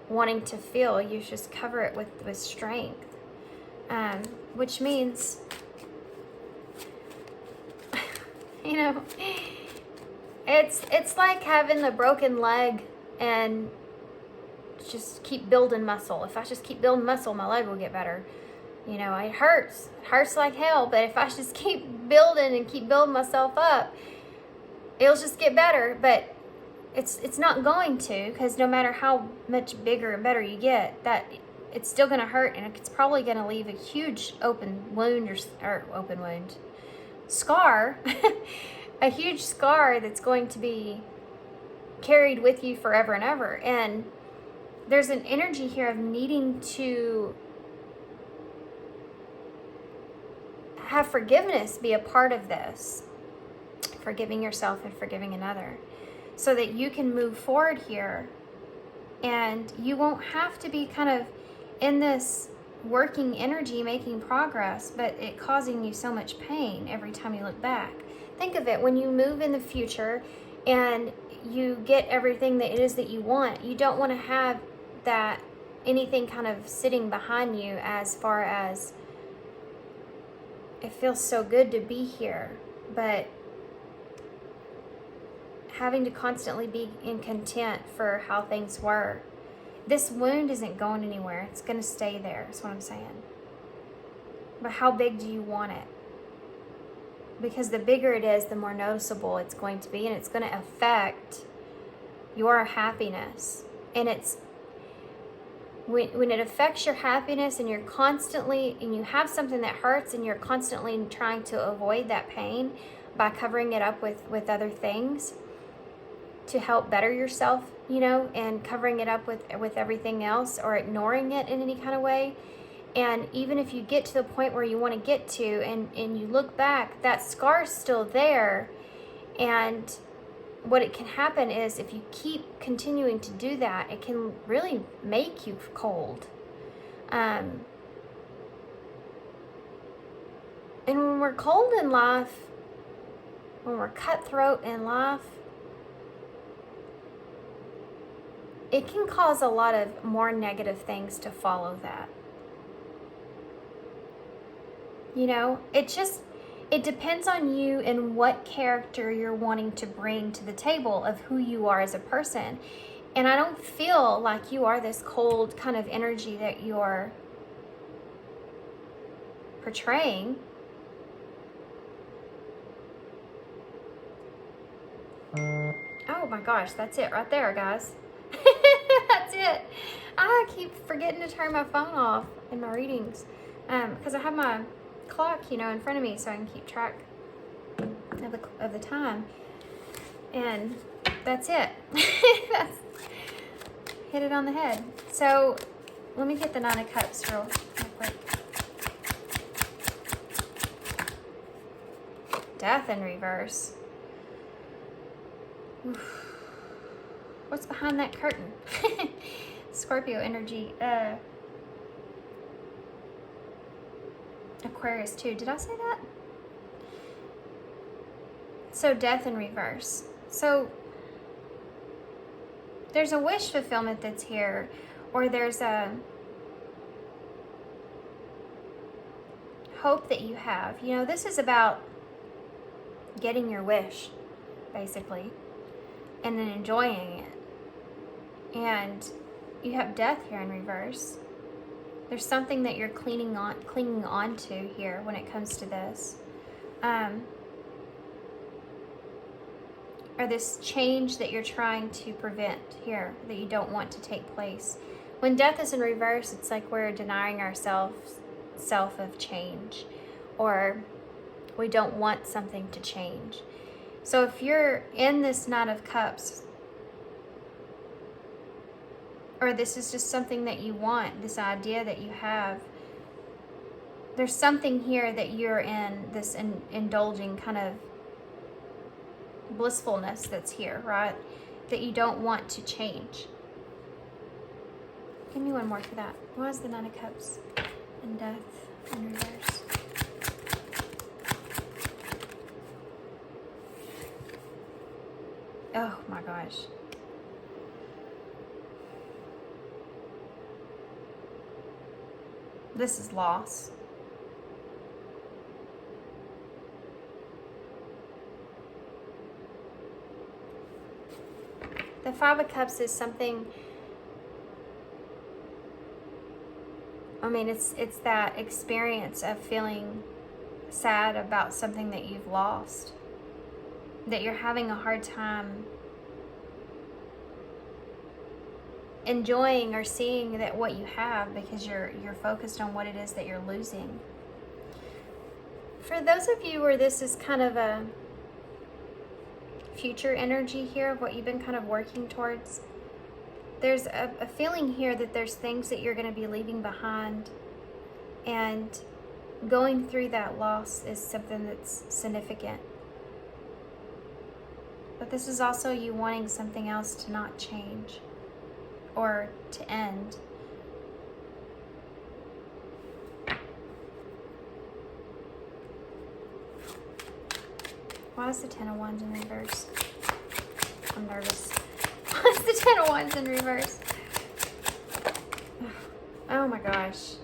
wanting to feel. You just cover it with strength, which means, you know, it's like having the broken leg and just keep building muscle. If I just keep building muscle, my leg will get better. You know, it hurts. It hurts like hell, but if I just keep building and keep building myself up, it'll just get better. But it's not going to, because no matter how much bigger and better you get, that it's still going to hurt, and it's probably going to leave a huge open wound or open wound scar, a huge scar that's going to be carried with you forever and ever. And there's an energy here of needing to have forgiveness be a part of this, forgiving yourself and forgiving another, so that you can move forward here and you won't have to be kind of in this working energy making progress, but it causing you so much pain every time you look back. Think of it, when you move in the future and you get everything that it is that you want, you don't want to have that anything kind of sitting behind you, as far as it feels so good to be here, but having to constantly be in content for how things were. This wound isn't going anywhere. It's going to stay there, is what I'm saying. But how big do you want it? Because the bigger it is, the more noticeable it's going to be, and it's going to affect your happiness. And it's when it affects your happiness, and you're constantly, and you have something that hurts, and you're constantly trying to avoid that pain by covering it up with other things to help better yourself, you know, and covering it up with everything else, or ignoring it in any kind of way, And even if you get to the point where you want to get to, and you look back, that scar's still there. And what it can happen is, if you keep continuing to do that, it can really make you cold. And when we're cold in life, when we're cutthroat in life, it can cause a lot of more negative things to follow that. You know, it depends on you and what character you're wanting to bring to the table of who you are as a person. And I don't feel like you are this cold kind of energy that you're portraying. Oh my gosh, that's it right there, guys. That's it. I keep forgetting to turn my phone off in my readings because I have my clock, you know, in front of me so I can keep track of the time. And that's it. That's hit it on the head. So let me get the Nine of Cups real quick. Death in reverse. Oof. What's behind that curtain? Scorpio energy. Aquarius too. Did I say that? So death in reverse. So there's a wish fulfillment that's here, or there's a hope that you have. You know, this is about getting your wish, basically, and then enjoying it. And you have death here in reverse. There's something that you're clinging on to here when it comes to this. Or this change that you're trying to prevent here, that you don't want to take place. When death is in reverse, it's like we're denying ourselves self of change, or we don't want something to change. So if you're in this Nine of Cups, or this is just something that you want, this idea that you have, there's something here that you're in, this indulging kind of blissfulness that's here, right? That you don't want to change. Give me one more for that. Why is the Nine of Cups and death in reverse? Oh my gosh. This is loss. The Five of Cups is something, I mean, it's that experience of feeling sad about something that you've lost, that you're having a hard time enjoying or seeing that what you have, because you're focused on what it is that you're losing. For those of you where this is kind of a future energy here of what you've been kind of working towards, there's a feeling here that there's things that you're going to be leaving behind, and going through that loss is something that's significant. But this is also you wanting something else to not change or to end. Why is the Ten of Wands in reverse? I'm nervous. Why is the Ten of Wands in reverse? Oh my gosh.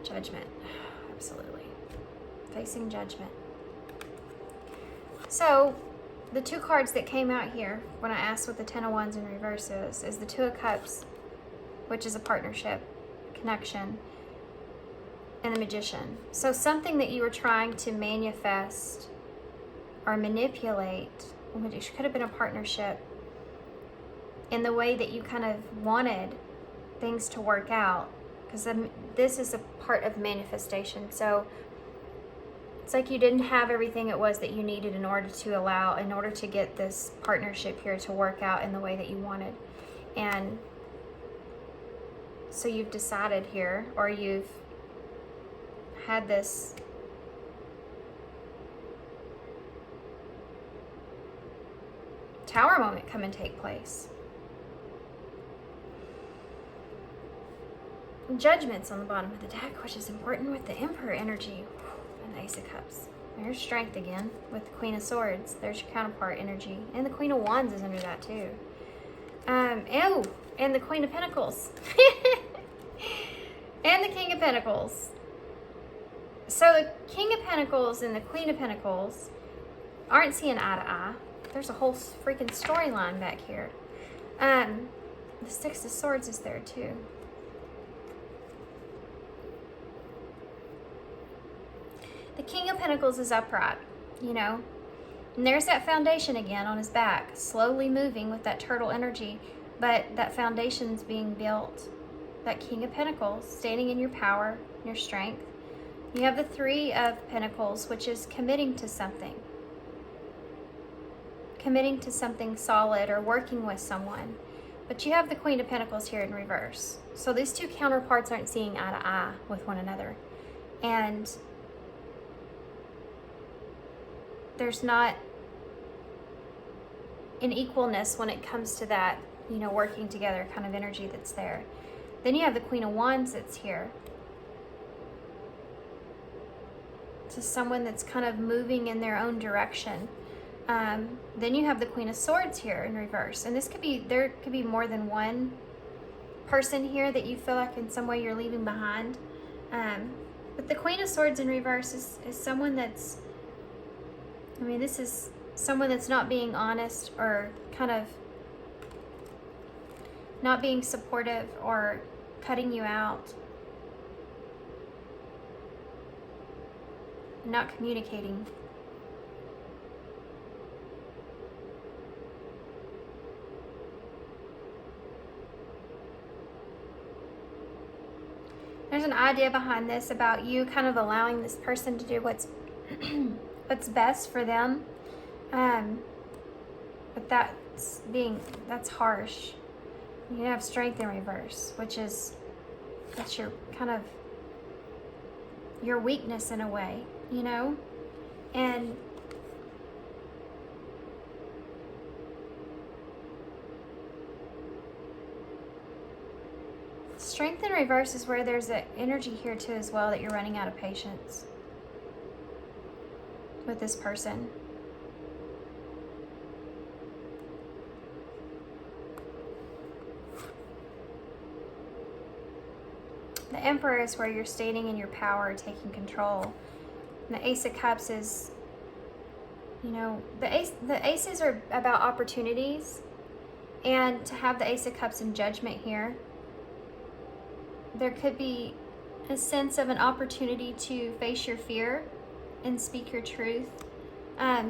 Judgment. Absolutely. Facing judgment. So, the two cards that came out here when I asked what the Ten of Wands in reverse is the Two of Cups, which is a partnership, connection, and the Magician. So something that you were trying to manifest or manipulate, which could have been a partnership, in the way that you kind of wanted things to work out, because this is a part of manifestation. So it's like you didn't have everything it was that you needed in order to get this partnership here to work out in the way that you wanted. And So you've decided here, or you've had this Tower moment come and take place. Judgment's on the bottom of the deck, which is important with the Emperor energy and the Ace of Cups. There's Strength again with the Queen of Swords. There's your counterpart energy. And the Queen of Wands is under that too. Oh, and the Queen of Pentacles. And the King of Pentacles. So the King of Pentacles and the Queen of Pentacles aren't seeing eye to eye. There's a whole freaking storyline back here. The Six of Swords is there too. The King of Pentacles is upright, you know. And there's that foundation again on his back, slowly moving with that turtle energy. But that foundation's being built. That King of Pentacles, standing in your power, your strength. You have the Three of Pentacles, which is committing to something. Committing to something solid or working with someone. But you have the Queen of Pentacles here in reverse. So these two counterparts aren't seeing eye to eye with one another. And there's not an equalness when it comes to that, you know, working together kind of energy that's there. Then you have the Queen of Wands that's here. To someone that's kind of moving in their own direction. Then you have the Queen of Swords here in reverse. And this could be, there could be more than one person here that you feel like in some way you're leaving behind. But the Queen of Swords in reverse is someone that's, I mean, this is someone that's not being honest or kind of not being supportive or cutting you out. Not communicating. There's an idea behind this about you kind of allowing this person to do what's best for them. But that's harsh. You have Strength in reverse, which is, that's your kind of your weakness in a way, you know? And Strength in reverse is where there's an energy here too as well that you're running out of patience with this person. The Emperor is where you're standing in your power, taking control. And the Ace of Cups is, you know, the aces are about opportunities. And to have the Ace of Cups in Judgment here, there could be a sense of an opportunity to face your fear and speak your truth.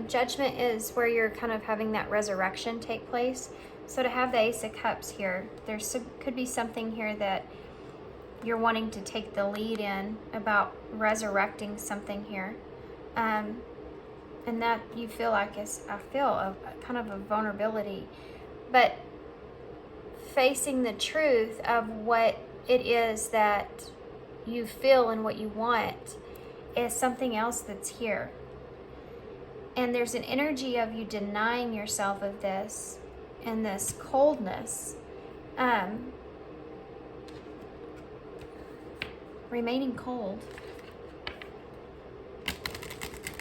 Judgment is where you're kind of having that resurrection take place. So to have the Ace of Cups here, could be something here that you're wanting to take the lead in about resurrecting something here. And that you feel like is, I feel, a kind of a vulnerability. But facing the truth of what it is that you feel and what you want is something else that's here. And there's an energy of you denying yourself of this and this coldness. Remaining cold.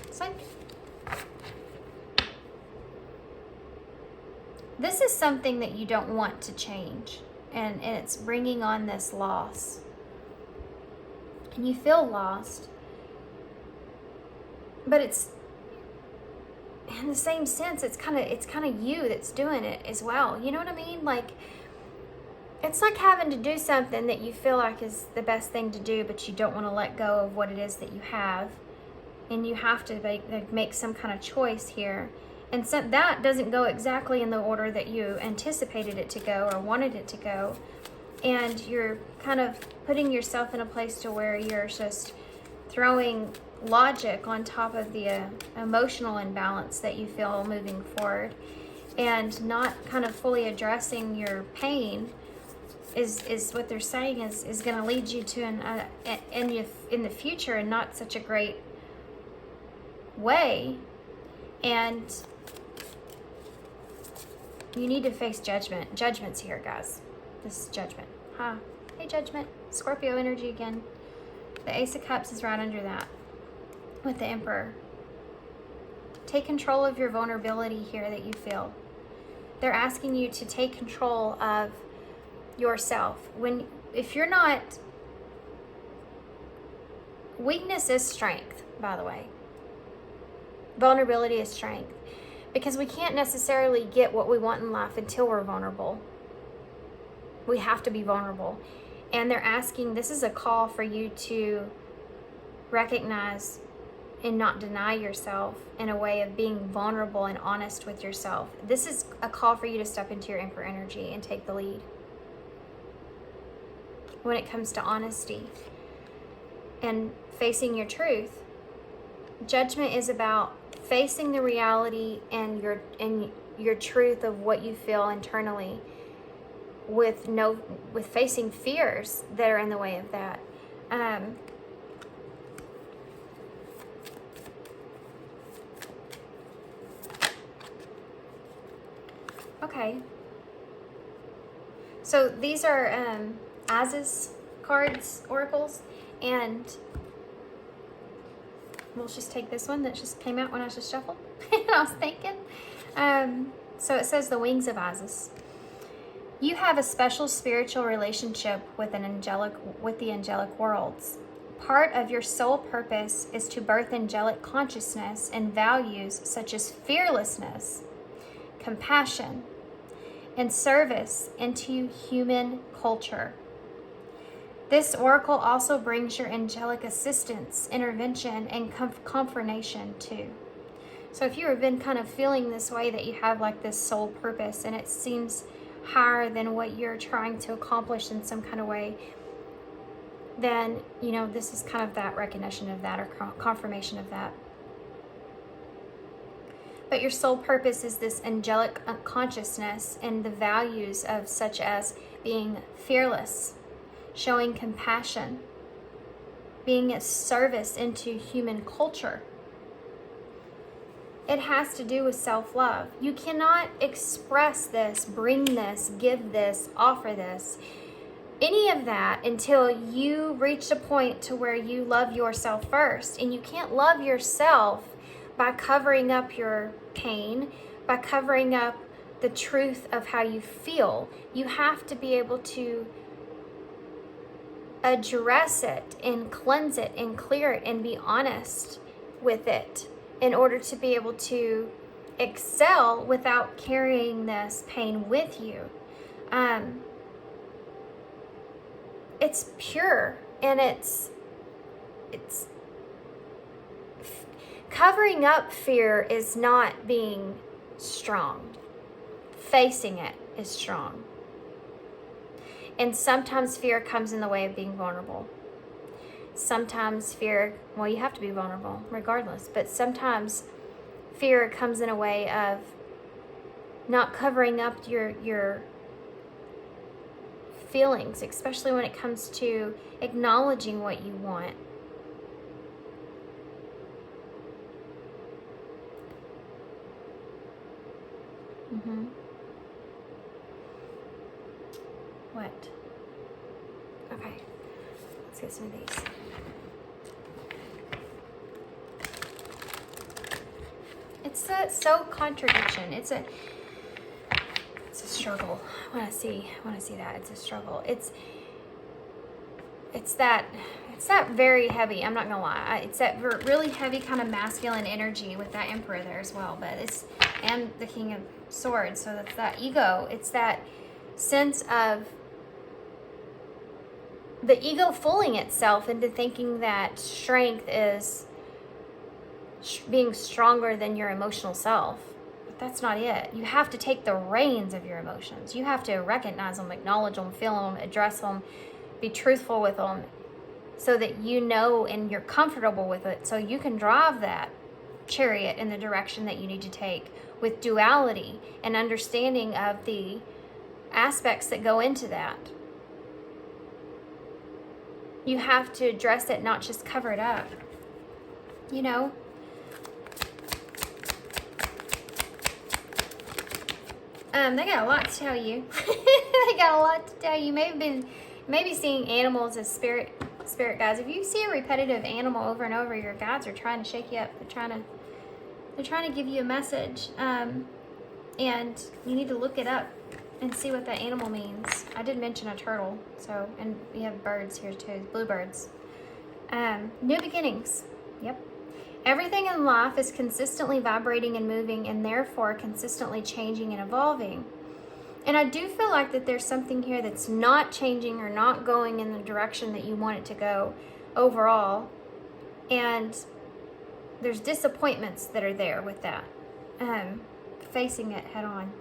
It's like this is something that you don't want to change. And it's bringing on this loss. And you feel lost. But it's, in the same sense, it's kind of you that's doing it as well. You know what I mean? Like, it's like having to do something that you feel like is the best thing to do, but you don't want to let go of what it is that you have. And you have to make some kind of choice here. And so that doesn't go exactly in the order that you anticipated it to go or wanted it to go. And you're kind of putting yourself in a place to where you're just throwing logic on top of the emotional imbalance that you feel moving forward, and not kind of fully addressing your pain is what they're saying is going to lead you to in the future and not such a great way. And you need to face judgment. Judgment's here, guys. This is judgment. Hey, judgment. Scorpio energy again. The Ace of Cups is right under that with the Emperor. Take control of your vulnerability here that you feel. They're asking you to take control of yourself. If you're not, weakness is strength, by the way. Vulnerability is strength. Because we can't necessarily get what we want in life until we're vulnerable. We have to be vulnerable. And they're asking, this is a call for you to recognize and not deny yourself in a way of being vulnerable and honest with yourself. This is a call for you to step into your Emperor energy and take the lead when it comes to honesty and facing your truth. Judgment is about facing the reality and your truth of what you feel internally with facing fears that are in the way of that. Okay. So these are Aziz cards, oracles, and we'll just take this one that just came out when I just shuffled. And I was thinking. So it says the wings of Aziz. You have a special spiritual relationship with the angelic worlds. Part of your soul purpose is to birth angelic consciousness and values such as fearlessness, compassion, and service into human culture. This oracle also brings your angelic assistance, intervention, and confirmation too. So if you have been kind of feeling this way, that you have like this soul purpose and it seems higher than what you're trying to accomplish in some kind of way, then, you know, this is kind of that recognition of that or confirmation of that. But your soul purpose is this angelic consciousness and the values of such as being fearless, showing compassion, being a service into human culture. It has to do with self-love. You cannot express this, bring this, give this, offer this, any of that until you reach a point to where you love yourself first. And you can't love yourself by covering up your pain, by covering up the truth of how you feel. You have to be able to address it and cleanse it and clear it and be honest with it in order to be able to excel without carrying this pain with you. It's pure, and it's covering up fear is not being strong. Facing it is strong. And sometimes fear comes in the way of being vulnerable. Sometimes fear, well, you have to be vulnerable regardless, but sometimes fear comes in a way of not covering up your feelings, especially when it comes to acknowledging what you want. What? Okay, let's get some of these. It's a contradiction. It's a struggle. I want to see that. It's a struggle. It's that very heavy. I'm not gonna lie. It's that really heavy kind of masculine energy with that Emperor there as well. But and the King of Swords. So that's that ego. It's that sense of the ego fooling itself into thinking that strength is being stronger than your emotional self. But that's not it. You have to take the reins of your emotions. You have to recognize them, acknowledge them, feel them, address them, be truthful with them, so that you know and you're comfortable with it, so you can drive that chariot in the direction that you need to take with duality and understanding of the aspects that go into that. You have to address it, not just cover it up. You know? They got a lot to tell you. They got a lot to tell you. Maybe seeing animals as spirit guides. If you see a repetitive animal over and over, your guides are trying to shake you up. They're trying to give you a message. And you need to look it up and see what that animal means. I did mention a turtle, so, and we have birds here too, bluebirds. New beginnings. Yep. Everything in life is consistently vibrating and moving, and therefore consistently changing and evolving. And I do feel like that there's something here that's not changing or not going in the direction that you want it to go overall. And there's disappointments that are there with that. Facing it head on.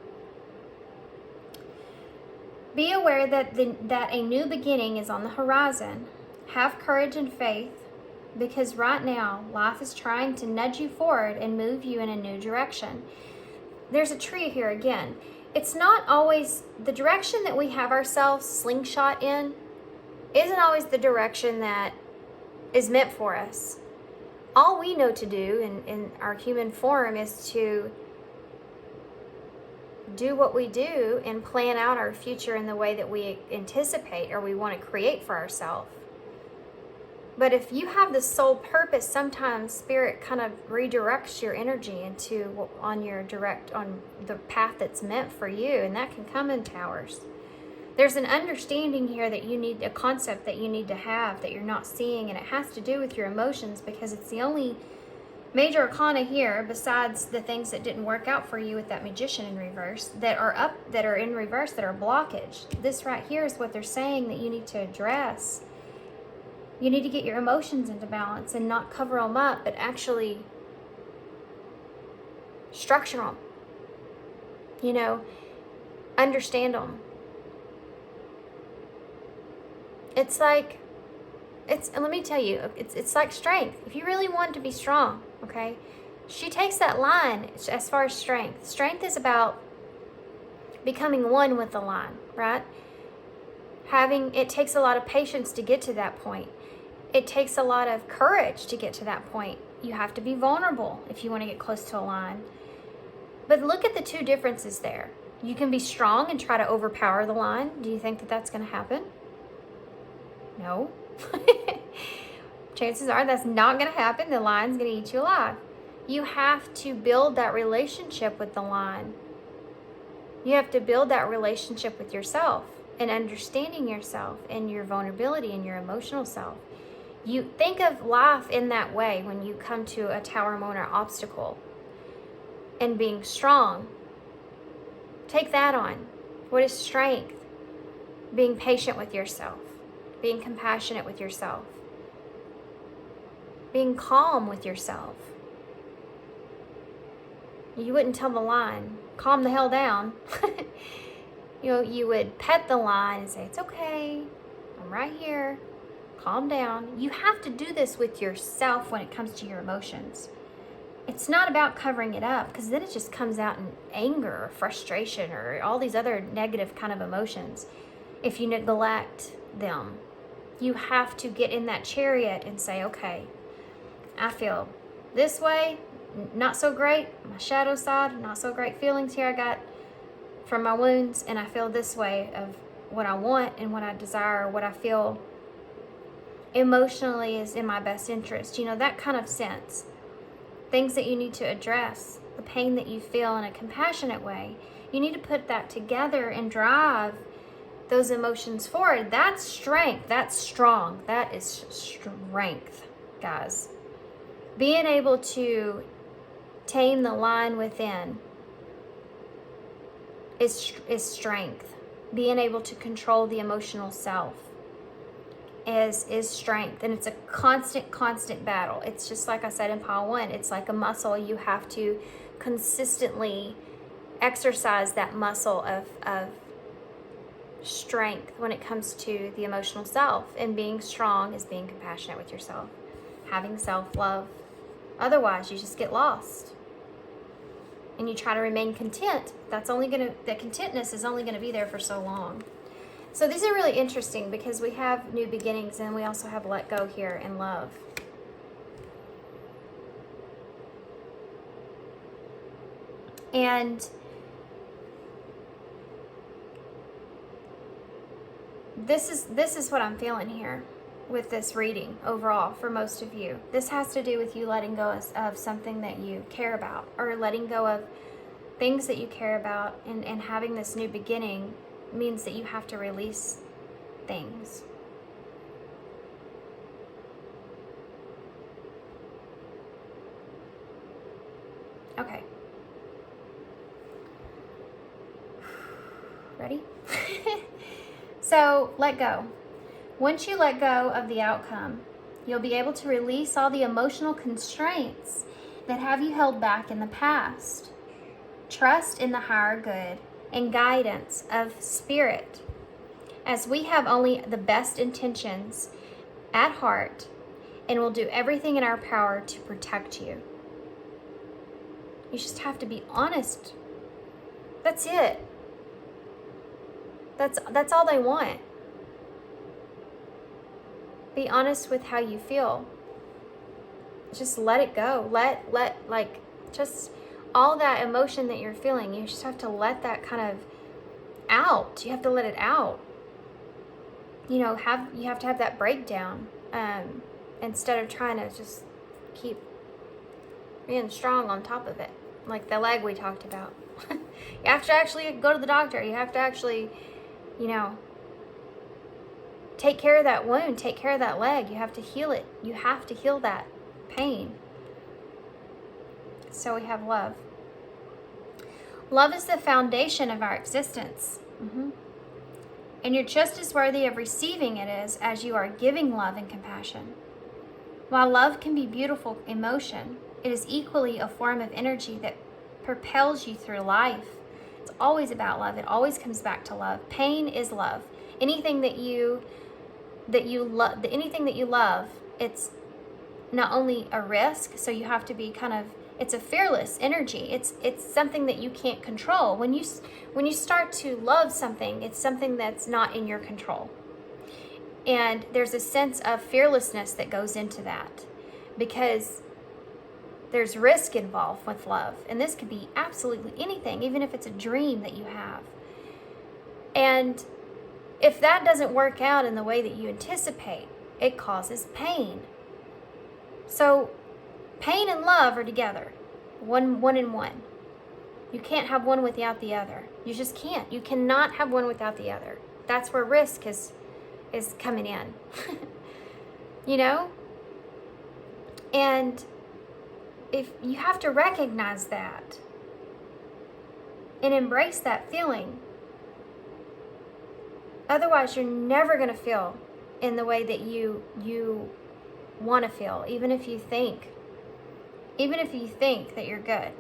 Be aware that a new beginning is on the horizon. Have courage and faith, because right now life is trying to nudge you forward and move you in a new direction. There's a tree here again. It's not always the direction that we have ourselves slingshot in, isn't always the direction that is meant for us. All we know to do in our human form is to do what we do and plan out our future in the way that we anticipate or we want to create for ourselves. But if you have the sole purpose, sometimes spirit kind of redirects your energy on the path that's meant for you, and that can come in towers. There's an understanding here that you need, a concept that you need to have that you're not seeing, and it has to do with your emotions, because it's the only major arcana here, besides the things that didn't work out for you with that magician in reverse, that are in reverse, that are blockage. This right here is what they're saying that you need to address. You need to get your emotions into balance and not cover them up, but actually structure them. You know, understand them. It's like, and let me tell you, it's like strength. If you really want to be strong, okay, she takes that line as far as strength. Strength is about becoming one with the line, right? It takes a lot of patience to get to that point. It takes a lot of courage to get to that point. You have to be vulnerable if you want to get close to a line. But look at the two differences there. You can be strong and try to overpower the line. Do you think that that's going to happen? No. Chances are that's not going to happen. The line's going to eat you alive. You have to build that relationship with the line. You have to build that relationship with yourself and understanding yourself and your vulnerability and your emotional self. You think of life in that way when you come to a tower moment or obstacle and being strong. Take that on. What is strength? Being patient with yourself, being compassionate with yourself, being calm with yourself. You wouldn't tell the line, calm the hell down. You would pet the line and say, it's okay, I'm right here. Calm down. You have to do this with yourself when it comes to your emotions. It's not about covering it up, because then it just comes out in anger or frustration or all these other negative kind of emotions if you neglect them. You have to get in that chariot and say, okay, I feel this way, not so great. My shadow side, not so great feelings here I got from my wounds, and I feel this way of what I want and what I desire, what I feel emotionally is in my best interest. You know, that kind of sense. Things that you need to address, the pain that you feel in a compassionate way. You need to put that together and drive those emotions forward. That's strength. That's strong. That is strength, guys. Being able to tame the line within is strength. Being able to control the emotional self is strength, and it's a constant battle. It's just like I said in pile 1, it's like a muscle. You have to consistently exercise that muscle of strength when it comes to the emotional self, and being strong is being compassionate with yourself, having self-love. Otherwise you just get lost and you try to remain content. The contentness is only going to be there for so long. So these are really interesting because we have new beginnings and we also have let go here in love. And this is what I'm feeling here with this reading overall for most of you. This has to do with you letting go of something that you care about, or letting go of things that you care about, and having this new beginning means that you have to release things. Okay. Ready? So, let go. Once you let go of the outcome, you'll be able to release all the emotional constraints that have you held back in the past. Trust in the higher good and guidance of spirit, as we have only the best intentions at heart and will do everything in our power to protect you. You just have to be honest. That's it. That's all they want. Be honest with how you feel. Just let it go. Just all that emotion that you're feeling, you just have to let that kind of out. You have to let it out. You know, you have to have that breakdown, instead of trying to just keep being strong on top of it. Like the leg we talked about. You have to actually go to the doctor. You have to actually, take care of that wound, take care of that leg. You have to heal it. You have to heal that pain. So we have love. Love is the foundation of our existence. And you're just as worthy of receiving it as you are giving love and compassion. While love can be beautiful emotion, it is equally a form of energy that propels you through life. It's always about love. It always comes back to love. Pain is love. Anything that you love, it's not only a risk, so you have to be it's a fearless energy. It's something that you can't control. When you start to love something, it's something that's not in your control. And there's a sense of fearlessness that goes into that, because there's risk involved with love. And this could be absolutely anything, even if it's a dream that you have. And if that doesn't work out in the way that you anticipate, it causes pain. So pain and love are together, one in one. You can't have one without the other. You just can't. You cannot have one without the other. That's where risk is coming in. And if you have to recognize that and embrace that feeling, otherwise you're never going to feel in the way that you want to feel, even if you think that you're good,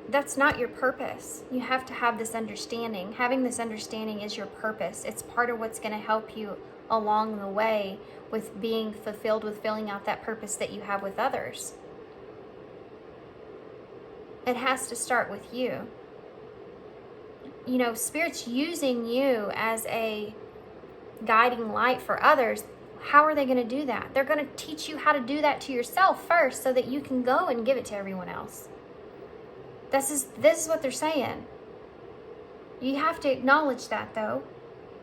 That's not your purpose. You have to have this understanding. Having this understanding is your purpose. It's part of what's going to help you along the way with being fulfilled, with filling out that purpose that you have with others. It has to start with you. Spirit's using you as a guiding light for others. How are they going to do that? They're going to teach you how to do that to yourself first, so that you can go and give it to everyone else. This is what they're saying. You have to acknowledge that, though.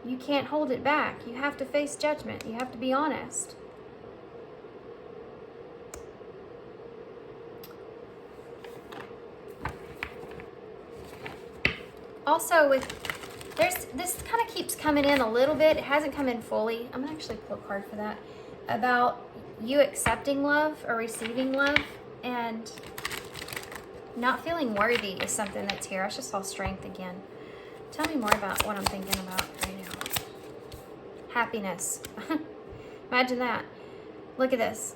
You can't hold it back. You have to face judgment. You have to be honest. Also, this kind of keeps coming in a little bit. It hasn't come in fully. I'm going to actually pull a card for that. About you accepting love or receiving love, and not feeling worthy is something that's here. I just saw strength again. Tell me more about what I'm thinking about right now. Happiness. Imagine that. Look at this.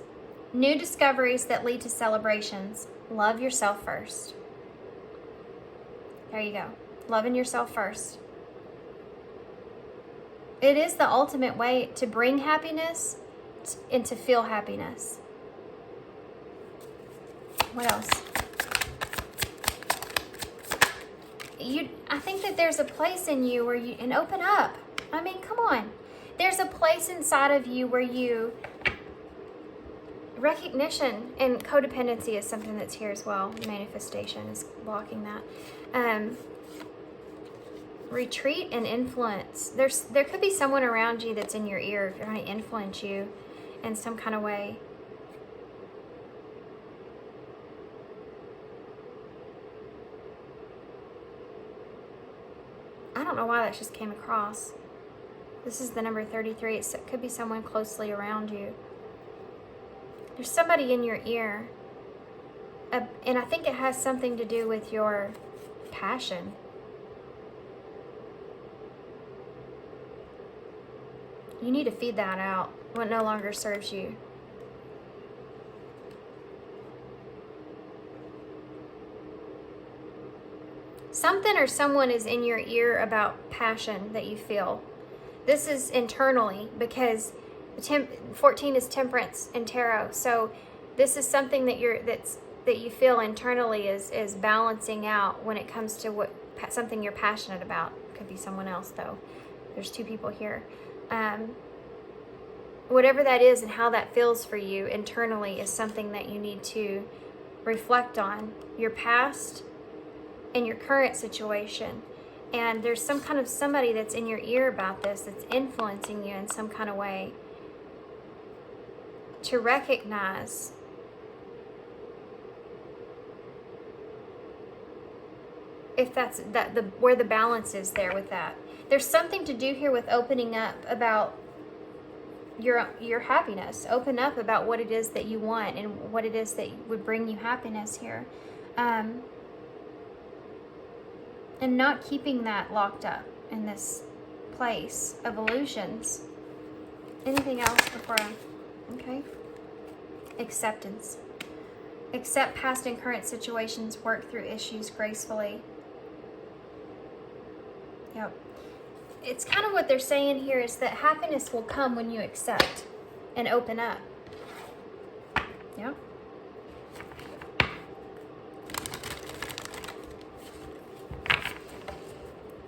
New discoveries that lead to celebrations. Love yourself first. There you go. Loving yourself first. It is the ultimate way to bring happiness and to feel happiness. What else? I think that there's a place in you where you, and open up. I mean, come on. There's a place inside of you where you, recognition and codependency is something that's here as well. Manifestation is blocking that. Retreat and influence. There could be someone around you that's in your ear trying to influence you in some kind of way. I don't know why that just came across. This is the number 33. It could be someone closely around you. There's somebody in your ear. And I think it has something to do with your passion. You need to feed that out. What no longer serves you. Something or someone is in your ear about passion that you feel. This is internally because 14 is temperance in tarot. So this is something that you feel internally is balancing out when it comes to something you're passionate about. Could be someone else though. There's two people here. Whatever that is and how that feels for you internally is something that you need to reflect on. Your past and your current situation. And there's some kind of somebody that's in your ear about this, that's influencing you in some kind of way. To recognize if that's where the balance is there with that. There's something to do here with opening up about your happiness. Open up about what it is that you want and what it is that would bring you happiness here. And not keeping that locked up in this place of illusions. Anything else before okay? Acceptance. Accept past and current situations, work through issues gracefully. Yep. It's kind of what they're saying here is that happiness will come when you accept and open up. Yep.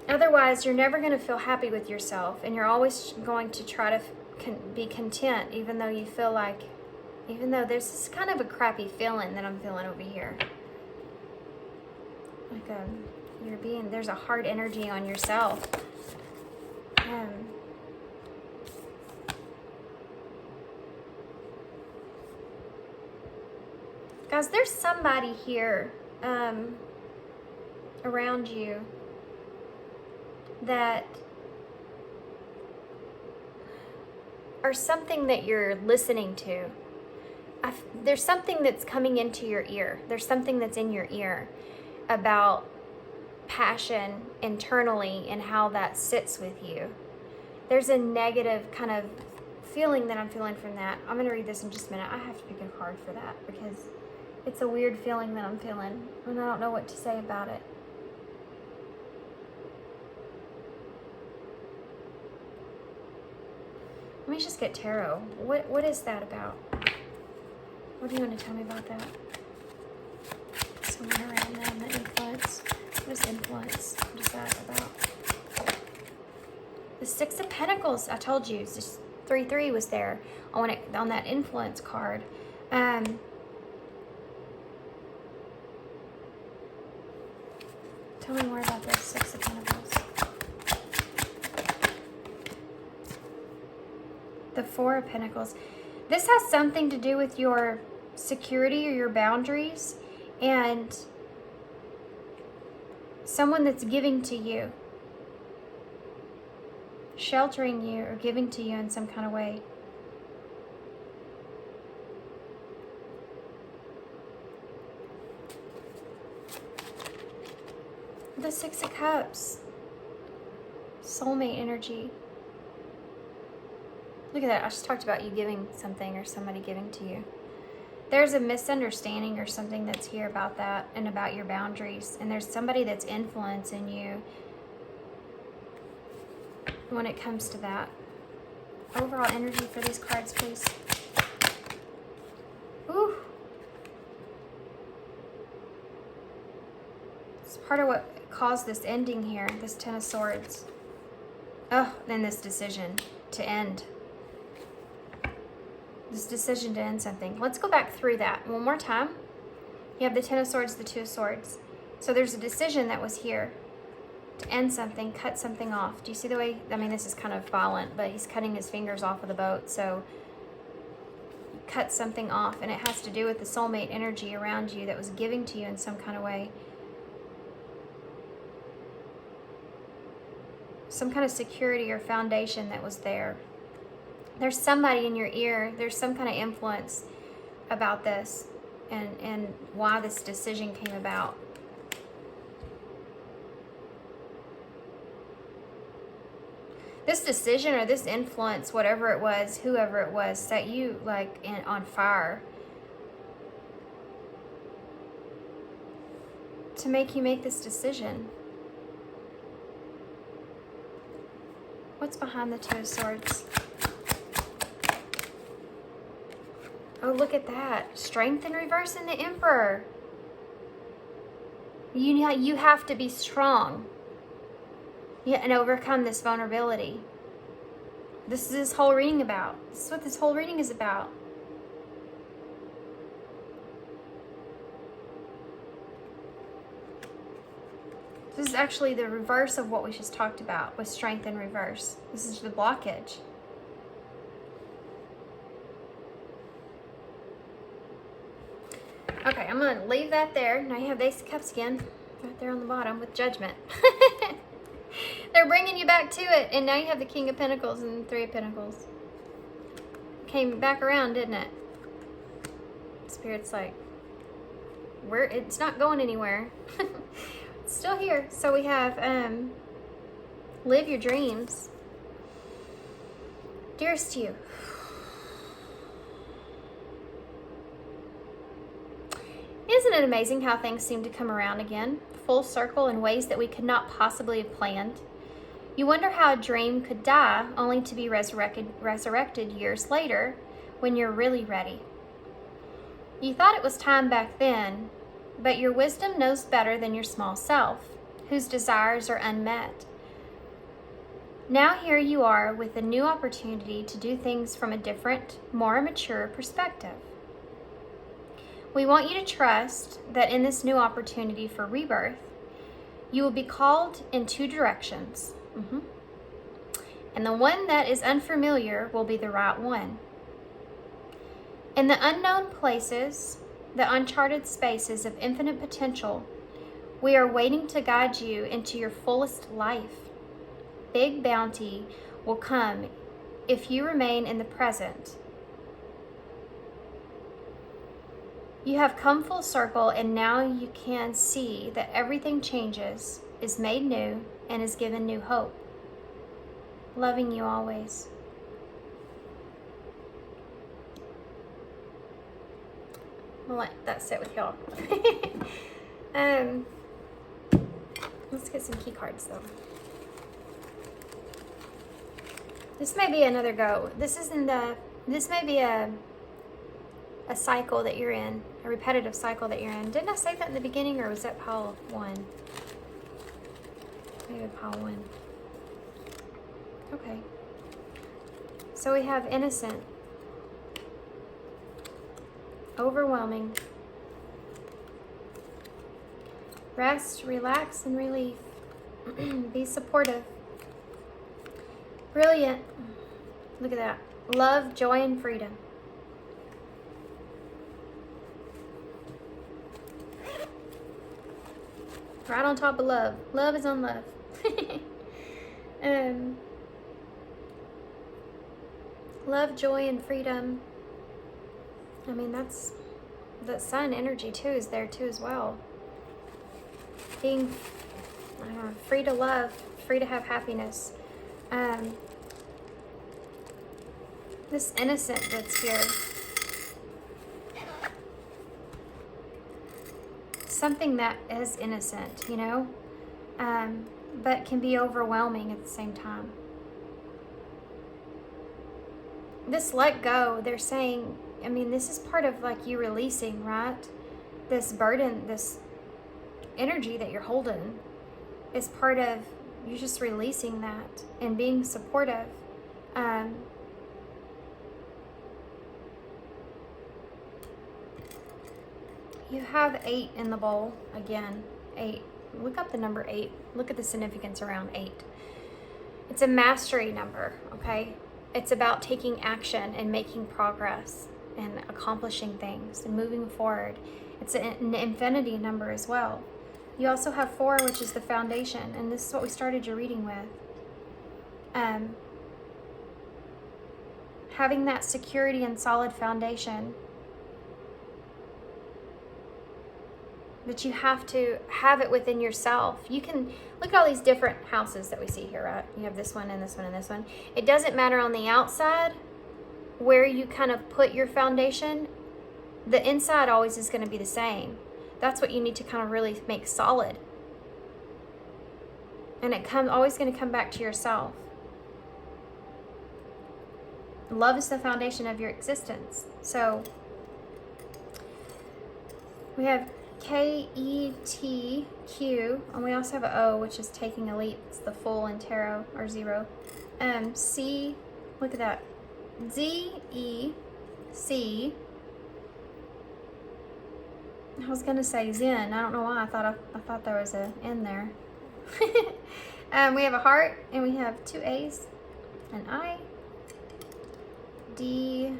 Otherwise, you're never going to feel happy with yourself, and you're always going to try to be content, even though you feel like, even though there's this kind of a crappy feeling that I'm feeling over here. Like there's a hard energy on yourself. Guys, there's somebody here around you that or something that you're listening to. There's something that's coming into your ear. There's something that's in your ear about passion internally and how that sits with you. There's a negative kind of feeling that I'm feeling from that. I'm going to read this in just a minute. I have to pick a card for that because it's a weird feeling that I'm feeling and I don't know what to say about it. Let me just get tarot. What is that about? What do you want to tell me about that? Someone around them, that influence. What is influence? What is that about? The Six of Pentacles. I told you, just 3-3 was there on that influence card. Tell me more about this Six of Pentacles. The Four of Pentacles. This has something to do with your security or your boundaries and someone that's giving to you, sheltering you or giving to you in some kind of way. The Six of Cups. Soulmate energy. Look at that. I just talked about you giving something or somebody giving to you. There's a misunderstanding or something that's here about that and about your boundaries. And there's somebody that's influencing you when it comes to that. Overall energy for these cards, please. Ooh. It's part of what caused this ending here, this Ten of Swords. Oh, then this decision to end. This decision to end something. Let's go back through that one more time. You have the Ten of Swords, the Two of Swords. So there's a decision that was here to end something, cut something off. Do you see the way, I mean, this is kind of violent, but he's cutting his fingers off of the boat. So cut something off, and it has to do with the soulmate energy around you that was giving to you in some kind of way. Some kind of security or foundation that was there. There's somebody in your ear. There's some kind of influence about this and why this decision came about. This decision or this influence, whatever it was, whoever it was, set you like on fire to make you make this decision. What's behind the Two of Swords? Oh, look at that. Strength in reverse and the Emperor. You have to be strong. Yeah, and overcome this vulnerability. This is this whole reading about. This is what this whole reading is about. This is actually the reverse of what we just talked about with strength in reverse. This is the blockage. Okay, I'm going to leave that there. Now you have the Ace of Cups again, right there on the bottom with Judgment. They're bringing you back to it, and now you have the King of Pentacles and the Three of Pentacles. Came back around, didn't it? Spirit's like, it's not going anywhere. It's still here. So we have live your dreams. Dearest to you. Isn't it amazing how things seem to come around again, full circle in ways that we could not possibly have planned? You wonder how a dream could die only to be resurrected years later when you're really ready. You thought it was time back then, but your wisdom knows better than your small self, whose desires are unmet. Now here you are with a new opportunity to do things from a different, more mature perspective. We want you to trust that in this new opportunity for rebirth, you will be called in two directions. And the one that is unfamiliar will be the right one. In the unknown places, the uncharted spaces of infinite potential, we are waiting to guide you into your fullest life. Big bounty will come if you remain in the present. You have come full circle, and now you can see that everything changes, is made new, and is given new hope. Loving you always. I'll let that sit with y'all. Let's get some key cards though. This may be another go. This may be a cycle that you're in, a repetitive cycle that you're in. Didn't I say that in the beginning, or was that pile 1? Maybe pile 1. Okay. So we have innocent, overwhelming, rest, relax, and relief. Be supportive. Brilliant. Look at that. Love, joy, and freedom. Right on top of love. Love is on love. Love, joy, and freedom. I mean, that's the sun energy too is there too as well. Being free to love, free to have happiness. This innocent that's here. Something that is innocent, you know, but can be overwhelming at the same time. This let go, they're saying, I mean, this is part of like you releasing, right? This burden, this energy that you're holding is part of you just releasing that and being supportive. You have 8 in the bowl again. 8. Look up the number 8. Look at the significance around 8. It's a mastery number, okay? It's about taking action and making progress and accomplishing things and moving forward. It's an infinity number as well. You also have 4, which is the foundation, and this is what we started your reading with. Having that security and solid foundation. But you have to have it within yourself. You can look at all these different houses that we see here, right? You have this one and this one and this one. It doesn't matter on the outside where you kind of put your foundation. The inside always is going to be the same. That's what you need to kind of really make solid. And always going to come back to yourself. Love is the foundation of your existence. So we have K-E-T-Q, and we also have an O, which is taking a leap. It's the full in tarot, or 0. C, look at that. Z-E-C. I was gonna say Zen. I don't know why I thought there was a N there. We have a heart, and we have 2 A's, an I. D,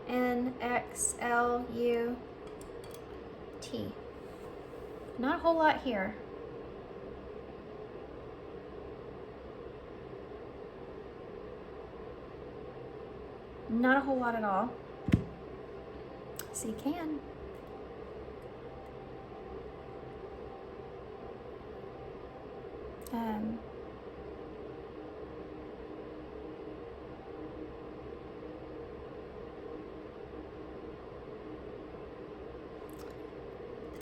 N, X, L, U, T. Not a whole lot here. Not a whole lot at all. So you can.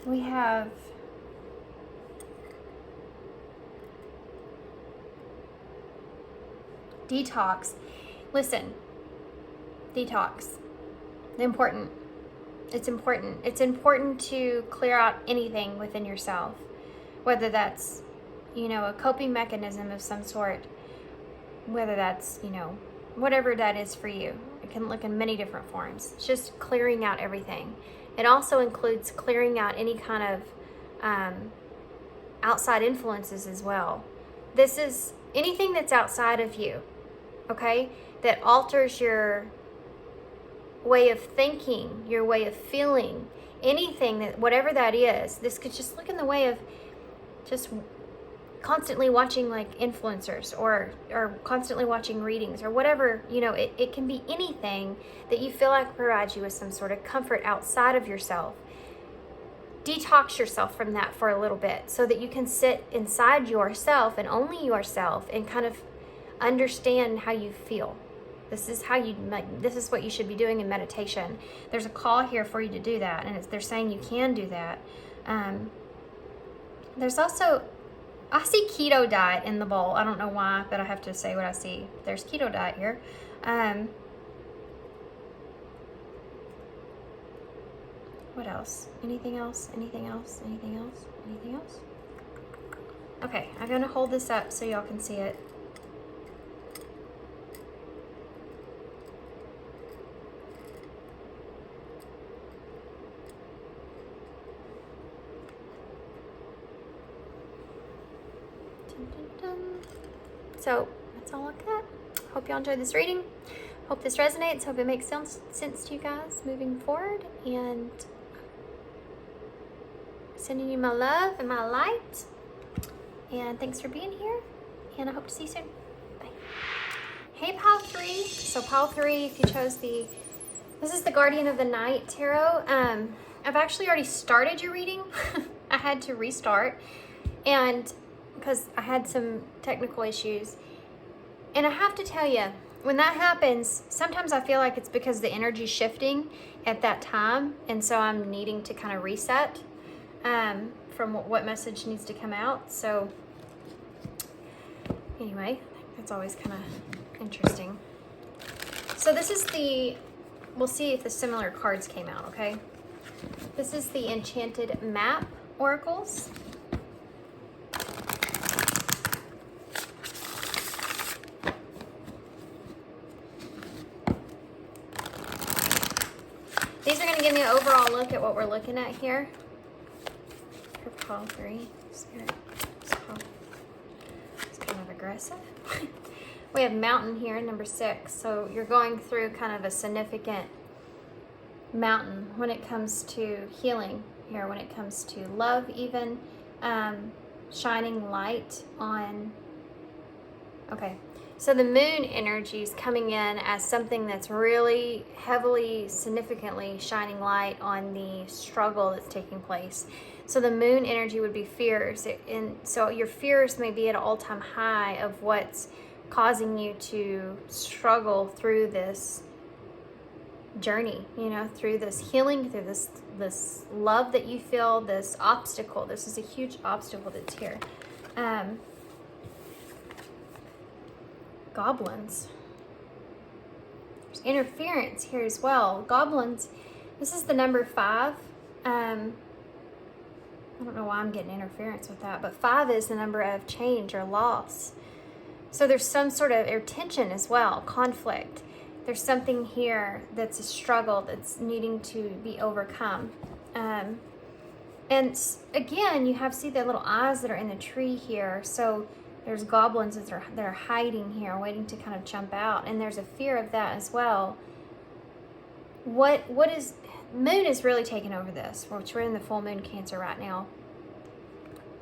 We have detox. Listen, detox. Important. It's important. It's important to clear out anything within yourself, whether that's, a coping mechanism of some sort, whether that's, whatever that is for you. It can look in many different forms. It's just clearing out everything. It also includes clearing out any kind of outside influences as well. This is anything that's outside of you, okay, that alters your way of thinking, your way of feeling, anything that, whatever that is. This could just look in the way of just constantly watching like influencers or constantly watching readings or whatever, it can be anything that you feel like provides you with some sort of comfort outside of yourself. Detox yourself from that for a little bit so that you can sit inside yourself and only yourself and kind of understand how you feel. This is what you should be doing in meditation. There's a call here for you to do that, and they're saying you can do that. There's also, I see keto diet in the bowl. I don't know why, but I have to say what I see. There's keto diet here. What else? Anything else? Anything else? Anything else? Anything else? Okay, I'm going to hold this up so y'all can see it. So that's all I got. Hope y'all enjoyed this reading. Hope this resonates. Hope it makes sense to you guys moving forward. And sending you my love and my light. And thanks for being here. And I hope to see you soon. Bye. Hey, pile 3. So pile 3, if you chose this is the Guardian of the Night Tarot. I've actually already started your reading. I had to restart. And because I had some technical issues. And I have to tell you, when that happens, sometimes I feel like it's because the energy's shifting at that time. And so I'm needing to kind of reset from what message needs to come out. So anyway, that's always kind of interesting. So this is we'll see if the similar cards came out, okay? This is the Enchanted Map Oracles. look at what we're looking at here for pile 3, Spirit, it's kind of aggressive. We have mountain here, number 6. So you're going through kind of a significant mountain when it comes to healing here, when it comes to love even, shining light on, okay. So the moon energy is coming in as something that's really heavily, significantly shining light on the struggle that's taking place. So the moon energy would be fears. And so your fears may be at an all-time high of what's causing you to struggle through this journey, you know, through this healing, through this love that you feel, this obstacle. This is a huge obstacle that's here. Goblins. There's interference here as well. Goblins, this is the number 5. I don't know why I'm getting interference with that, but 5 is the number of change or loss. So there's some sort of tension as well, conflict. There's something here that's a struggle that's needing to be overcome. And again, you have, see the little eyes that are in the tree here. So there's goblins that are hiding here, waiting to kind of jump out. And there's a fear of that as well. What is, moon is really taking over this, which we're in the full moon Cancer right now.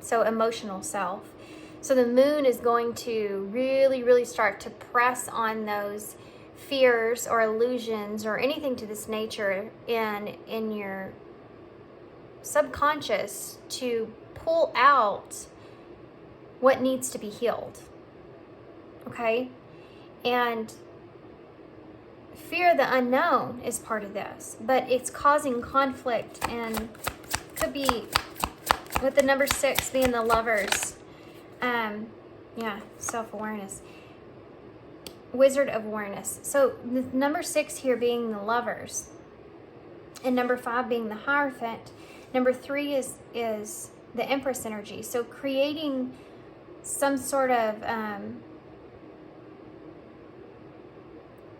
So emotional self. So the moon is going to really, really start to press on those fears or illusions or anything to this nature in your subconscious to pull out what needs to be healed. Okay? And fear of the unknown is part of this, but it's causing conflict, and could be with the number 6 being the Lovers. Yeah, self-awareness. Wizard of awareness. So the number 6 here being the Lovers, and number 5 being the Hierophant. Number 3 is the Empress energy. So creating some sort of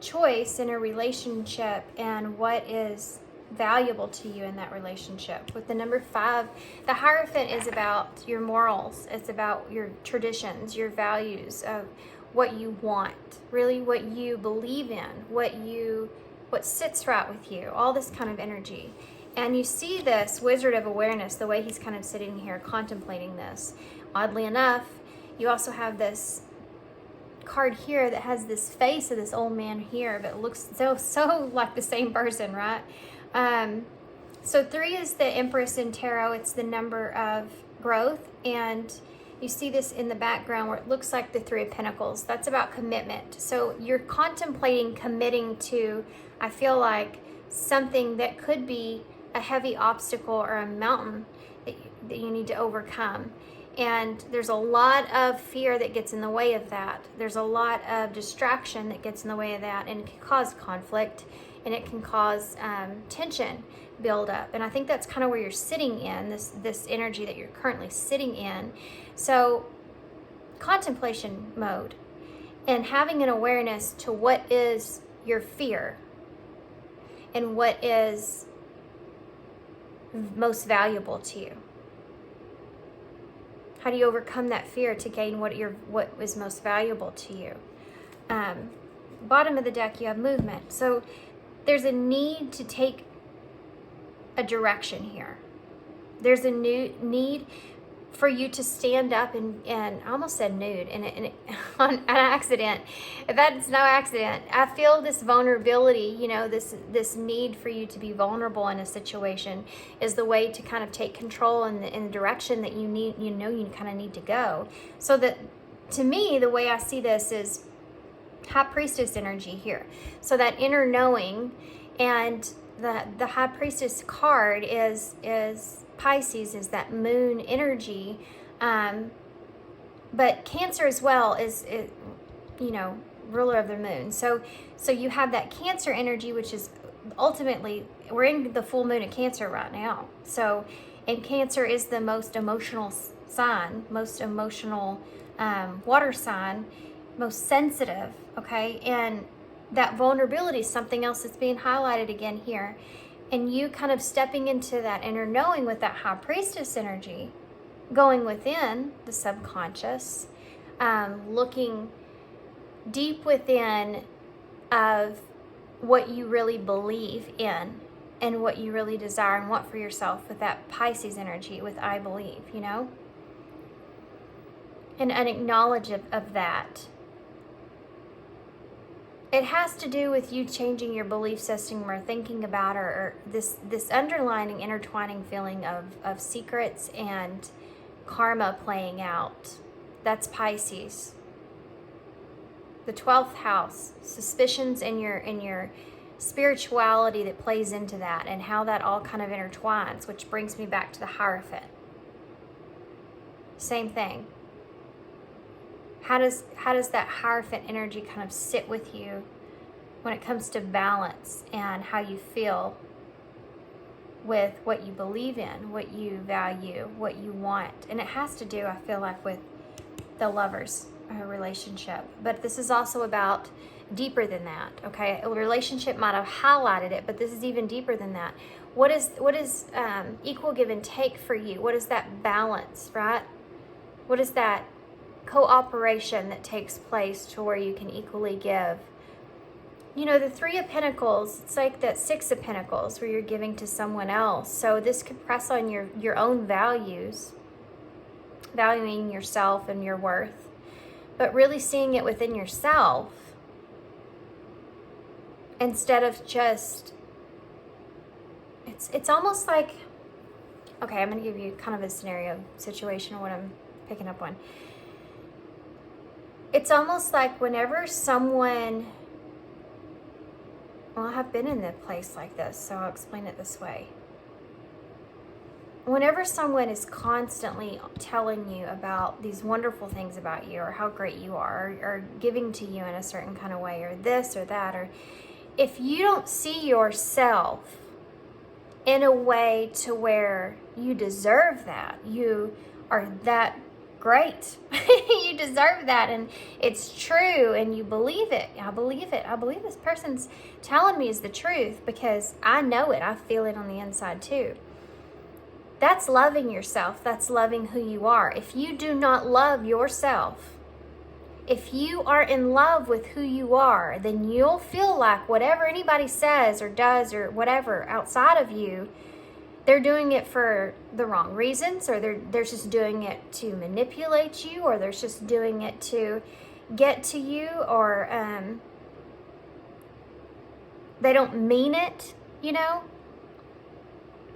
choice in a relationship and what is valuable to you in that relationship. With the number 5, the Hierophant is about your morals. It's about your traditions, your values of what you want, really what you believe in, what sits right with you, all this kind of energy. And you see this Wizard of awareness, the way he's kind of sitting here contemplating this. Oddly enough, you also have this card here that has this face of this old man here, but it looks so like the same person, right? So 3 is the Empress in tarot. It's the number of growth, and you see this in the background where it looks like the 3 of Pentacles. That's about commitment. So you're contemplating committing to, I feel like, something that could be a heavy obstacle or a mountain that you need to overcome. And there's a lot of fear that gets in the way of that. There's a lot of distraction that gets in the way of that, and it can cause conflict, and it can cause tension build up. And I think that's kind of where you're sitting in, this energy that you're currently sitting in. So contemplation mode and having an awareness to what is your fear and what is most valuable to you. How do you overcome that fear to gain what is most valuable to you? Bottom of the deck, you have movement. So there's a need to take a direction here. There's a need for you to stand up and I almost said nude and on an accident. That's no accident. I feel this vulnerability, you know, this need for you to be vulnerable in a situation is the way to kind of take control in the direction that you need, you know, you kind of need to go. So that, to me, the way I see this is High Priestess energy here. So that inner knowing, and the High Priestess card is Pisces, is that moon energy, but Cancer as well is you know, ruler of the moon. So you have that Cancer energy, which is ultimately, we're in the full moon of Cancer right now. So, and Cancer is the most emotional sign, most emotional water sign, most sensitive, okay? And that vulnerability is something else that's being highlighted again here. And you kind of stepping into that inner knowing with that high priestess energy, going within the subconscious, looking deep within of what you really believe in and what you really desire and want for yourself with that Pisces energy, with I believe, you know? And an acknowledge of that. It has to do with you changing your belief system or thinking about or this underlining, intertwining feeling of secrets and karma playing out. That's Pisces. The 12th house, suspicions in your spirituality that plays into that and how that all kind of intertwines, which brings me back to the Hierophant. Same thing. How does that Hierophant energy kind of sit with you when it comes to balance and how you feel with what you believe in, what you value, what you want? And it has to do, I feel like, with the Lovers relationship. But this is also about deeper than that, okay? A relationship might have highlighted it, but this is even deeper than that. What is equal give and take for you? What is that balance, right? What is that cooperation that takes place to where you can equally give? You know, the 3 of Pentacles, it's like that 6 of Pentacles where you're giving to someone else. So this could press on your own values, valuing yourself and your worth, but really seeing it within yourself instead of just, it's almost like, okay, I'm going to give you kind of a scenario situation of what I'm picking up on. It's almost like whenever someone, well, I have been in a place like this, so I'll explain it this way. Whenever someone is constantly telling you about these wonderful things about you or how great you are or giving to you in a certain kind of way or this or that, or if you don't see yourself in a way to where you deserve that, you are that great, you deserve that, and it's true, and you believe it. I believe it. I believe this person's telling me is the truth because I know it. I feel it on the inside too. That's loving yourself. That's loving who you are. If you do not love yourself, if you are in love with who you are, then you'll feel like whatever anybody says or does or whatever outside of you, they're doing it for the wrong reasons, or they're just doing it to manipulate you, or they're just doing it to get to you, or they don't mean it, you know?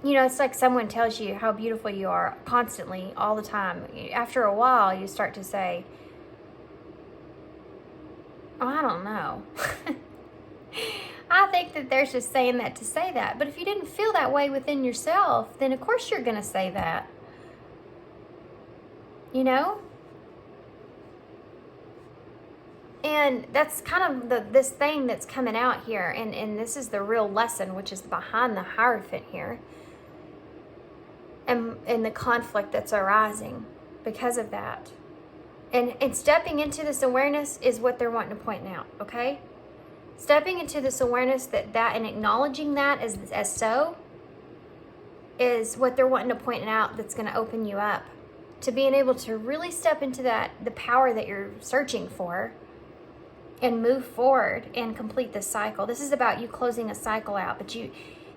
You know, it's like someone tells you how beautiful you are constantly, all the time. After a while, you start to say, oh, I don't know. I think that they're just saying that to say that. But if you didn't feel that way within yourself, then of course you're going to say that. You know? And that's kind of this thing that's coming out here. And this is the real lesson, which is behind the Hierophant here. And the conflict that's arising because of that. And stepping into this awareness is what they're wanting to point out, okay? Stepping into this awareness that and acknowledging that as so is what they're wanting to point out, that's going to open you up to being able to really step into the power that you're searching for and move forward and complete this cycle. This is about you closing a cycle out, but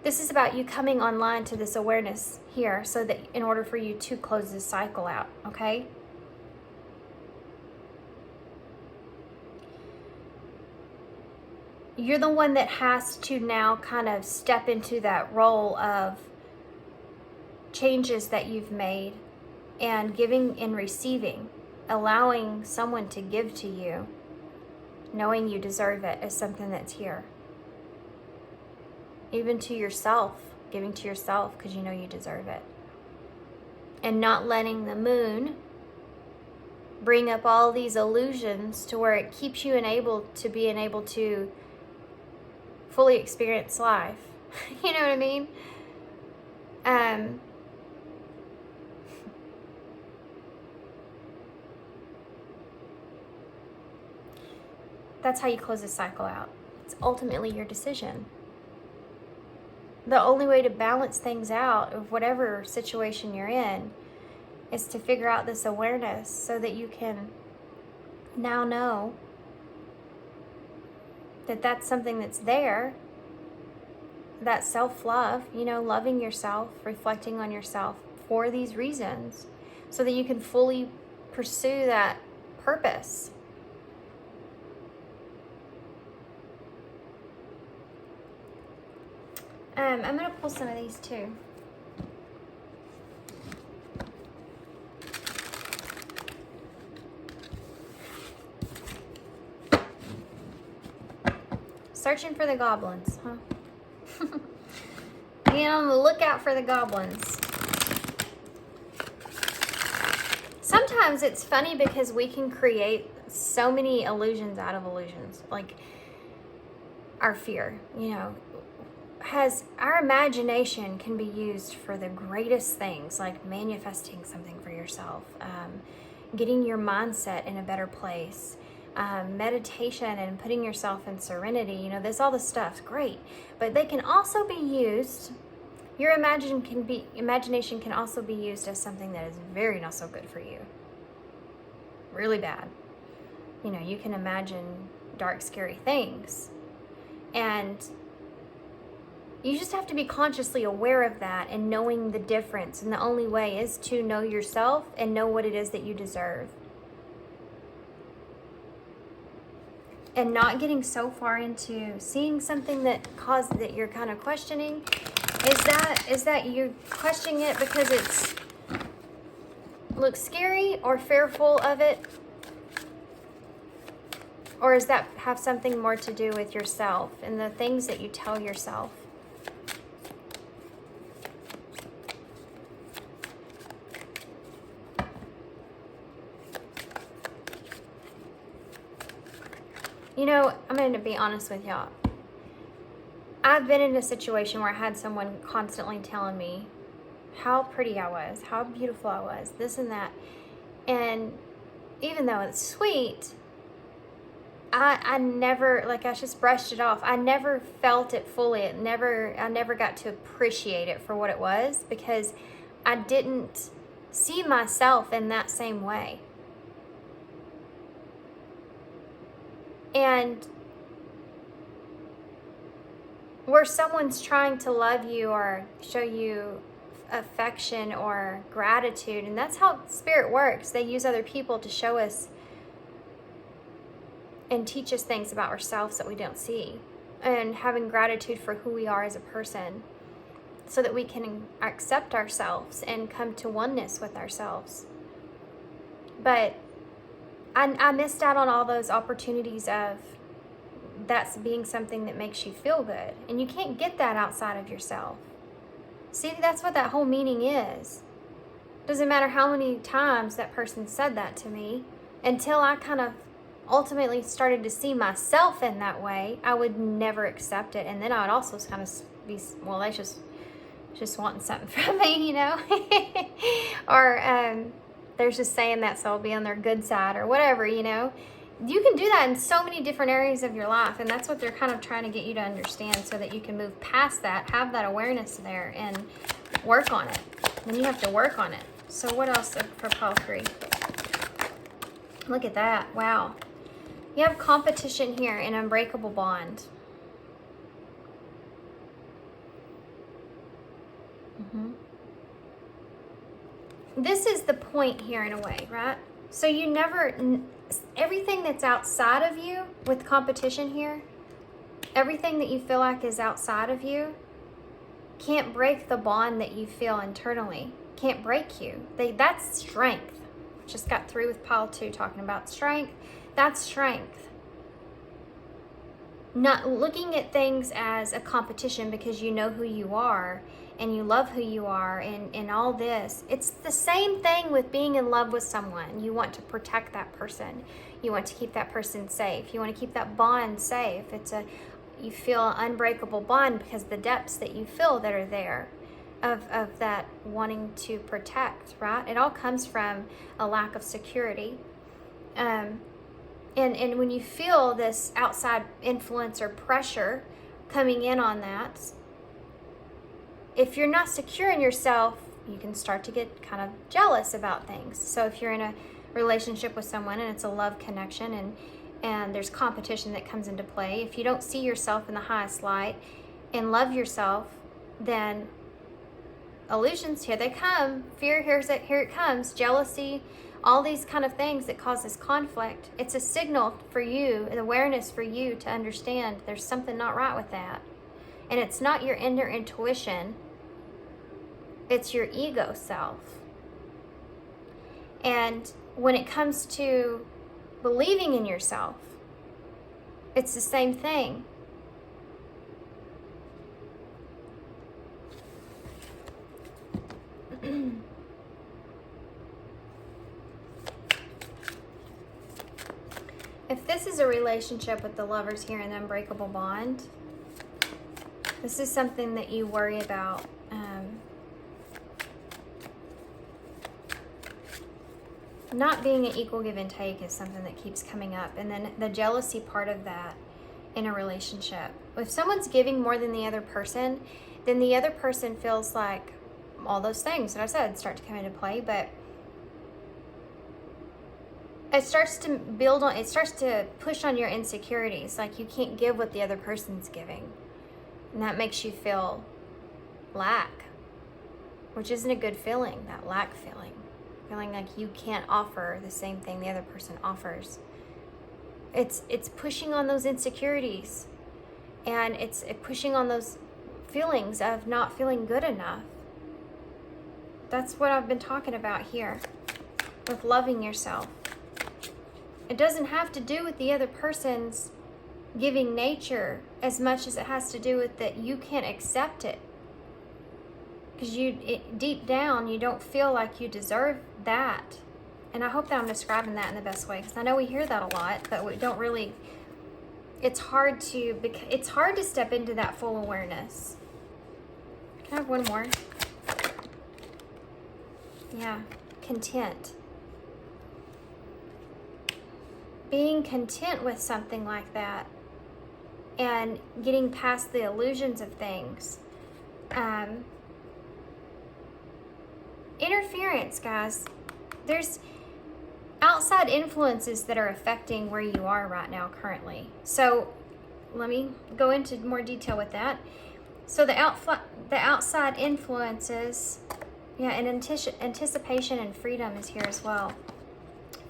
this is about you coming online to this awareness here so that in order for you to close this cycle out, okay? You're the one that has to now kind of step into that role of changes that you've made and giving and receiving, allowing someone to give to you, knowing you deserve it, is something that's here. Even to yourself, giving to yourself because you know you deserve it. And not letting the moon bring up all these illusions to where it keeps you able to fully experience life. You know what I mean? That's how you close this cycle out. It's ultimately your decision. the only way to balance things out of whatever situation you're in is to figure out this awareness so that you can now know that that's something that's there, that self-love, loving yourself, reflecting on yourself for these reasons, so that you can fully pursue that purpose. I'm going to pull some of these too. Searching for the goblins, huh? Being on the lookout for the goblins. Sometimes it's funny because we can create so many illusions out of illusions. Like our fear, our imagination can be used for the greatest things, like manifesting something for yourself, getting your mindset in a better place, meditation and putting yourself in serenity. All this stuff's great, but they can also be used. Your imagination can also be used as something that is very not so good for you. Really bad. You can imagine dark, scary things, and you just have to be consciously aware of that and knowing the difference. And the only way is to know yourself and know what it is that you deserve. And not getting so far into seeing something that you're kind of questioning. Is that you're questioning it because it's looks scary or fearful of it? Or does that have something more to do with yourself and the things that you tell yourself? I'm going to be honest with y'all. I've been in a situation where I had someone constantly telling me how pretty I was, how beautiful I was, this and that. And even though it's sweet, I never, I just brushed it off. I never felt it fully. I never got to appreciate it for what it was, because I didn't see myself in that same way. And where someone's trying to love you or show you affection or gratitude, and that's how spirit works. They use other people to show us and teach us things about ourselves that we don't see, and having gratitude for who we are as a person so that we can accept ourselves and come to oneness with ourselves. But I missed out on all those opportunities of that's being something that makes you feel good. And you can't get that outside of yourself. See, that's what that whole meaning is. Doesn't matter how many times that person said that to me, until I kind of ultimately started to see myself in that way, I would never accept it. And then I would also kind of be, well, they just wanting something from me, or they're just saying that so I'll be on their good side or whatever, You can do that in so many different areas of your life, and that's what they're kind of trying to get you to understand, so that you can move past that, have that awareness there, and work on it. Then you have to work on it. So what else for pile 3? Look at that. Wow. You have competition here, an unbreakable bond. This is the point here in a way, right? So you never, everything that's outside of you with competition here, everything that you feel like is outside of you can't break the bond that you feel internally. Can't break you. That's strength. Just got through with pile 2 talking about strength. That's strength. Not looking at things as a competition because you know who you are and you love who you are and all this. It's the same thing with being in love with someone. You want to protect that person. You want to keep that person safe. You want to keep that bond safe. You feel an unbreakable bond because the depths that you feel that are there of that wanting to protect, right? It all comes from a lack of security. And when you feel this outside influence or pressure coming in on that, if you're not secure in yourself, you can start to get kind of jealous about things. So if you're in a relationship with someone and it's a love connection and there's competition that comes into play, if you don't see yourself in the highest light and love yourself, then illusions, here they come. Fear, here it comes. Jealousy, all these kind of things that causes conflict. It's a signal for you, an awareness for you to understand there's something not right with that. And it's not your inner intuition, it's your ego self. And when it comes to believing in yourself, it's the same thing. If this is a relationship with the lovers here in the unbreakable bond, this is something that you worry about. Not being an equal give and take is something that keeps coming up. And then the jealousy part of that in a relationship. If someone's giving more than the other person, then the other person feels like all those things that I said start to come into play, but it starts to build on, it starts to push on your insecurities. Like you can't give what the other person's giving. And that makes you feel lack, which isn't a good feeling, that lack feeling. Feeling like you can't offer the same thing the other person offers. It's pushing on those insecurities, and it's pushing on those feelings of not feeling good enough. That's what I've been talking about here with loving yourself. It doesn't have to do with the other person's giving nature as much as it has to do with that you can't accept it. Because deep down, you don't feel like you deserve that. And I hope that I'm describing that in the best way, because I know we hear that a lot, but we don't really, it's hard to step into that full awareness. Can I have one more? Yeah, content. Being content with something like that and getting past the illusions of things. Interference, guys. There's outside influences that are affecting where you are right now currently. So let me go into more detail with that. So the outside influences, yeah, and anticipation and freedom is here as well.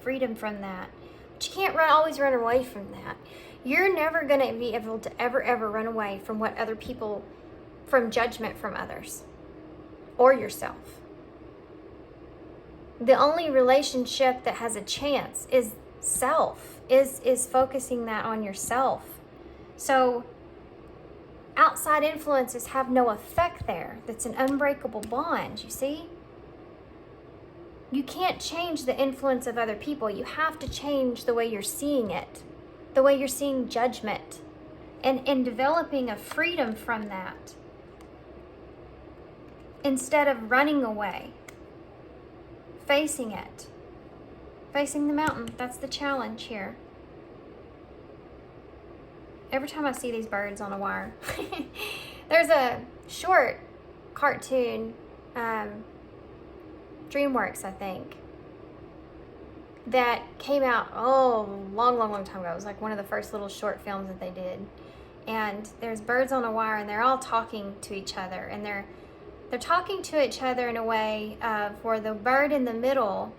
Freedom from that. But you can't always run away from that. You're never going to be able to ever run away from what other people, from judgment from others or yourself. The only relationship that has a chance is self, is focusing that on yourself. So outside influences have no effect there. That's an unbreakable bond, you see? You can't change the influence of other people. You have to change the way you're seeing it, the way you're seeing judgment, and developing a freedom from that instead of running away. Facing it. Facing the mountain. That's the challenge here. Every time I see these birds on a wire. There's a short cartoon, DreamWorks, I think, that came out, long time ago. It was like one of the first little short films that they did. And there's birds on a wire, and they're all talking to each other. And they're talking to each other in a way of where the bird in the middle,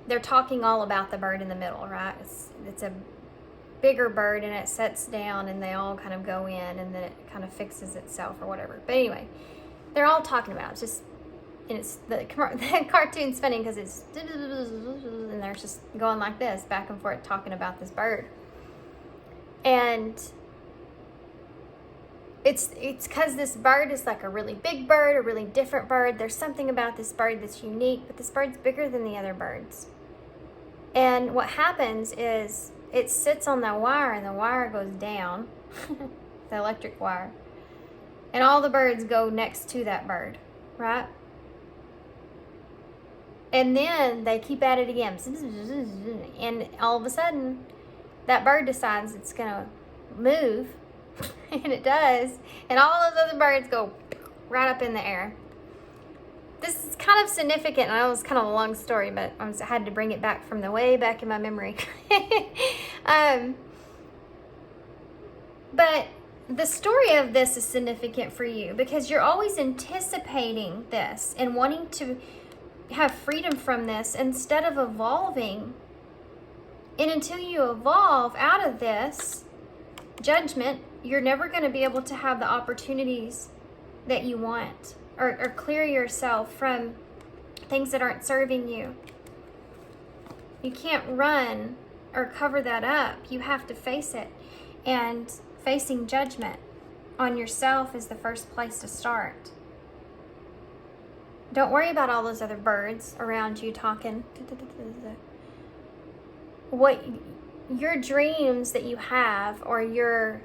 they're talking all about the bird in the middle, right? It's a bigger bird, and it sets down, and they all kind of go in, and then it kind of fixes itself or whatever. But anyway, they're all talking about it. It's just, and it's the cartoon's funny because it's, and they're just going like this, back and forth, talking about this bird. And it's because this bird is like a really big bird, a really different bird. There's something about this bird that's unique, but this bird's bigger than the other birds. And what happens is it sits on that wire, and the wire goes down, the electric wire, and all the birds go next to that bird, right? And then they keep at it again, and all of a sudden that bird decides it's gonna move. And it does, and all those other birds go right up in the air. This is kind of significant. I know it's kind of a long story, but I had to bring it back from the way back in my memory. But the story of this is significant for you because you're always anticipating this and wanting to have freedom from this instead of evolving. And until you evolve out of this judgment, you're never going to be able to have the opportunities that you want or clear yourself from things that aren't serving you. You can't run or cover that up. You have to face it. And facing judgment on yourself is the first place to start. Don't worry about all those other birds around you talking. What your dreams that you have, or your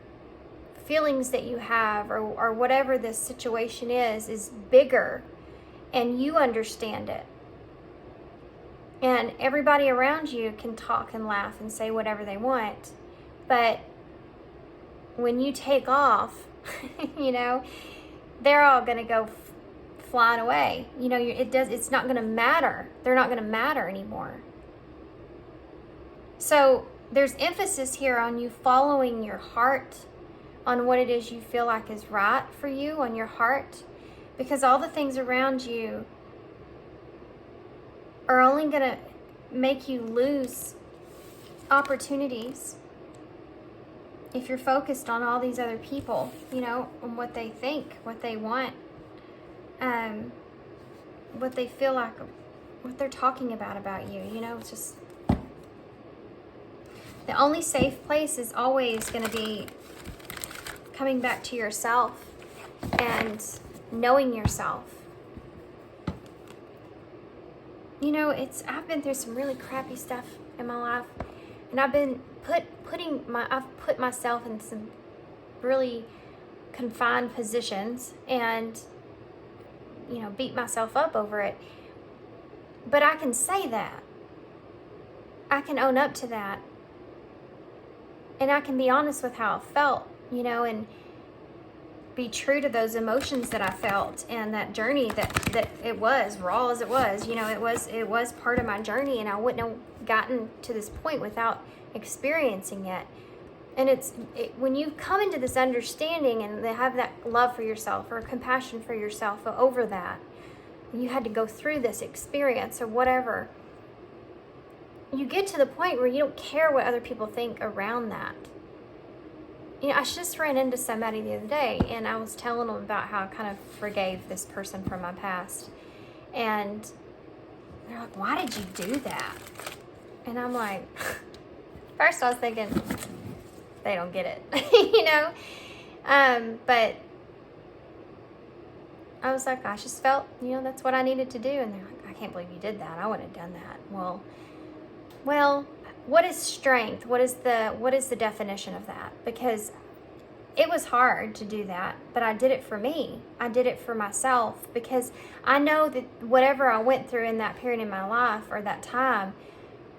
feelings that you have, or whatever this situation is bigger, and you understand it. And everybody around you can talk and laugh and say whatever they want, but when you take off, you know, they're all going to go flying away. You know, it's not going to matter. They're not going to matter anymore. So there's emphasis here on you following your heart, on what it is you feel like is right for you, on your heart, because all the things around you are only going to make you lose opportunities if you're focused on all these other people, you know, on what they think, what they want, what they feel like, what they're talking about you. You know, it's just, the only safe place is always going to be coming back to yourself and knowing yourself. You know, I've been through some really crappy stuff in my life, and I've been I've put myself in some really confined positions and, you know, beat myself up over it. But I can say that. I can own up to that. And I can be honest with how I felt, you know, and be true to those emotions that I felt and that journey that it was, raw as it was, you know, it was part of my journey, and I wouldn't have gotten to this point without experiencing it. And when you come into this understanding and they have that love for yourself or compassion for yourself over that, you had to go through this experience or whatever, you get to the point where you don't care what other people think around that. You know, I just ran into somebody the other day, and I was telling them about how I kind of forgave this person from my past. And they're like, why did you do that? And I'm like, first I was thinking, they don't get it, you know? But I was like, I just felt, you know, that's what I needed to do. And they're like, I can't believe you did that. I wouldn't have done that. Well, what is strength? What is the definition of that? Because it was hard to do that, but I did it for me. I did it for myself, because I know that whatever I went through in that period in my life or that time,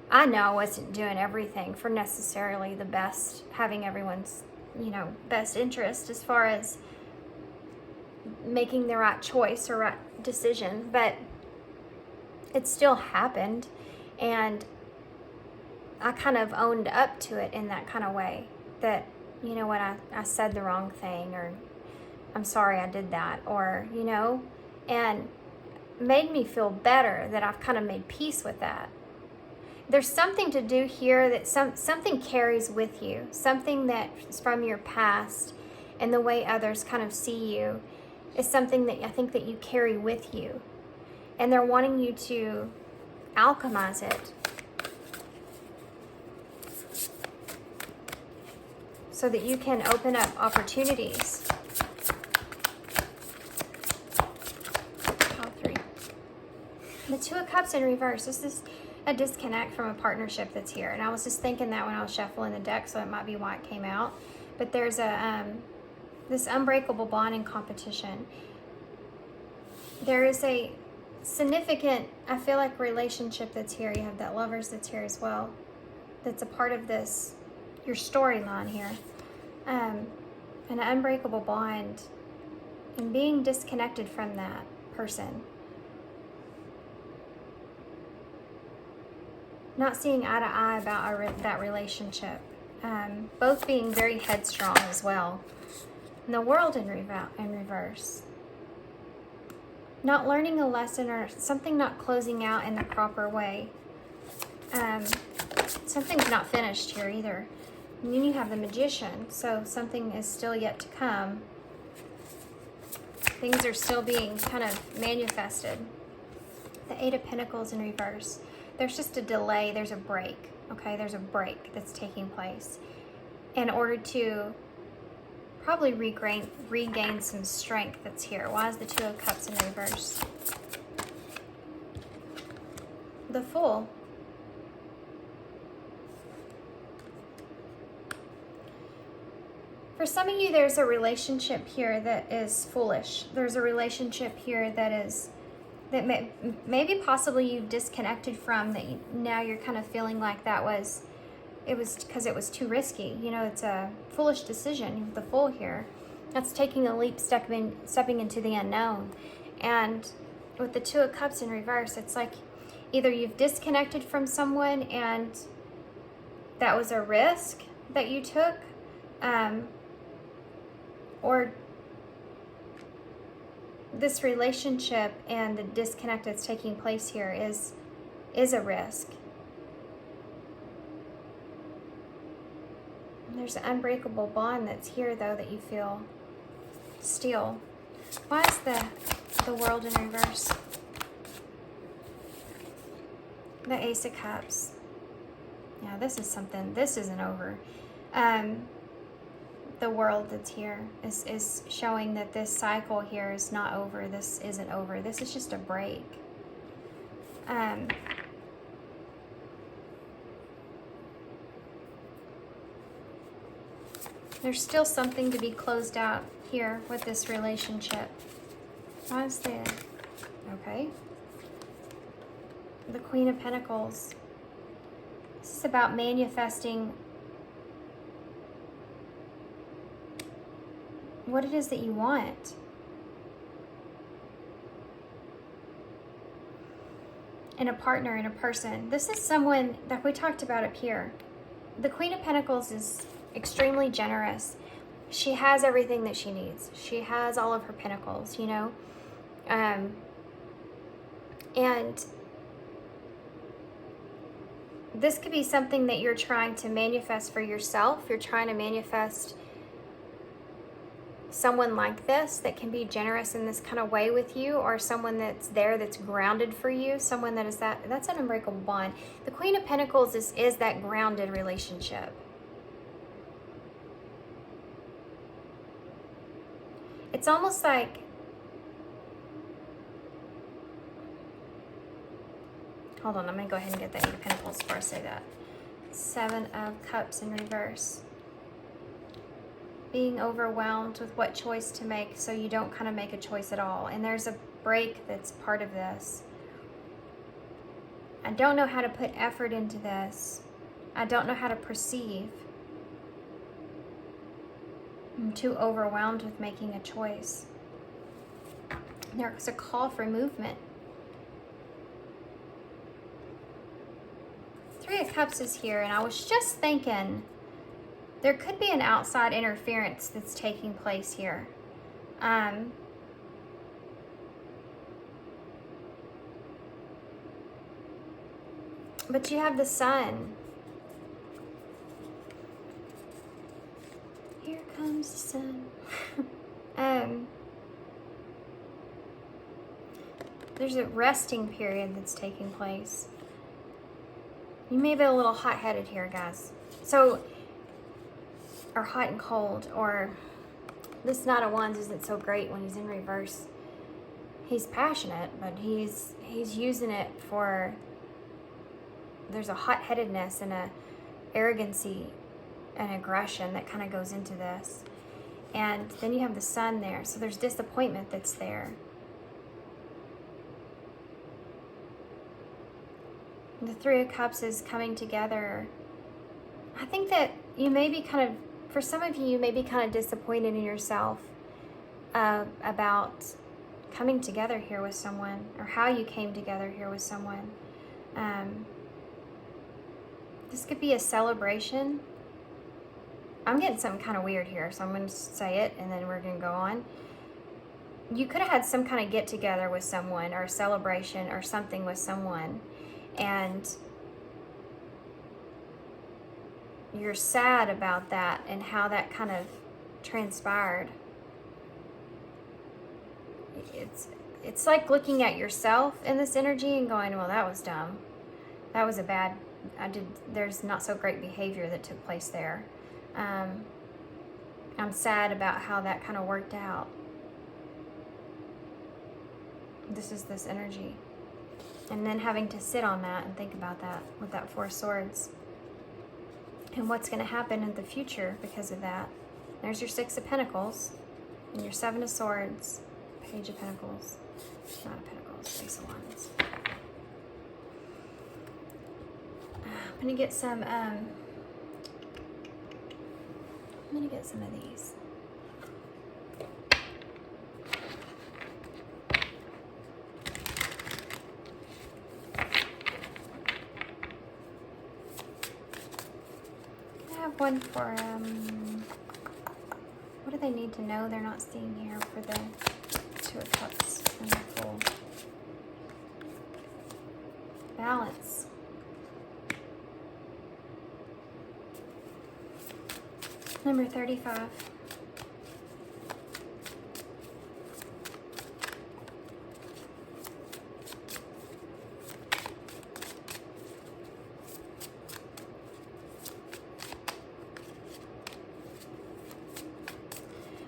I know I wasn't doing everything for necessarily the best, having everyone's, you know, best interest as far as making the right choice or right decision, but it still happened, and I kind of owned up to it in that kind of way, that, you know what, I said the wrong thing, or I'm sorry I did that, or, you know, and made me feel better that I've kind of made peace with that. There's something to do here that something carries with you, something that's from your past, and the way others kind of see you is something that I think that you carry with you, and they're wanting you to alchemize it so that you can open up opportunities. Pile 3. The Two of Cups in reverse. This is a disconnect from a partnership that's here. And I was just thinking that when I was shuffling the deck, so it might be why it came out. But there's this unbreakable bond in competition. There is a significant, I feel like, relationship that's here. You have that Lovers that's here as well. That's a part of this, your storyline here. An unbreakable bond and being disconnected from that person. Not seeing eye to eye about that relationship. Both being very headstrong as well. And the World in reverse. Not learning a lesson, or something not closing out in the proper way. Something's not finished here either. And then you have the Magician, so something is still yet to come. Things are still being kind of manifested. The Eight of Pentacles in reverse. There's just a delay, there's a break, okay? There's a break that's taking place in order to probably regain some strength that's here. Why is the Two of Cups in reverse? The Fool. For some of you, there's a relationship here that is foolish. There's a relationship here that maybe possibly you've disconnected from, that now you're kind of feeling like it was because it was too risky. You know, it's a foolish decision, the Fool here. That's taking a leap, stepping into the unknown. And with the Two of Cups in reverse, it's like either you've disconnected from someone and that was a risk that you took, or this relationship and the disconnect that's taking place here is a risk. There's an unbreakable bond that's here, though, that you feel still. Why is the World in reverse? The Ace of Cups. Yeah, this isn't over. The World that's here is showing that this cycle here is not over. This isn't over. This is just a break. There's still something to be closed out here with this relationship. Why is the... Okay. The Queen of Pentacles. This is about manifesting what it is that you want. In a partner, in a person. This is someone that we talked about up here. The Queen of Pentacles is extremely generous. She has everything that she needs. She has all of her pentacles, you know. And this could be something that you're trying to manifest for yourself. You're trying to manifest someone like this that can be generous in this kind of way with you, or someone that's there that's grounded for you, someone that is that's an unbreakable bond. The Queen of Pentacles is that grounded relationship. It's almost like hold on, I'm going to go ahead and get the Eight of Pentacles before I say that. Seven of Cups in reverse. Being overwhelmed with what choice to make, so you don't kind of make a choice at all. And there's a break that's part of this. I don't know how to put effort into this. I don't know how to perceive. I'm too overwhelmed with making a choice. There's a call for movement. Three of Cups is here, and I was just thinking there could be an outside interference that's taking place here. But you have the Sun. Here comes the Sun. There's a resting period that's taking place. You may be a little hot-headed here, guys. So, or hot and cold, or this Knight of Wands isn't so great when he's in reverse. He's passionate, but he's using it for, there's a hot-headedness and a arrogancy and aggression that kind of goes into this. And then you have the Sun there, so there's disappointment that's there. The Three of Cups is coming together. I think that you may be kind of, for some of you, you may be kind of disappointed in yourself about coming together here with someone, or how you came together here with someone. This could be a celebration. I'm getting something kind of weird here, so I'm going to say it and then we're going to go on. You could have had some kind of get together with someone, or a celebration or something with someone, and you're sad about that and how that kind of transpired. It's like looking at yourself in this energy and going, well, that was dumb. That was there's not so great behavior that took place there. I'm sad about how that kind of worked out. This is this energy. And then having to sit on that and think about that with that Four of Swords. And what's going to happen in the future because of that. There's your Six of Pentacles and your Seven of Swords, Page of Pentacles, Nine of Pentacles, Ace of Wands. I'm going to get some of these. I have one for, what do they need to know they're not seeing here for the Two of Cups and the Fool? Balance. Number 35.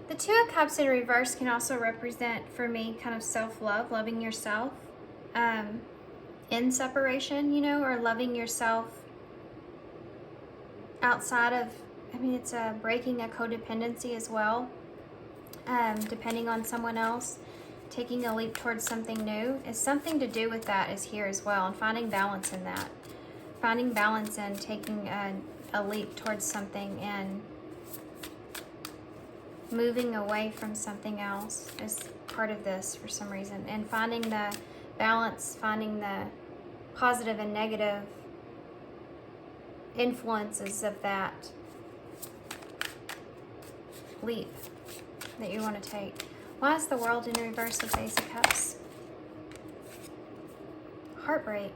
The Two of Cups in reverse can also represent, for me, kind of self-love, loving yourself in separation, you know, or loving yourself outside of, I mean, it's breaking a codependency as well, depending on someone else. Taking a leap towards something new is something to do with that is here as well, and finding balance in that. Finding balance in taking a leap towards something and moving away from something else is part of this for some reason. And finding the balance, finding the positive and negative influences of that leap that you want to take. Why is the World in reverse with Ace of Cups? Heartbreak.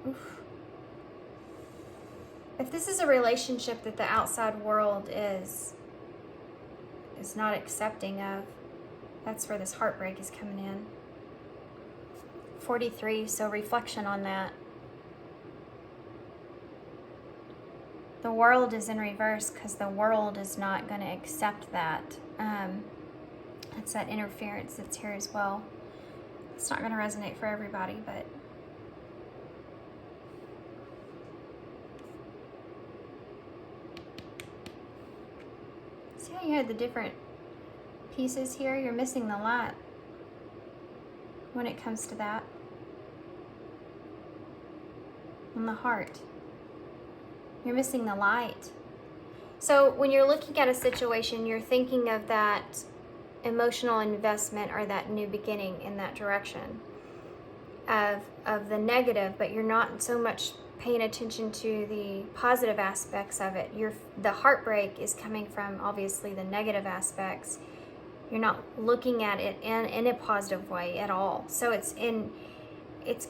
Oof. If this is a relationship that the outside world is not accepting of, that's where this heartbreak is coming in. 43, so reflection on that. The World is in reverse because the world is not going to accept that. It's that interference that's here as well. It's not going to resonate for everybody, but see how you had the different pieces here? You're missing the light when it comes to that. And the heart. You're missing the light. So when you're looking at a situation, you're thinking of that emotional investment or that new beginning in that direction of the negative, but you're not so much paying attention to the positive aspects of it. The heartbreak is coming from obviously the negative aspects. You're not looking at it in a positive way at all. So it's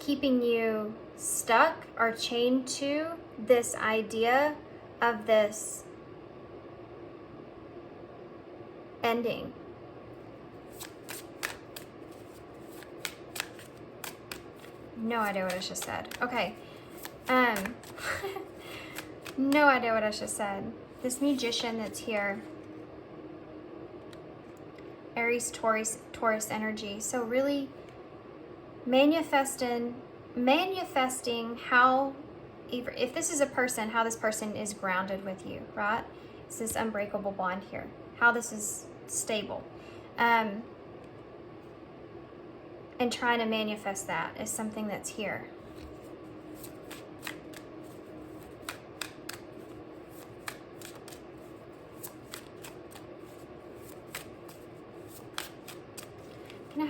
keeping you stuck or chained to this idea of this ending. No idea what I just said. Okay. No idea what I just said. This Magician that's here. Aries, Taurus energy. So really manifesting how, if this is a person, how this person is grounded with you, right? It's this unbreakable bond here. How this is stable. And trying to manifest that is something that's here.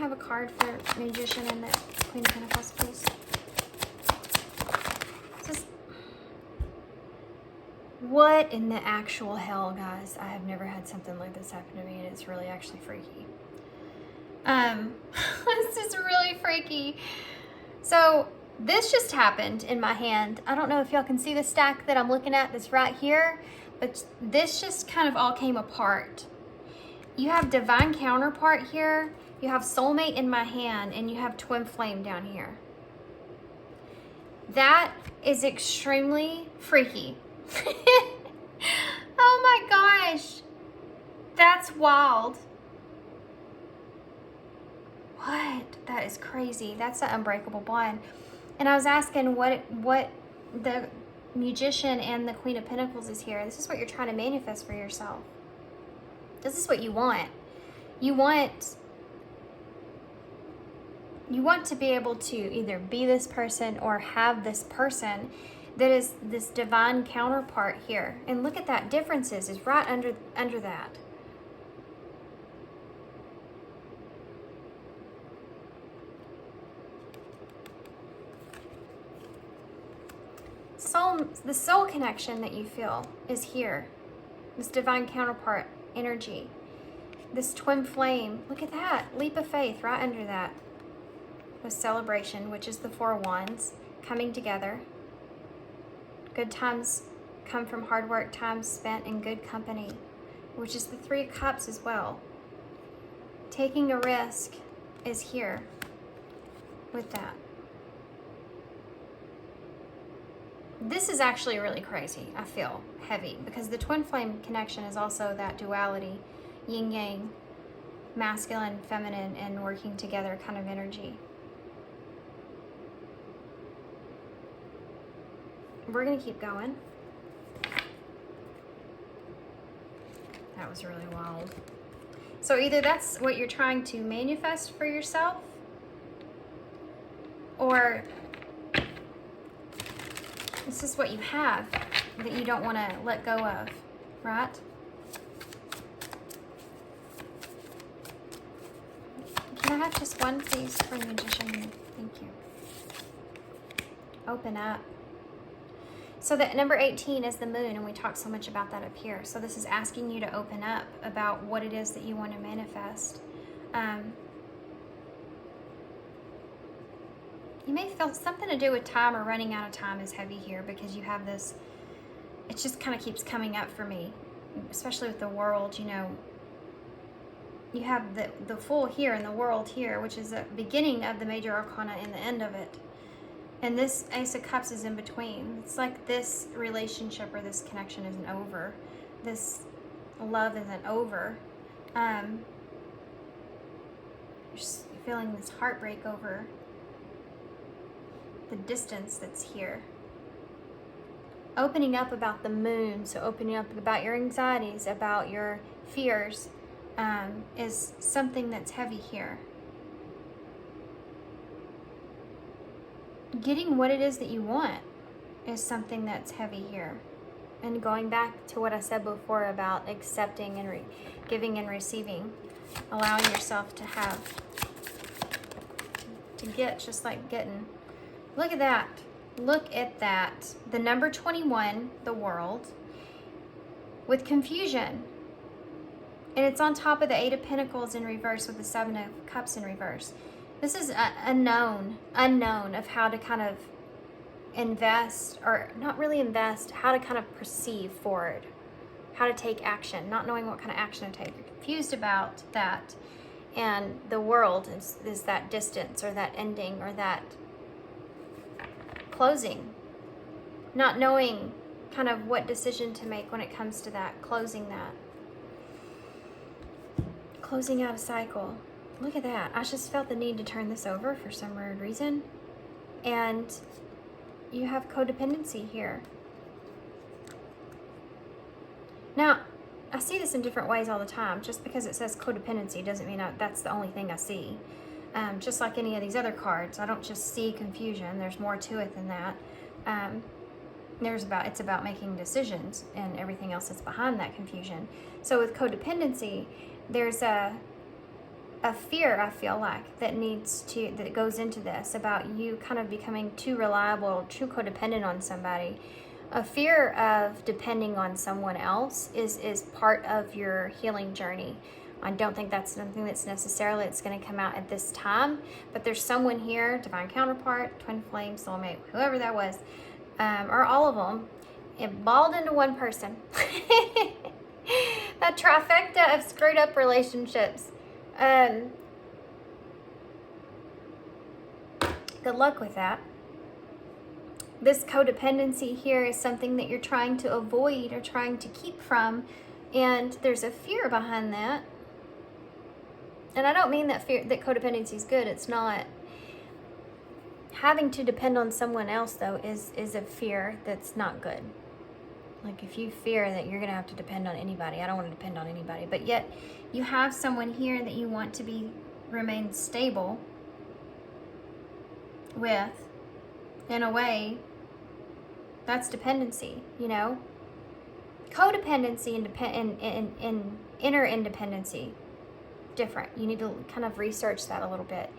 have a card for Magician and the Queen of Pentacles, please? What in the actual hell, guys? I have never had something like this happen to me, and it's really actually freaky. This is really freaky. So this just happened in my hand. I don't know if y'all can see the stack that I'm looking at that's right here, but this just kind of all came apart. You have Divine Counterpart here, you have Soulmate in my hand, and you have Twin Flame down here. That is extremely freaky. Oh my gosh, that's wild. What? That is crazy. That's the unbreakable bond. And I was asking what the Magician and the Queen of Pentacles is here. This is what you're trying to manifest for yourself. This is what you want. You want to be able to either be this person or have this person that is this divine counterpart here. And look at that, differences is right under that. The soul connection that you feel is here. This divine counterpart energy. This twin flame, look at that, leap of faith right under that. The celebration, which is the Four of Wands, coming together. Good times come from hard work, times spent in good company, which is the Three of Cups as well. Taking a risk is here with that. This is actually really crazy, I feel heavy, because the twin flame connection is also that duality, yin yang, masculine, feminine, and working together kind of energy. We're gonna keep going. That was really wild. So either that's what you're trying to manifest for yourself, or this is what you have that you don't want to let go of, right? Can I have just one, please, for Magician? Thank you. Open up. So that number 18 is the moon, and we talk so much about that up here. So this is asking you to open up about what it is that you want to manifest. You may feel something to do with time or running out of time is heavy here, because you have this, it just kind of keeps coming up for me, especially with the world, you know. You have the Fool here and the World here, which is the beginning of the major arcana and the end of it. And this Ace of Cups is in between. It's like this relationship or this connection isn't over. This love isn't over. You're just feeling this heartbreak over the distance that's here. Opening up about the moon, so opening up about your anxieties, about your fears, is something that's heavy here. Getting what it is that you want is something that's heavy here. And going back to what I said before about accepting and giving and receiving, allowing yourself to have, to get, just like getting. Look at that. Look at that. The number 21, the World, with confusion. And it's on top of the Eight of Pentacles in reverse with the Seven of Cups in reverse. This is unknown of how to kind of invest, or not really invest, how to kind of perceive forward, how to take action, not knowing what kind of action to take. You're confused about that. And the World is that distance or that ending or that closing, not knowing kind of what decision to make when it comes to that, closing out a cycle. Look at that. I just felt the need to turn this over for some weird reason. And you have codependency here. Now, I see this in different ways all the time. Just because it says codependency doesn't mean that's the only thing I see. Just like any of these other cards, I don't just see confusion. There's more to it than that. It's about making decisions and everything else that's behind that confusion. So with codependency, there's a fear, I feel like, that goes into this about you kind of becoming too reliable, too codependent on somebody. A fear of depending on someone else is part of your healing journey. I don't think that's something that's necessarily it's going to come out at this time, but there's someone here, divine counterpart, twin flame, soulmate, whoever that was, or all of them, it balled into one person. That trifecta of screwed up relationships. Good luck with that. This codependency here is something that you're trying to avoid or trying to keep from, and there's a fear behind that. And I don't mean that codependency is good. It's not. Having to depend on someone else, though, is a fear that's not good. Like if you fear that you're going to have to depend on anybody, I don't want to depend on anybody, but yet you have someone here that you want to remain stable with, in a way, that's dependency, you know? Codependency and inner independency, different. You need to kind of research that a little bit.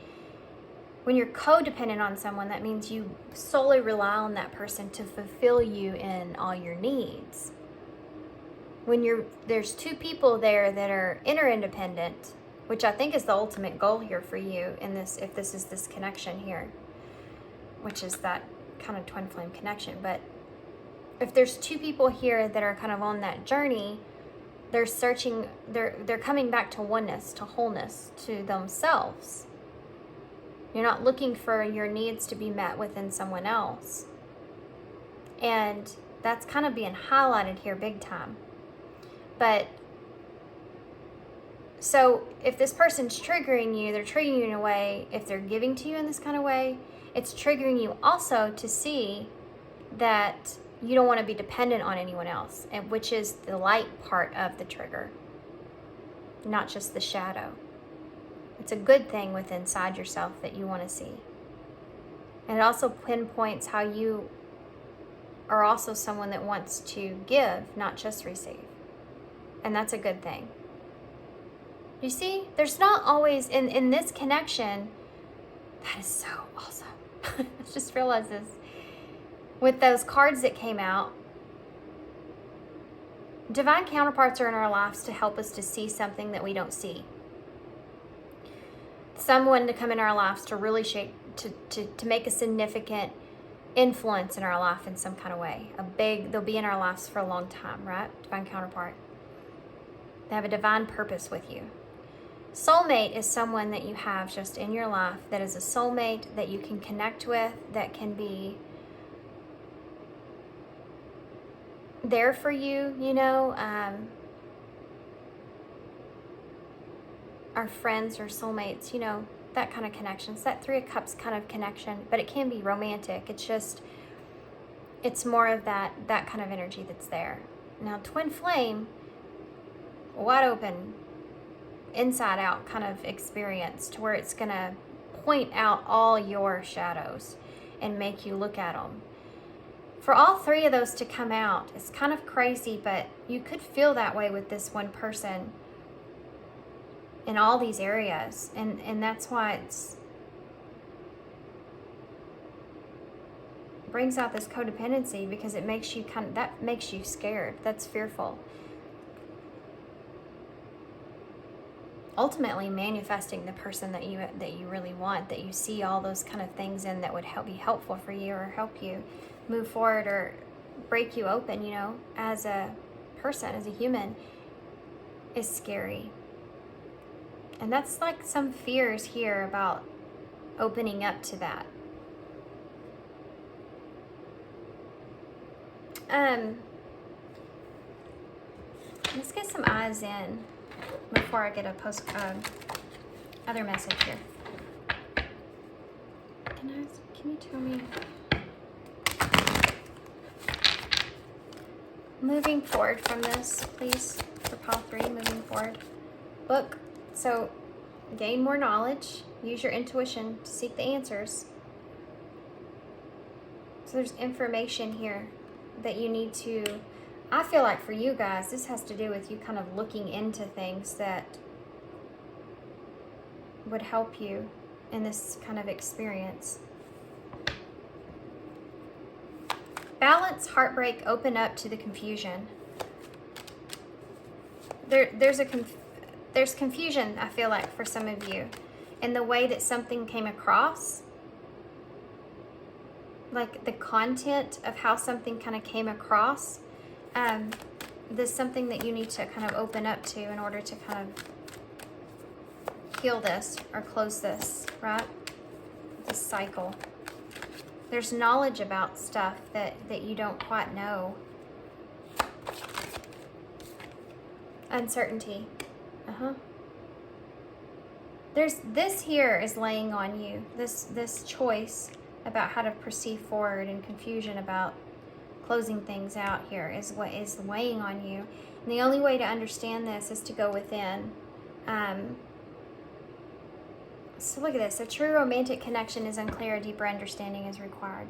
When you're codependent on someone, that means you solely rely on that person to fulfill you in all your needs. When there's two people there that are interdependent, which I think is the ultimate goal here for you in this, if this is this connection here, which is that kind of twin flame connection. But if there's two people here that are kind of on that journey, they're searching, they're coming back to oneness, to wholeness, to themselves. You're not looking for your needs to be met within someone else. And that's kind of being highlighted here big time. But so if this person's triggering you, they're triggering you in a way, if they're giving to you in this kind of way, it's triggering you also to see that you don't want to be dependent on anyone else, and which is the light part of the trigger, not just the shadow. It's a good thing within inside yourself that you want to see. And it also pinpoints how you are also someone that wants to give, not just receive. And that's a good thing. You see, there's not always, in this connection, that is so awesome. I just realized this. With those cards that came out, divine counterparts are in our lives to help us to see something that we don't see. Someone to come in our lives to really shape, to make a significant influence in our life in some kind of way. They'll be in our lives for a long time, right? Divine counterpart. They have a divine purpose with you. Soulmate is someone that you have just in your life that is a soulmate that you can connect with, that can be there for you, you know. Our friends or soulmates, you know, that kind of connection. It's that Three of Cups kind of connection, but it can be romantic. It's more of that kind of energy that's there. Now, twin flame, wide open, inside out kind of experience to where it's going to point out all your shadows and make you look at them. For all three of those to come out, it's kind of crazy, but you could feel that way with this one person in all these areas, and that's why it's brings out this codependency, because it makes you that makes you scared. That's fearful. Ultimately manifesting the person that you really want, that you see all those kind of things in that would be helpful for you or help you move forward or break you open, you know, as a person, as a human, is scary. And that's like some fears here about opening up to that. Let's get some eyes in before I get a other message here. Can you tell me? Moving forward from this, please, for pile 3, moving forward. Book. So, gain more knowledge. Use your intuition to seek the answers. So there's information here that you need to, I feel like for you guys, this has to do with you kind of looking into things that would help you in this kind of experience. Balance, heartbreak, open up to the confusion. There's confusion, I feel like, for some of you in the way that something came across, like the content of how something kind of came across. There's something that you need to kind of open up to in order to kind of heal this or close this, right? This cycle. There's knowledge about stuff that you don't quite know. Uncertainty. This here is laying on you. This choice about how to proceed forward, and confusion about closing things out here is what is weighing on you. And the only way to understand this is to go within. So look at this. A true romantic connection is unclear. A deeper understanding is required.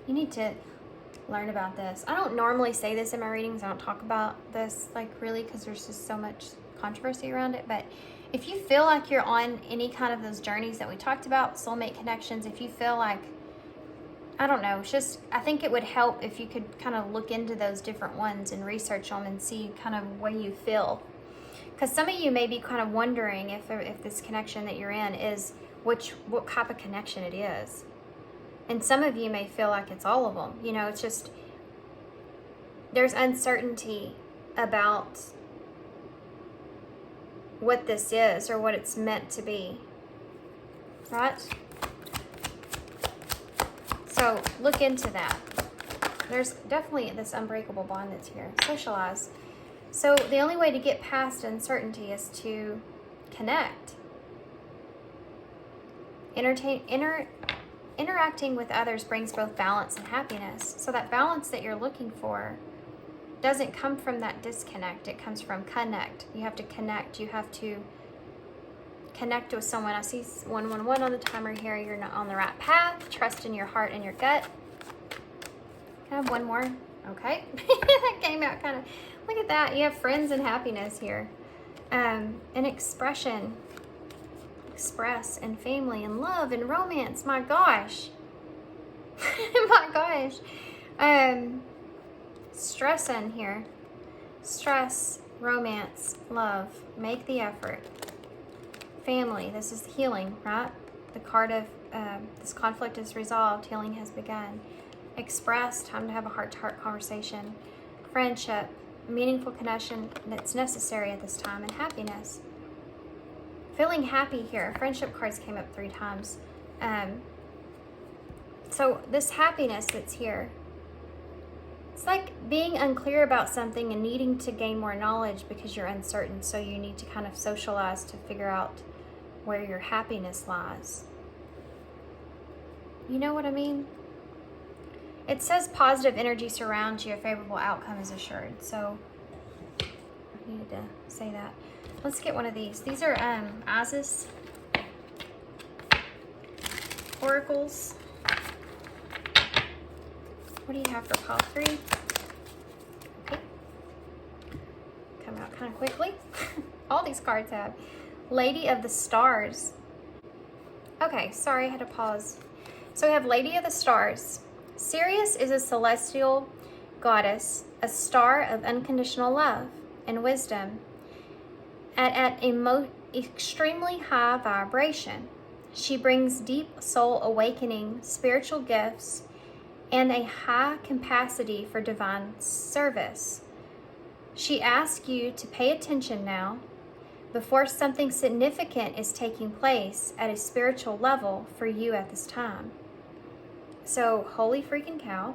You need to learn about this. I don't normally say this in my readings. I don't talk about this, like, really, because there's just so much controversy around it. But if you feel like you're on any kind of those journeys that we talked about, soulmate connections, if you feel like, I don't know, it's just, I think it would help if you could kind of look into those different ones and research them and see kind of where you feel. Because some of you may be kind of wondering if this connection that you're in is what type of connection it is. And some of you may feel like it's all of them. You know, it's just, there's uncertainty about what this is or what it's meant to be. Right? So look into that. There's definitely this unbreakable bond that's here. Socialize. So the only way to get past uncertainty is to connect. Interacting with others brings both balance and happiness. So that balance that you're looking for doesn't come from that disconnect. It comes from connect. You have to connect. You have to connect with someone. I see 111 on the timer here. You're not on the right path. Trust in your heart and your gut. Can I have one more? Okay. That came out kind of, look at that. You have friends and happiness here. An expression. Express and family and love and romance. My gosh. My gosh. Stress in here. Stress, romance, love. Make the effort. Family. This is healing, right? The card of this conflict is resolved. Healing has begun. Express. Time to have a heart-to-heart conversation. Friendship. Meaningful connection that's necessary at this time. And happiness. Feeling happy here. Friendship cards came up 3 times. So this happiness that's here, it's like being unclear about something and needing to gain more knowledge because you're uncertain. So you need to kind of socialize to figure out where your happiness lies. You know what I mean? It says positive energy surrounds you. A favorable outcome is assured. So I needed to say that. Let's get one of these. These are Isis Oracles. What do you have for pile 3? Okay. Come out kind of quickly. All these cards have. Lady of the Stars. Okay, sorry, I had to pause. So we have Lady of the Stars. Sirius is a celestial goddess, a star of unconditional love and wisdom. At extremely high vibration. She brings deep soul awakening, spiritual gifts, and a high capacity for divine service. She asks you to pay attention now before something significant is taking place at a spiritual level for you at this time. So, holy freaking cow.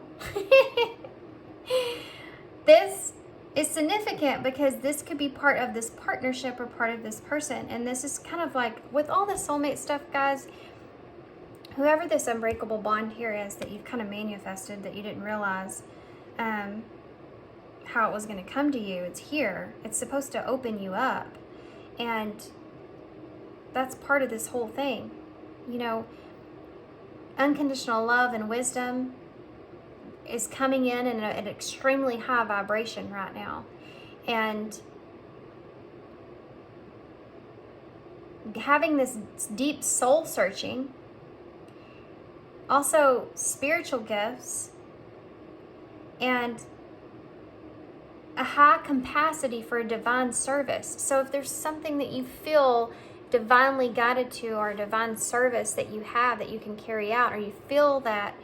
This is significant because this could be part of this partnership or part of this person. And this is kind of like, with all the soulmate stuff, guys, whoever this unbreakable bond here is that you've kind of manifested that you didn't realize how it was going to come to you, it's here. It's supposed to open you up. And that's part of this whole thing. You know, unconditional love and wisdom is coming in an extremely high vibration right now. And having this deep soul searching, also spiritual gifts, and a high capacity for divine service. So if there's something that you feel divinely guided to, or a divine service that you have that you can carry out, or you feel that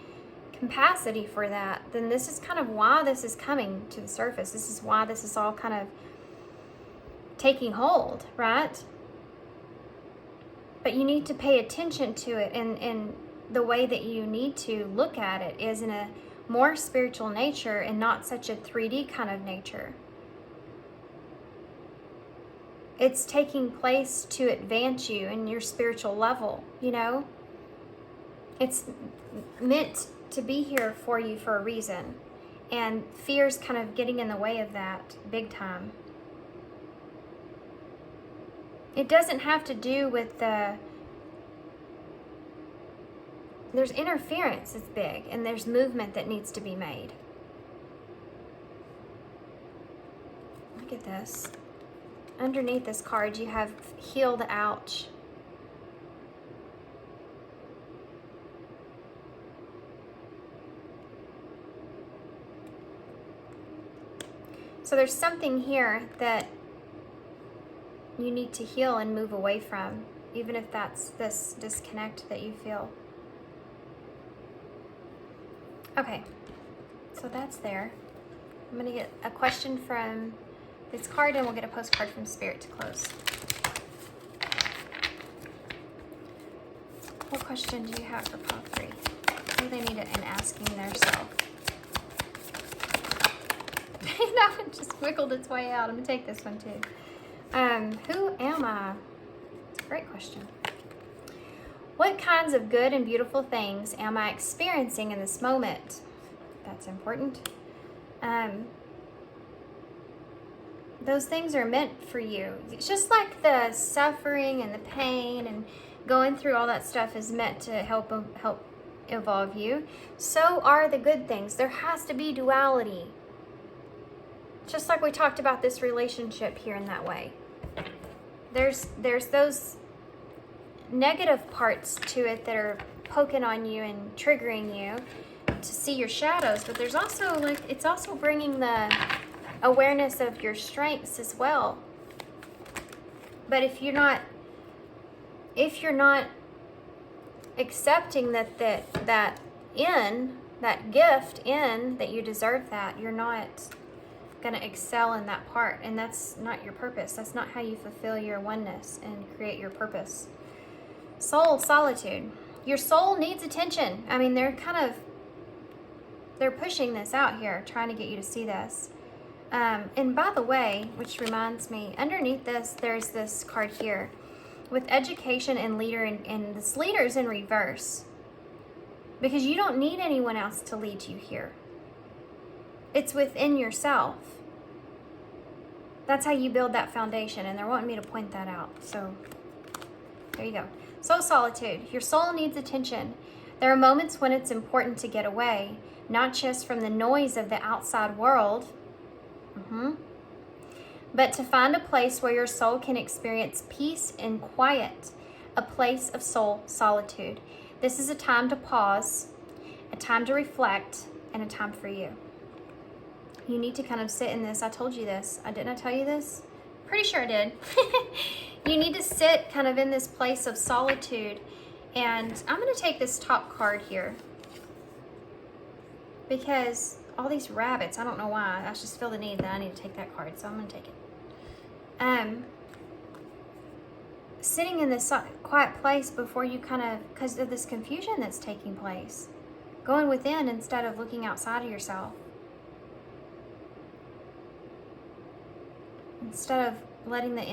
capacity for that, then this is kind of why this is coming to the surface. This is why this is all kind of taking hold, right? But you need to pay attention to it, and the way that you need to look at it is in a more spiritual nature and not such a 3D kind of nature. It's taking place to advance you in your spiritual level, you know? It's meant to be here for you for a reason. And fear's kind of getting in the way of that big time. It doesn't have to do with there's interference that's big, and there's movement that needs to be made. Look at this. Underneath this card, you have heal the ouch. So there's something here that you need to heal and move away from, even if that's this disconnect that you feel. Okay, so that's there. I'm gonna get a question from this card, and we'll get a postcard from Spirit to close. What question do you have for pile 3? Maybe they need it in asking themselves. That one just wiggled its way out. I'm gonna take this one too. Who am I? Great question. What kinds of good and beautiful things am I experiencing in this moment? That's important. Those things are meant for you. It's just like the suffering and the pain and going through all that stuff is meant to help evolve you. So are the good things. There has to be duality. Just like we talked about this relationship here in that way. There's those negative parts to it that are poking on you and triggering you to see your shadows, but there's also it's also bringing the awareness of your strengths as well. But if you're not accepting that gift that you deserve, that you're not gonna excel in that part, and that's not your purpose. That's not how you fulfill your oneness and create your purpose. Soul solitude. Your soul needs attention. I mean, they're pushing this out here, trying to get you to see this. And by the way, which reminds me, underneath this, there's this card here with education and leader, and this leader's in reverse because you don't need anyone else to lead you here. It's within yourself. That's how you build that foundation, and they're wanting me to point that out. So there you go. Soul solitude. Your soul needs attention. There are moments when it's important to get away, not just from the noise of the outside world, but to find a place where your soul can experience peace and quiet, a place of soul solitude. This is a time to pause, a time to reflect, and a time for you. You need to kind of sit in this. I told you this. Didn't I tell you this? Pretty sure I did. You need to sit kind of in this place of solitude. And I'm going to take this top card here because all these rabbits, I don't know why. I just feel the need that I need to take that card. So I'm going to take it. Sitting in this quiet place before you because of this confusion that's taking place. Going within instead of looking outside of yourself. Instead of letting the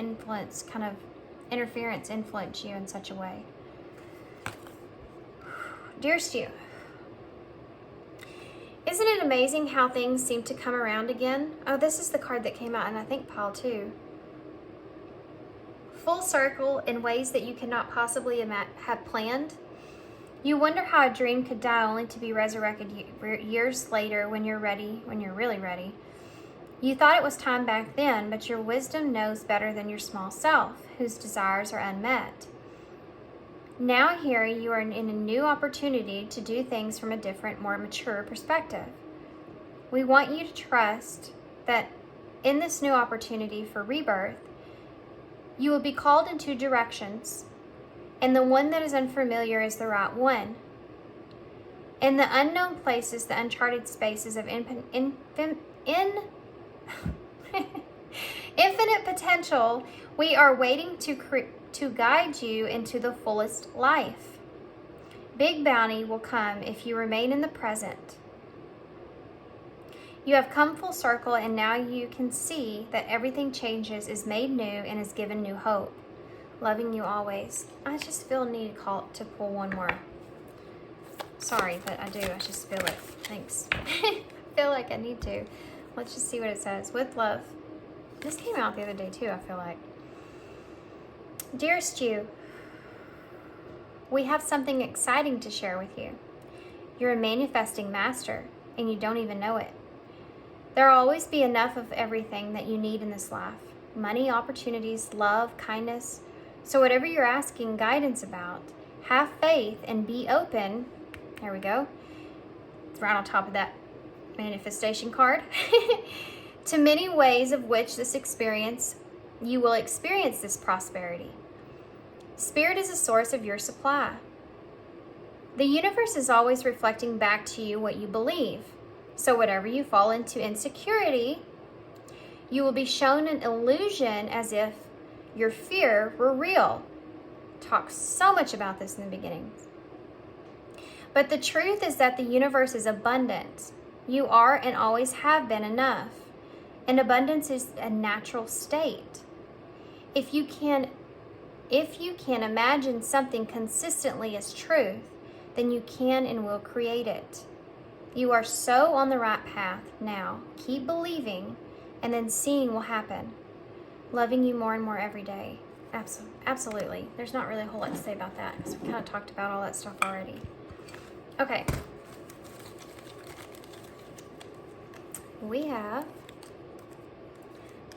interference influence you in such a way. Dearest you, isn't it amazing how things seem to come around again? Oh, this is the card that came out, and I think pile 2. Full circle in ways that you cannot possibly have planned. You wonder how a dream could die only to be resurrected years later when you're ready, when you're really ready. You thought it was time back then, but your wisdom knows better than your small self, whose desires are unmet. Now here you are in a new opportunity to do things from a different, more mature perspective. We want you to trust that in this new opportunity for rebirth, you will be called in two directions, and the one that is unfamiliar is the right one. In the unknown places, the uncharted spaces of infinite potential, we are waiting to guide you into the fullest life. Big bounty will come if you remain in the present. You have come full circle, and now you can see that everything changes, is made new, and is given new hope. Loving you always. I just feel need to pull one more. Sorry, but I do. I just feel it. Thanks. I feel like I need to. Let's just see what it says. With love. This came out the other day too, I feel like. Dearest you, we have something exciting to share with you. You're a manifesting master, and you don't even know it. There will always be enough of everything that you need in this life. Money, opportunities, love, kindness. So whatever you're asking guidance about, have faith and be open. There we go. It's right on top of that manifestation card. To many ways of which you will experience this prosperity. Spirit is a source of your supply. The universe is always reflecting back to you what you believe. So whatever you fall into insecurity, you will be shown an illusion as if your fear were real. Talked so much about this in the beginning. But the truth is that the universe is abundant. You are and always have been enough. And abundance is a natural state. If you can imagine something consistently as truth, then you can and will create it. You are so on the right path now. Keep believing, and then seeing will happen. Loving you more and more every day. Absolutely. There's not really a whole lot to say about that because we kind of talked about all that stuff already. Okay. We have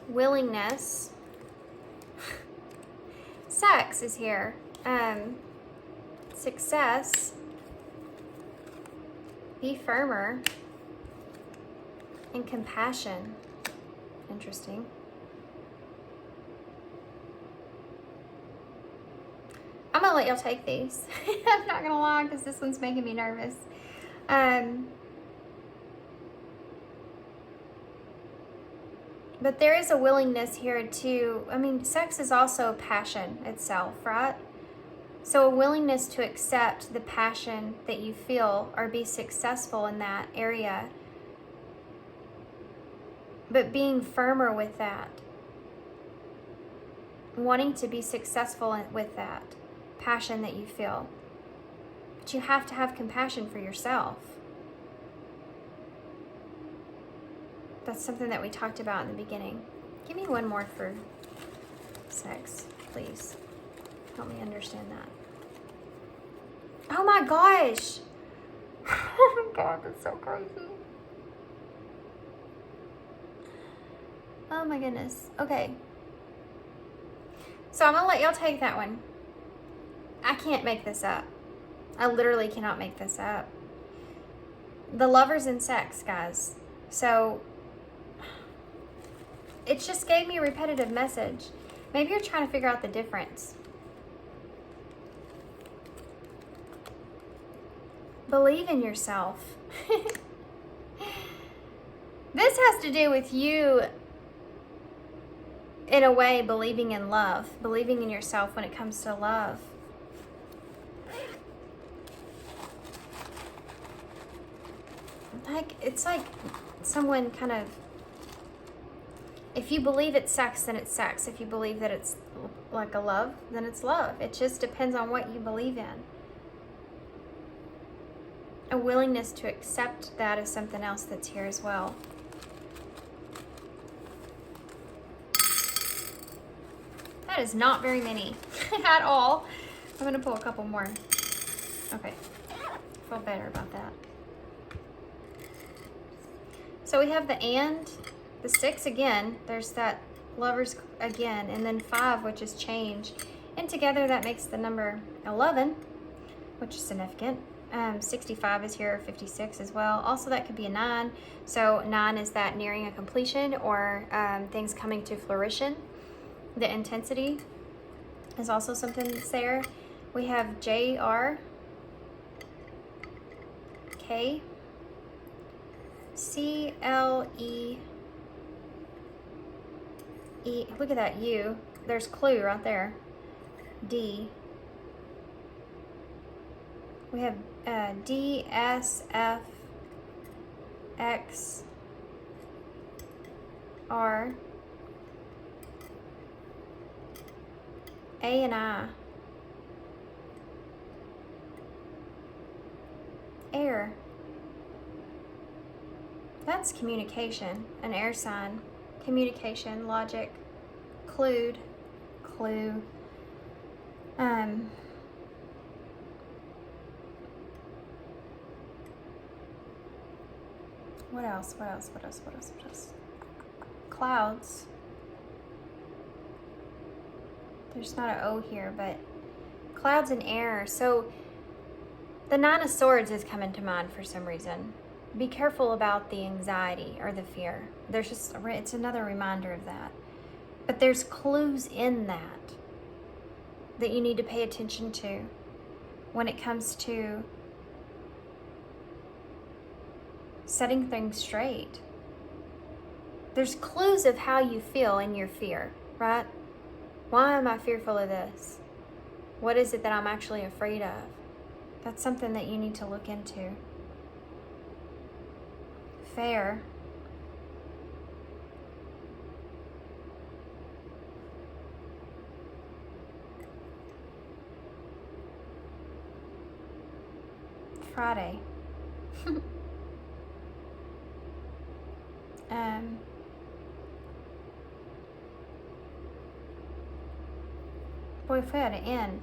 willingness. Sex is here. Success. Be firmer. And compassion. Interesting. I'm gonna let y'all take these. I'm not gonna lie, because this one's making me nervous. But there is a willingness here to, sex is also passion itself, right? So a willingness to accept the passion that you feel or be successful in that area. But being firmer with that. Wanting to be successful with that passion that you feel. But you have to have compassion for yourself. That's something that we talked about in the beginning. Give me one more for sex, please. Help me understand that. Oh my gosh! Oh my god, that's so crazy. Oh my goodness. Okay. So I'm gonna let y'all take that one. I can't make this up. I literally cannot make this up. The lovers in sex, guys. So it just gave me a repetitive message. Maybe you're trying to figure out the difference. Believe in yourself. This has to do with you, in a way, believing in love. Believing in yourself when it comes to love. It's like someone kind of, if you believe it's sex, then it's sex. If you believe that it's like a love, then it's love. It just depends on what you believe in. A willingness to accept that is something else that's here as well. That is not very many at all. I'm going to pull a couple more. Okay. I feel better about that. So we have the and The 6 again, there's that Lovers again, and then 5, which is change. And together that makes the number 11, which is significant. 65 is here, 56 as well. Also, that could be a 9. So 9 is that nearing a completion or things coming to fruition. The intensity is also something that's there. We have JR, K, CLE, E, look at that U. There's clue right there. D. We have D, S, F, X, R, A, and I. Air. That's communication, an air sign. Communication, logic, clue. What else? Clouds. There's not an O here, but clouds and air. So the 9 of Swords is coming to mind for some reason. Be careful about the anxiety or the fear. There's just, it's another reminder of that. But there's clues in that you need to pay attention to when it comes to setting things straight. There's clues of how you feel in your fear, right? Why am I fearful of this? What is it that I'm actually afraid of? That's something that you need to look into. Fair. Friday. Boy, if we had an N.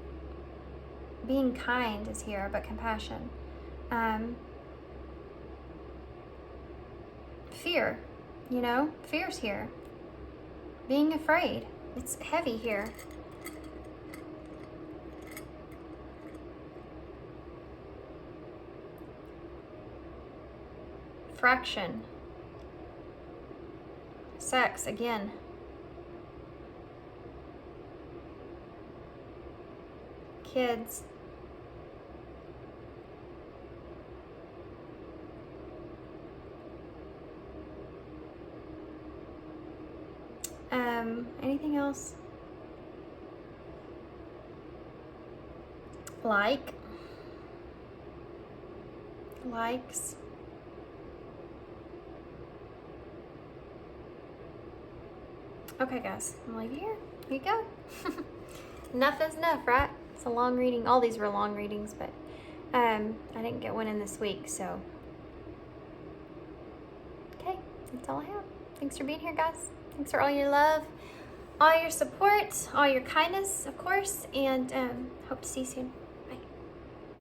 Being kind is here, but compassion. Fear, you know, fear's here. Being afraid, it's heavy here. Fraction. Sex, again. Kids. Anything else? Likes. Okay, guys, I'm like, here you go. Enough is enough, right? It's a long reading. All these were long readings, but I didn't get one in this week, so. Okay, that's all I have. Thanks for being here, guys. Thanks for all your love, all your support, all your kindness, of course, and hope to see you soon.